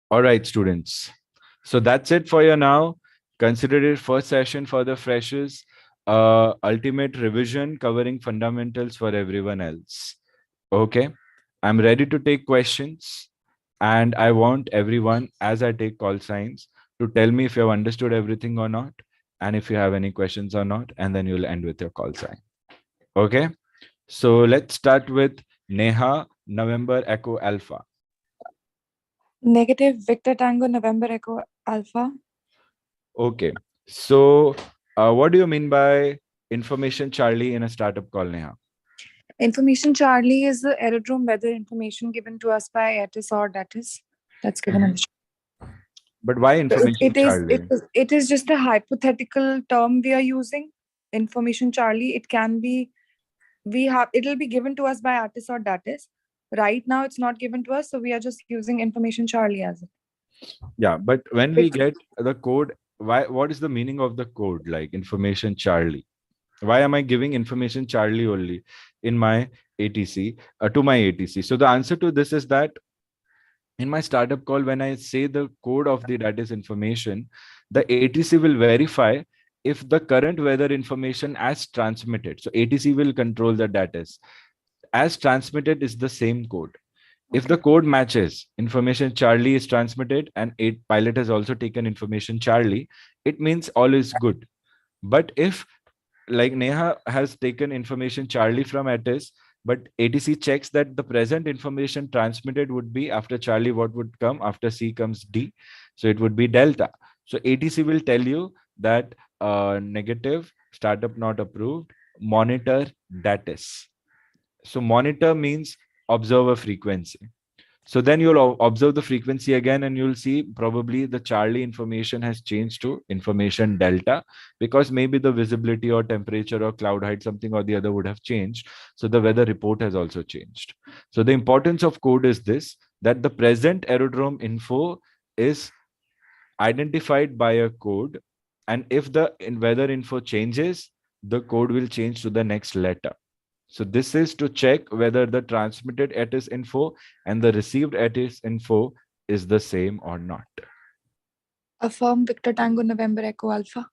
All right, students. So that's it for you now. Consider it first session for the freshers. Ultimate revision covering fundamentals for everyone else. Okay. I'm ready to take questions. And I want everyone, as I take call signs, to tell me if you have understood everything or not, and if you have any questions or not, and then you'll end with your call sign. Okay. So let's start with Neha, November Echo Alpha. Negative Victor Tango November Echo Alpha. Okay. So what do you mean by information Charlie in a startup call, Neha? Information Charlie is the aerodrome weather information given to us by ATIS or DATIS. That's given in the But why information Charlie? It is just a hypothetical term we are using. Information Charlie. It can be, it'll be given to us by ATIS or DATIS. Right now, it's not given to us, so we are just using information Charlie as it. Yeah, but when we get the code, what is the meaning of the code, like information Charlie? Why am I giving information Charlie only in my ATC, to my ATC? So the answer to this is that in my startup call, when I say the code of the DATIS information, the ATC will verify if the current weather information as transmitted. So ATC will control the DATIS. As transmitted is the same code. If the code matches, information Charlie is transmitted and pilot has also taken information Charlie, it means all is good. But if, like Neha has taken information Charlie from ATIS, but ATC checks that the present information transmitted would be after Charlie, what would come? After C comes D. So it would be delta. So ATC will tell you that negative, startup not approved, monitor DATIS. So monitor means observe a frequency. So then you'll observe the frequency again and you'll see probably the Charlie information has changed to information delta, because maybe the visibility or temperature or cloud height, something or the other would have changed. So the weather report has also changed. So the importance of code is this, that the present aerodrome info is identified by a code. And if the weather info changes, the code will change to the next letter. So this is to check whether the transmitted ATIS info and the received ATIS info is the same or not. Affirm Victor Tango November Echo Alpha.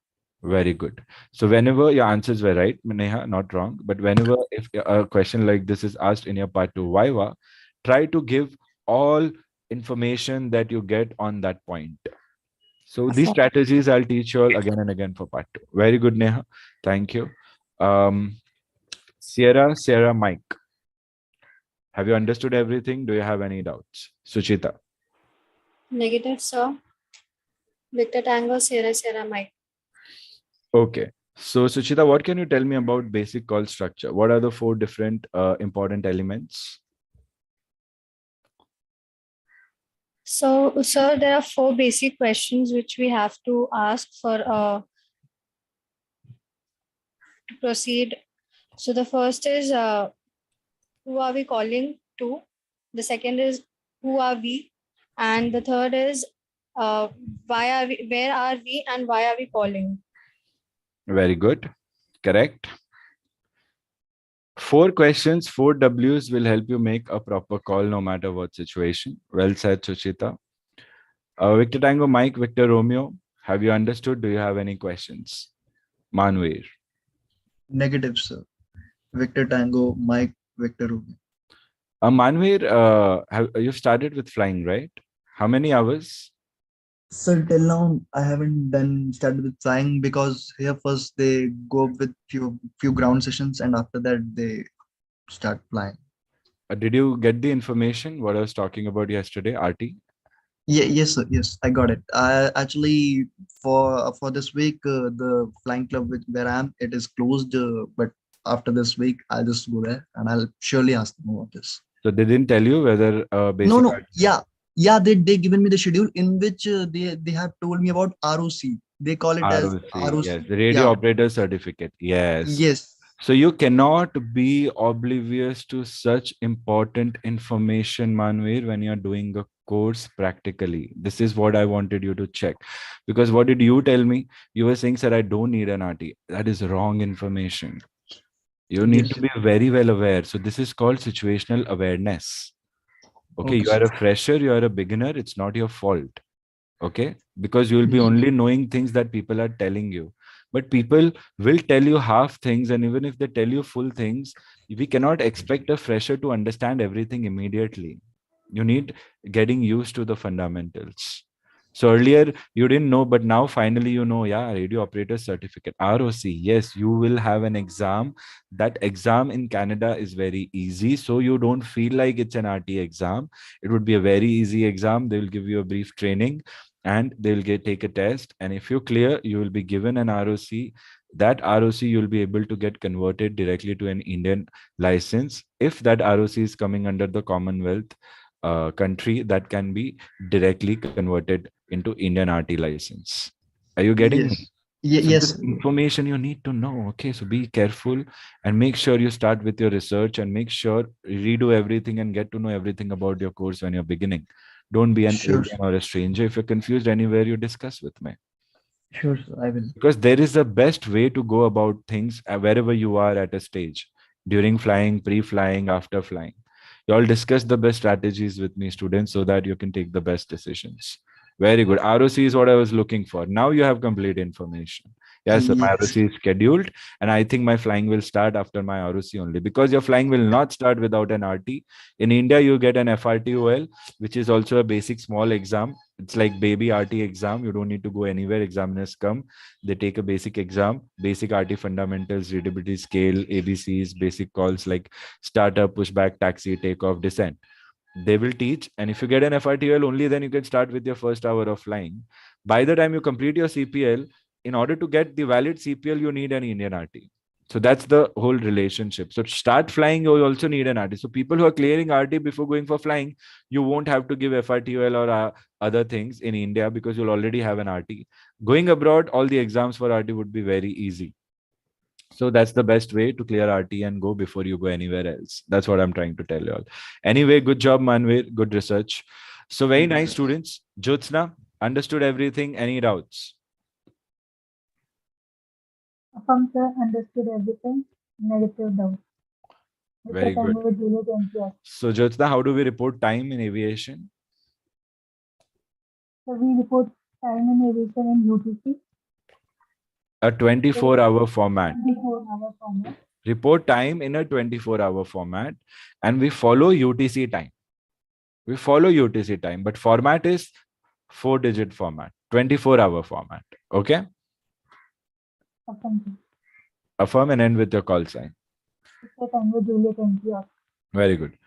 Very good. So whenever your answers were right, Neha, not wrong, but whenever if a question like this is asked in your part 2 Viva, try to give all information that you get on that point. So these strategies I'll teach you all again and again for part 2. Very good, Neha. Thank you. Sierra Mike. Have you understood everything? Do you have any doubts? Suchita. Negative, sir. Victor Tango, Sierra Mike. Okay. So Suchita, what can you tell me about basic call structure? What are the 4 different important elements? So, sir, there are 4 basic questions which we have to ask for to proceed. So the first is who are we calling to? The second is who are we? And the third is why are we, where are we, and why are we calling? Very good. Correct. 4 questions, 4 W's will help you make a proper call no matter what situation. Well said, Suchita. Victor Tango, Mike, Victor Romeo. Have you understood? Do you have any questions? Manveer. Negative, sir. Victor Tango, Mike, Victor Romeo. Manveer, you've started with flying, right? How many hours? Sir, till now I haven't started with flying, because here first they go up with few ground sessions and after that they start flying. Did you get the information what I was talking about yesterday, RT? Yeah, yes, sir. Yes, I got it. Actually, for this week, the flying club where I am, it is closed. But after this week, I'll just go there and I'll surely ask them about this. So they didn't tell you whether basic? No. Yeah. They given me the schedule in which they have told me about ROC. They call it as ROC. Yes, the radio operator certificate. Yes. Yes. So you cannot be oblivious to such important information, Manveer, when you're doing a course practically. This is what I wanted you to check. Because what did you tell me? You were saying, sir, I don't need an RT. That is wrong information. You need to be very well aware. So this is called situational awareness. Okay, you Okay, are sir. a fresher, you are a beginner, it's not your fault. Okay, because you will be only knowing things that people are telling you, but people will tell you half things, and even if they tell you full things, we cannot expect a fresher to understand everything immediately. You need getting used to the fundamentals. So earlier you didn't know, but now finally you know. Yeah, radio operator certificate, ROC. Yes, you will have an exam. That exam in Canada is very easy, so you don't feel like it's an RT exam. It would be a very easy exam. They will give you a brief training, and they'll take a test, and if you clear, you will be given an ROC. That ROC you'll be able to get converted directly to an Indian license. If that ROC is coming under the Commonwealth country, that can be directly converted into Indian RT license. Are you getting me? Yes. So this Yes. information you need to know. Okay, so be careful and make sure you start with your research, and make sure redo everything and get to know everything about your course when you're beginning. Don't be an Sure. alien or a stranger. If you're confused anywhere, you discuss with me. Sure, sir. I will. Because there is a best way to go about things wherever you are at a stage, during flying, pre-flying, after flying. You all discuss the best strategies with me, students, so that you can take the best decisions. Very good. ROC is what I was looking for. Now you have complete information. Yes, sir, my Yes. ROC is scheduled, and I think my flying will start after my ROC only, because your flying will not start without an RT. In India, you get an FRTOL, which is also a basic small exam. It's like baby RT exam. You don't need to go anywhere. Examiners come, they take a basic exam, basic RT fundamentals, readability scale, ABCs, basic calls like startup, pushback, taxi, takeoff, descent. They will teach, and if you get an FRTL only, then you can start with your first hour of flying. By the time you complete your CPL, in order to get the valid CPL, you need an Indian RT. So that's the whole relationship. So to start flying, you also need an RT. So people who are clearing RT before going for flying, you won't have to give FRTL or other things in India, because you'll already have an RT. Going abroad, all the exams for RT would be very easy. So that's the best way to clear RT and go before you go anywhere else. That's what I'm trying to tell you all. Anyway, good job, Manvir. Good research. So very nice, students. Jyotsna, understood everything. Any doubts? Sir, understood everything. Negative doubt. Very good. So Jyotsna, how do we report time in aviation? So we report time in aviation in UTC. A 24-hour format. 24-hour format. Report time in a 24-hour format, and we follow UTC time. We follow UTC time, but format is 4-digit format, 24-hour format. Okay? Affirm and end with your call sign. Very good.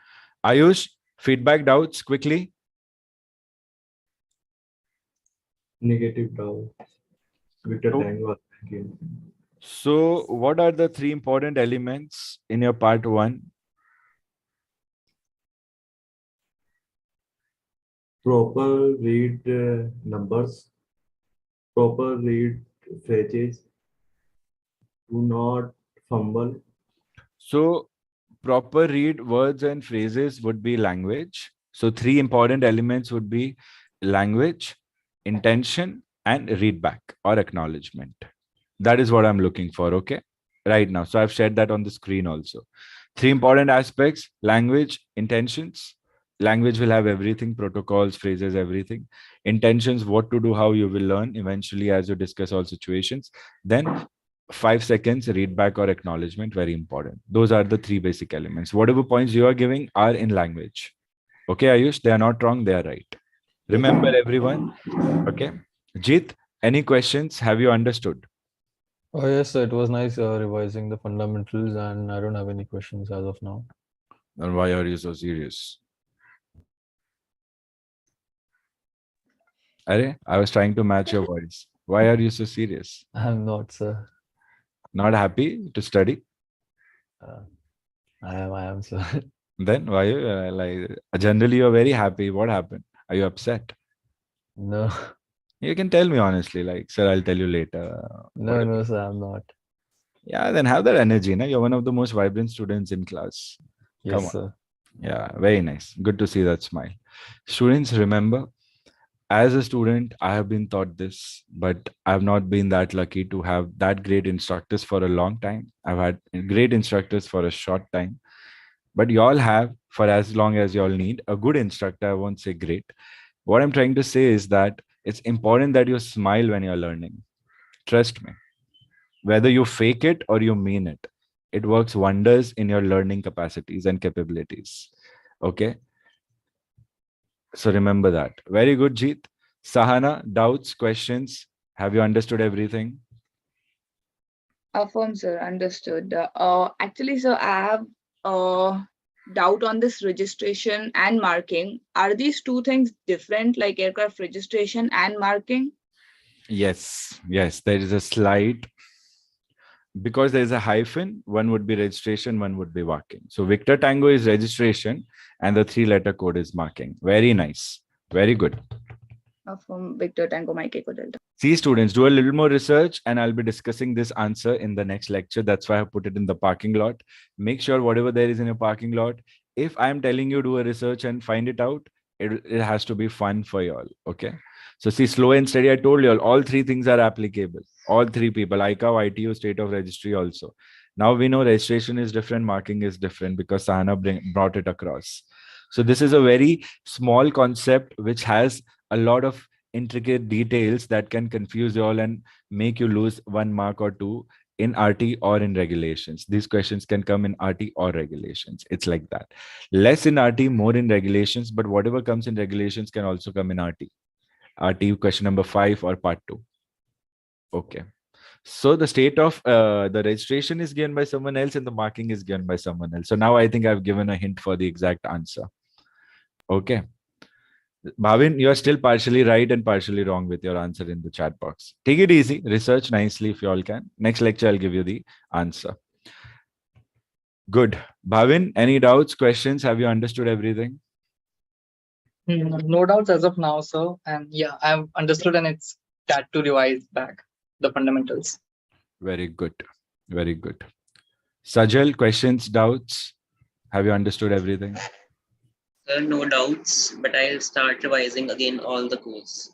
Ayush, feedback, doubts quickly. Negative doubt. Victor Tango. So, what are the 3 important elements in your part 1? Proper read numbers. Proper read phrases. Do not fumble. So, proper read words and phrases would be language. So, 3 important elements would be language, intention, and read back or acknowledgement. That is what I'm looking for, okay? Right now. So I've shared that on the screen also. 3 important aspects: language, intentions. Language will have everything, protocols, phrases, everything. Intentions, what to do, how you will learn eventually as you discuss all situations. Then 5 seconds, read back or acknowledgement, very important. Those are the 3 basic elements. Whatever points you are giving are in language. Okay, Ayush, they are not wrong, they are right. Remember everyone. Okay. Jeet, any questions? Have you understood? Oh, yes, it was nice revising the fundamentals, and I don't have any questions as of now. Then why are you so serious? Arey, I was trying to match your voice. Why are you so serious? I'm not, sir. Not happy to study? I am, sir. Then why generally you're very happy. What happened? Are you upset? No. You can tell me honestly, like, sir, I'll tell you later. No, sir, I'm not. Yeah, then have that energy. Na? You're one of the most vibrant students in class. Yes, Come on. sir. Yeah, very nice. Good to see that smile. Students, remember, as a student, I have been taught this, but I've not been that lucky to have that great instructors for a long time. I've had great instructors for a short time. but you all have, for as long as you all need, a good instructor. I won't say great. What I'm trying to say is that it's important that you smile when you're learning. Trust me. Whether you fake it or you mean it, it works wonders in your learning capacities and capabilities. Okay. So remember that. Very good, Jeet. Sahana, doubts, questions? Have you understood everything? Affirm, sir. Understood. Actually, sir, I have doubt on this registration and marking. Are these two things different, like aircraft registration and marking? Yes. Yes. There is a slight, because there is a hyphen, one would be registration, one would be marking. So Victor Tango is registration and the 3-letter code is marking. Very nice. Very good. Affirm, Victor Tango Mike Echo Delta. See, students, do a little more research and I'll be discussing this answer in the next lecture. That's why I put it in the parking lot. Make sure whatever there is in your parking lot, if I'm telling you do a research and find it out, it has to be fun for you all. Okay. So see, slow and steady, I told you all 3 things are applicable. All 3 people, ICAO, ITU, state of registry also. Now we know registration is different, marking is different because Sahana brought it across. So this is a very small concept which has a lot of intricate details that can confuse you all and make you lose 1 mark or 2 in RT or in regulations. These questions can come in RT or regulations. It's like that. Less in RT, more in regulations, but whatever comes in regulations can also come in RT. RT question number 5 or part 2. Okay. So the state of the registration is given by someone else and the marking is given by someone else. So now I think I've given a hint for the exact answer. Okay. Bhavin, you are still partially right and partially wrong with your answer in the chat box. Take it easy. Research nicely if you all can. Next lecture, I'll give you the answer. Good. Bhavin, any doubts, questions? Have you understood everything? No doubts as of now, sir. And yeah, I've understood and it's that to revise back the fundamentals. Very good. Very good. Sajal, questions, doubts? Have you understood everything? Sir, no doubts, but I'll start revising again all the course.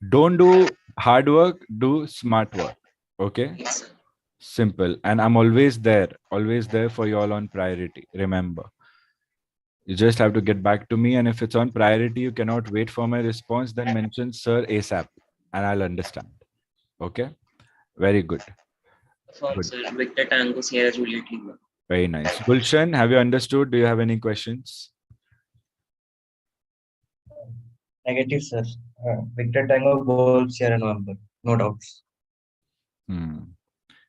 Don't do hard work, do smart work. Okay? Yes, sir. Simple. And I'm always there for you all on priority. Remember, you just have to get back to me. And if it's on priority, you cannot wait for my response, then mention Sir ASAP and I'll understand. Okay? Very good. Affirm, Good. sir. Victor Tango Sierra Juliet Lima. Very nice. Gulshan, have you understood? Do you have any questions? Negative, sir. Victor Tango Gold Sierra November. No doubts.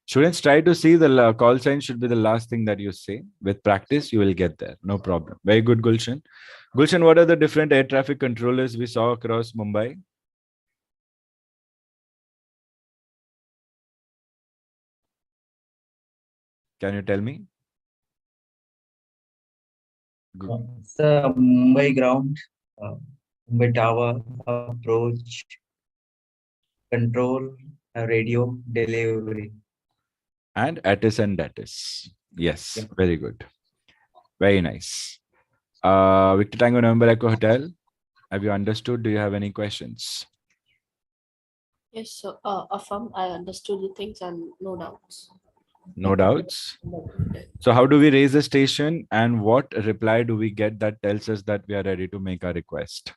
Students, try to see the call sign should be the last thing that you say. With practice, you will get there. No problem. Very good, Gulshan. Gulshan, what are the different air traffic controllers we saw across Mumbai? Can you tell me? Sir, Mumbai ground, Mumbai tower, approach, control, radio, delivery. And ATIS and DATIS. Yes, very good. Very nice. Victor Tango November Echo Hotel. Have you understood? Do you have any questions? Yes, so affirm, I understood the things and no doubts. No doubts. So how do we raise the station and what reply do we get that tells us that we are ready to make our request?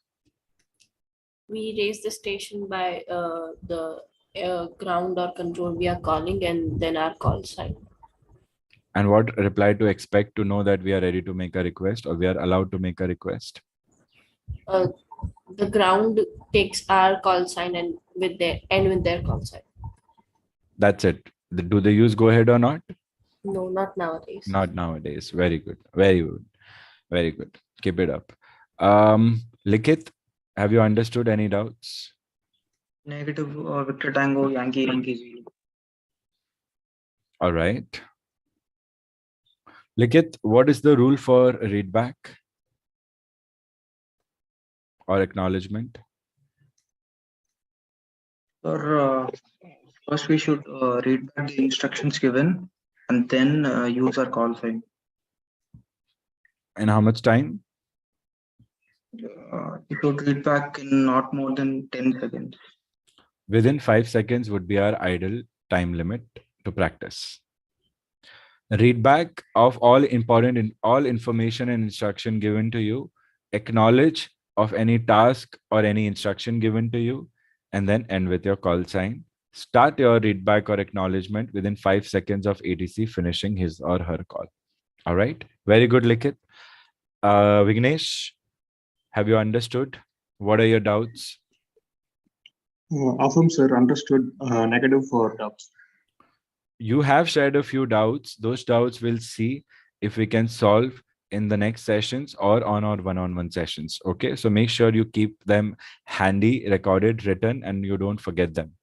We raise the station by the ground or control we are calling and then our call sign. And what reply to expect to know that we are ready to make a request or we are allowed to make a request? The ground takes our call sign and with their call sign. That's it. Do they use go ahead or not? No, not nowadays. Not nowadays. Very good. Very good. Very good. Keep it up. Likith, have you understood any doubts? Negative, Victor Tango Yankee Zulu. All right. Likith, what is the rule for readback or acknowledgement? First we should read back the instructions given and then use our call sign. And how much time? You should read back in not more than 10 seconds. Within 5 seconds would be our ideal time limit to practice. Read back of all important all information and instruction given to you, acknowledge of any task or any instruction given to you, and then end with your call sign. Start your read back or acknowledgement within 5 seconds of ATC finishing his or her call. All right, very good, Likit. Vignesh, have you understood? What are your doubts? Awesome, sir. Understood. Negative for doubts. You have shared a few doubts. Those doubts we'll see if we can solve in the next sessions or on our one-on-one sessions. Okay, so make sure you keep them handy, recorded, written, and you don't forget them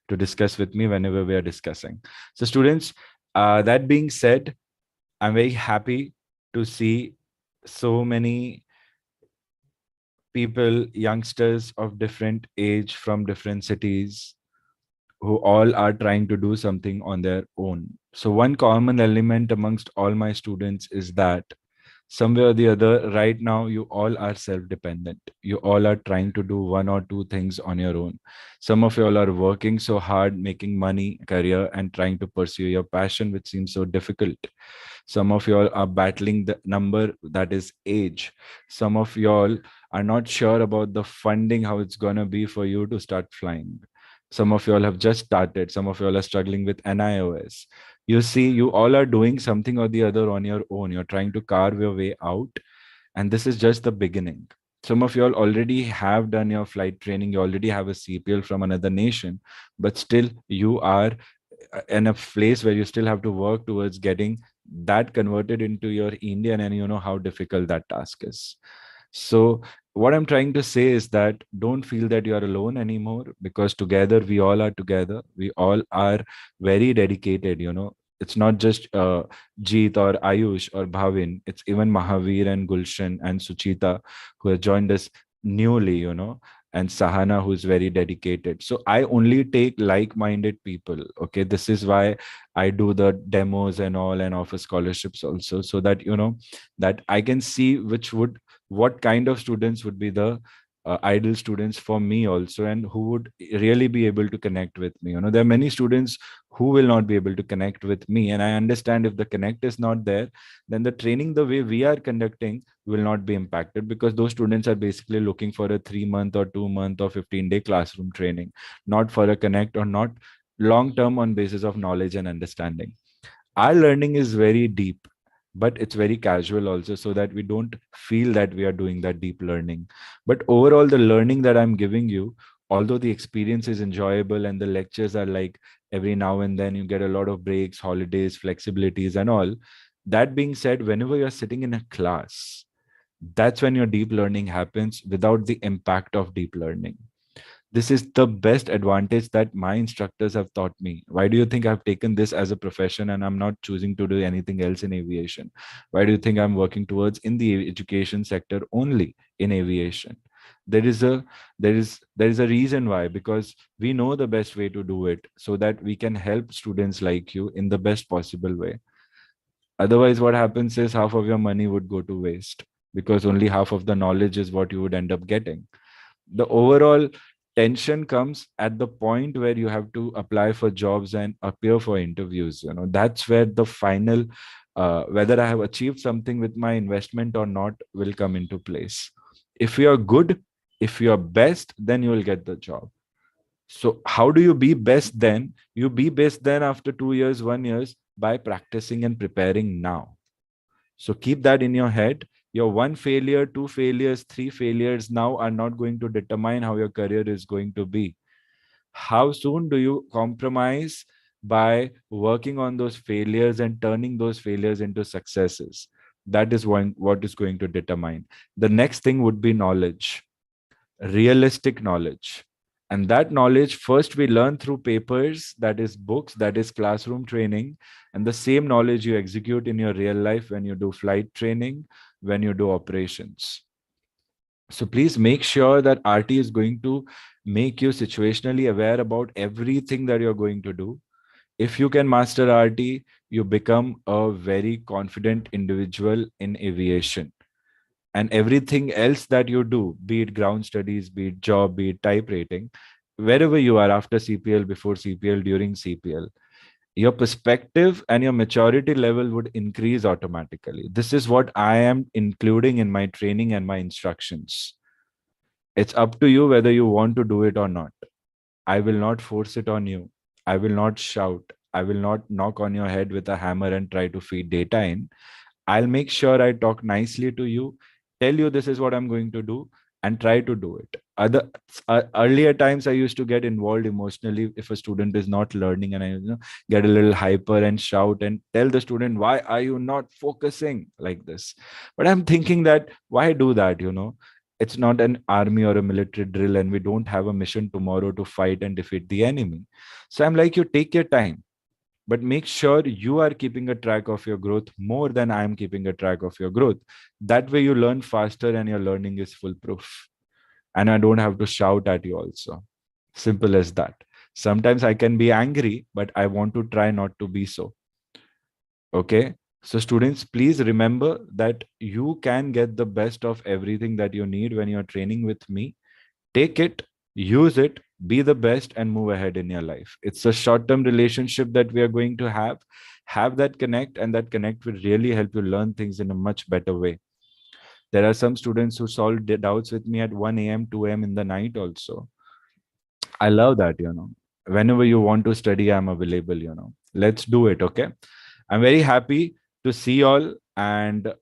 to discuss with me whenever we are discussing. So students, that being said, I'm very happy to see so many people, youngsters of different age from different cities, who all are trying to do something on their own. So one common element amongst all my students is that somewhere or the other, right now, you all are self-dependent. You all are trying to do one or two things on your own. Some of you all are working so hard, making money, career, and trying to pursue your passion, which seems so difficult. Some of you all are battling the number that is age. Some of you all are not sure about the funding, how it's going to be for you to start flying. Some of you all have just started. Some of you all are struggling with NIOS. You see, you all are doing something or the other on your own. You're trying to carve your way out. And this is just the beginning. Some of you all already have done your flight training. You already have a CPL from another nation, but still you are in a place where you still have to work towards getting that converted into your Indian, and you know how difficult that task is. So what I'm trying to say is that don't feel that you are alone anymore, because together we all are together. We all are very dedicated, you know. It's not just Jeet or Ayush or Bhavin. It's even Mahavir and Gulshan and Suchita who have joined us newly, you know, and Sahana, who's very dedicated. So I only take like-minded people. Okay, this is why I do the demos and all, and offer scholarships also, so that you know that I can see what kind of students would be the ideal students for me also, and who would really be able to connect with me. You know, there are many students who will not be able to connect with me, and I understand if the connect is not there, then the training the way we are conducting will not be impacted, because those students are basically looking for a 3 month or 2 month or 15-day classroom training, not for a connect, or not long term on basis of knowledge and understanding. Our learning is very deep, but it's very casual also, so that we don't feel that we are doing that deep learning. But overall, the learning that I'm giving you, although the experience is enjoyable and the lectures are like every now and then you get a lot of breaks, holidays, flexibilities and all, that being said, whenever you're sitting in a class, that's when your deep learning happens without the impact of deep learning. This is the best advantage that my instructors have taught me. Why do you think I've taken this as a profession and I'm not choosing to do anything else in aviation? Why do you think I'm working towards in the education sector only in aviation? There is a reason why, because we know the best way to do it, so that we can help students like you in the best possible way. Otherwise, what happens is half of your money would go to waste, because only half of the knowledge is what you would end up getting. The overall tension comes at the point where you have to apply for jobs and appear for interviews. You know, that's where the final whether I have achieved something with my investment or not will come into place. If you are good, if you are best, then you will get the job. So how do you be best then? You be best then after 2 years, 1 years, by practicing and preparing now. So keep that in your head. Your one failure, two failures, three failures now are not going to determine how your career is going to be. How soon do you compromise by working on those failures and turning those failures into successes? That is what is going to determine. The next thing would be knowledge, realistic knowledge. And that knowledge first we learn through papers, that is books, that is classroom training. And the same knowledge you execute in your real life when you do flight training, when you do operations. So please make sure that RT is going to make you situationally aware about everything that you're going to do. If you can master RT, you become a very confident individual in aviation. And everything else that you do, be it ground studies, be it job, be it type rating, wherever you are after CPL, before CPL, during CPL, your perspective and your maturity level would increase automatically. This is what I am including in my training and my instructions. It's up to you whether you want to do it or not. I will not force it on you. I will not shout. I will not knock on your head with a hammer and try to feed data in. I'll make sure I talk nicely to you, tell you this is what I'm going to do, and try to do it. Earlier times, I used to get involved emotionally if a student is not learning, and I get a little hyper and shout and tell the student, why are you not focusing like this? But I'm thinking that why do that? It's not an army or a military drill, and we don't have a mission tomorrow to fight and defeat the enemy. So I'm like, you take your time, but make sure you are keeping a track of your growth more than I am keeping a track of your growth. That way you learn faster and your learning is foolproof. And I don't have to shout at you also. Simple as that. Sometimes I can be angry, but I want to try not to be so. Okay. So students, please remember that you can get the best of everything that you need when you're training with me. Take it, use it, be the best, and move ahead in your life. It's a short-term relationship that we are going to have. Have that connect, and that connect will really help you learn things in a much better way. There are some students who solve their doubts with me at 1 a.m., 2 a.m. in the night also. I love that, Whenever you want to study, I'm available, Let's do it, okay? I'm very happy to see all, and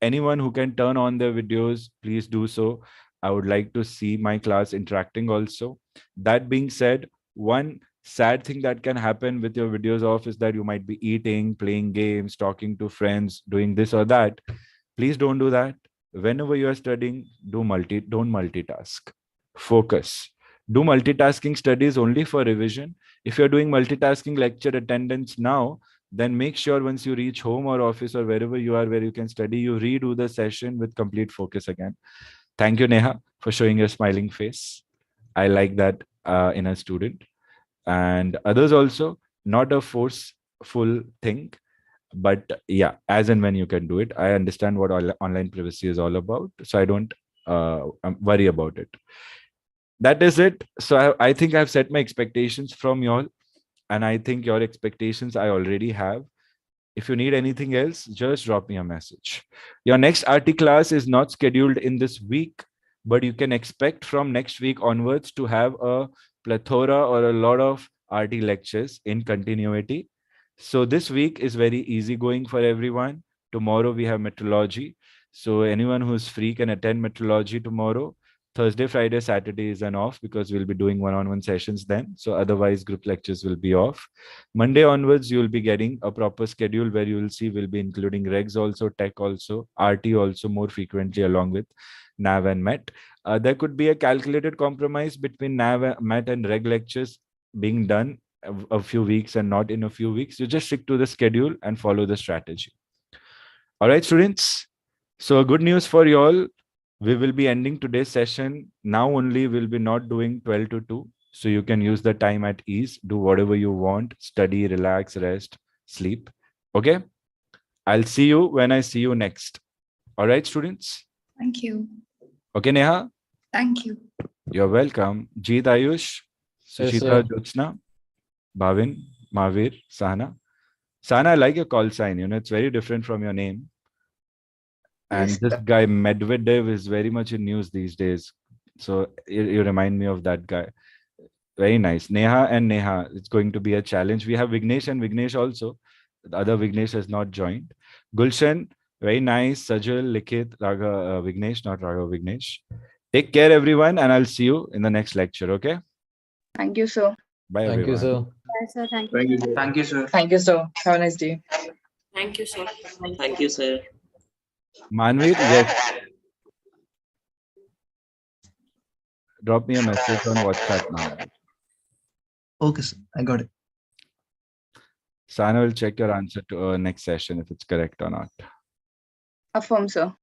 anyone who can turn on their videos, please do so. I would like to see my class interacting also. That being said, one sad thing that can happen with your videos off is that you might be eating, playing games, talking to friends, doing this or that. Please don't do that. Whenever you are studying, don't multitask. Focus. Do multitasking studies only for revision. If you're doing multitasking lecture attendance now, then make sure once you reach home or office or wherever you are where you can study, you redo the session with complete focus again. Thank you, Neha, for showing your smiling face. I like that in a student. And others also, not a forceful thing, but yeah, as and when you can do it. I understand what online privacy is all about, so I don't worry about it. That is it. So I think I've set my expectations from y'all, and I think your expectations I already have. If you need anything else, just drop me a message. Your next RT class is not scheduled in this week, but you can expect from next week onwards to have a plethora or a lot of RT lectures in continuity. So this week is very easygoing for everyone. Tomorrow we have metrology. So anyone who's free can attend metrology tomorrow. Thursday, Friday, Saturday is an off because we'll be doing one-on-one sessions then. So otherwise group lectures will be off. Monday onwards, you'll be getting a proper schedule where you will see we'll be including regs also, tech also, RT also more frequently along with NAV and MET. There could be a calculated compromise between NAV, MET and reg lectures being done a few weeks and not in a few weeks. You just stick to the schedule and follow the strategy. All right, students. So good news for you all. We will be ending today's session. Now only we'll be not doing 12 to 2. So you can use the time at ease. Do whatever you want. Study, relax, rest, sleep. Okay? I'll see you when I see you next. All right, students? Thank you. Okay, Neha? Thank you. You're welcome. Jeet, Ayush, Yes, Sushita, sir. Jyotsna, Bhavin, Mahavir, Sahana. Sahana, I like your call sign. It's very different from your name. And Yes, this guy Medvedev is very much in news these days. So you remind me of that guy. Very nice. Neha and Neha, it's going to be a challenge. We have Vignesh and Vignesh also. The other Vignesh has not joined. Gulshan, very nice. Sajal, Likit, Raga, Vignesh, not Raga, Vignesh. Take care, everyone, and I'll see you in the next lecture. Okay? Thank you, sir. Bye, Thank you, everyone. sir. Yes, sir. Thank Thank you. you. Thank you, sir. Thank you, sir. Have a nice day. Thank you, sir. Thank you, sir. Manvir, yes. Drop me a message on WhatsApp, Manvir. Okay, sir. I got it. Sana will check your answer to next session if it's correct or not. Affirm, sir.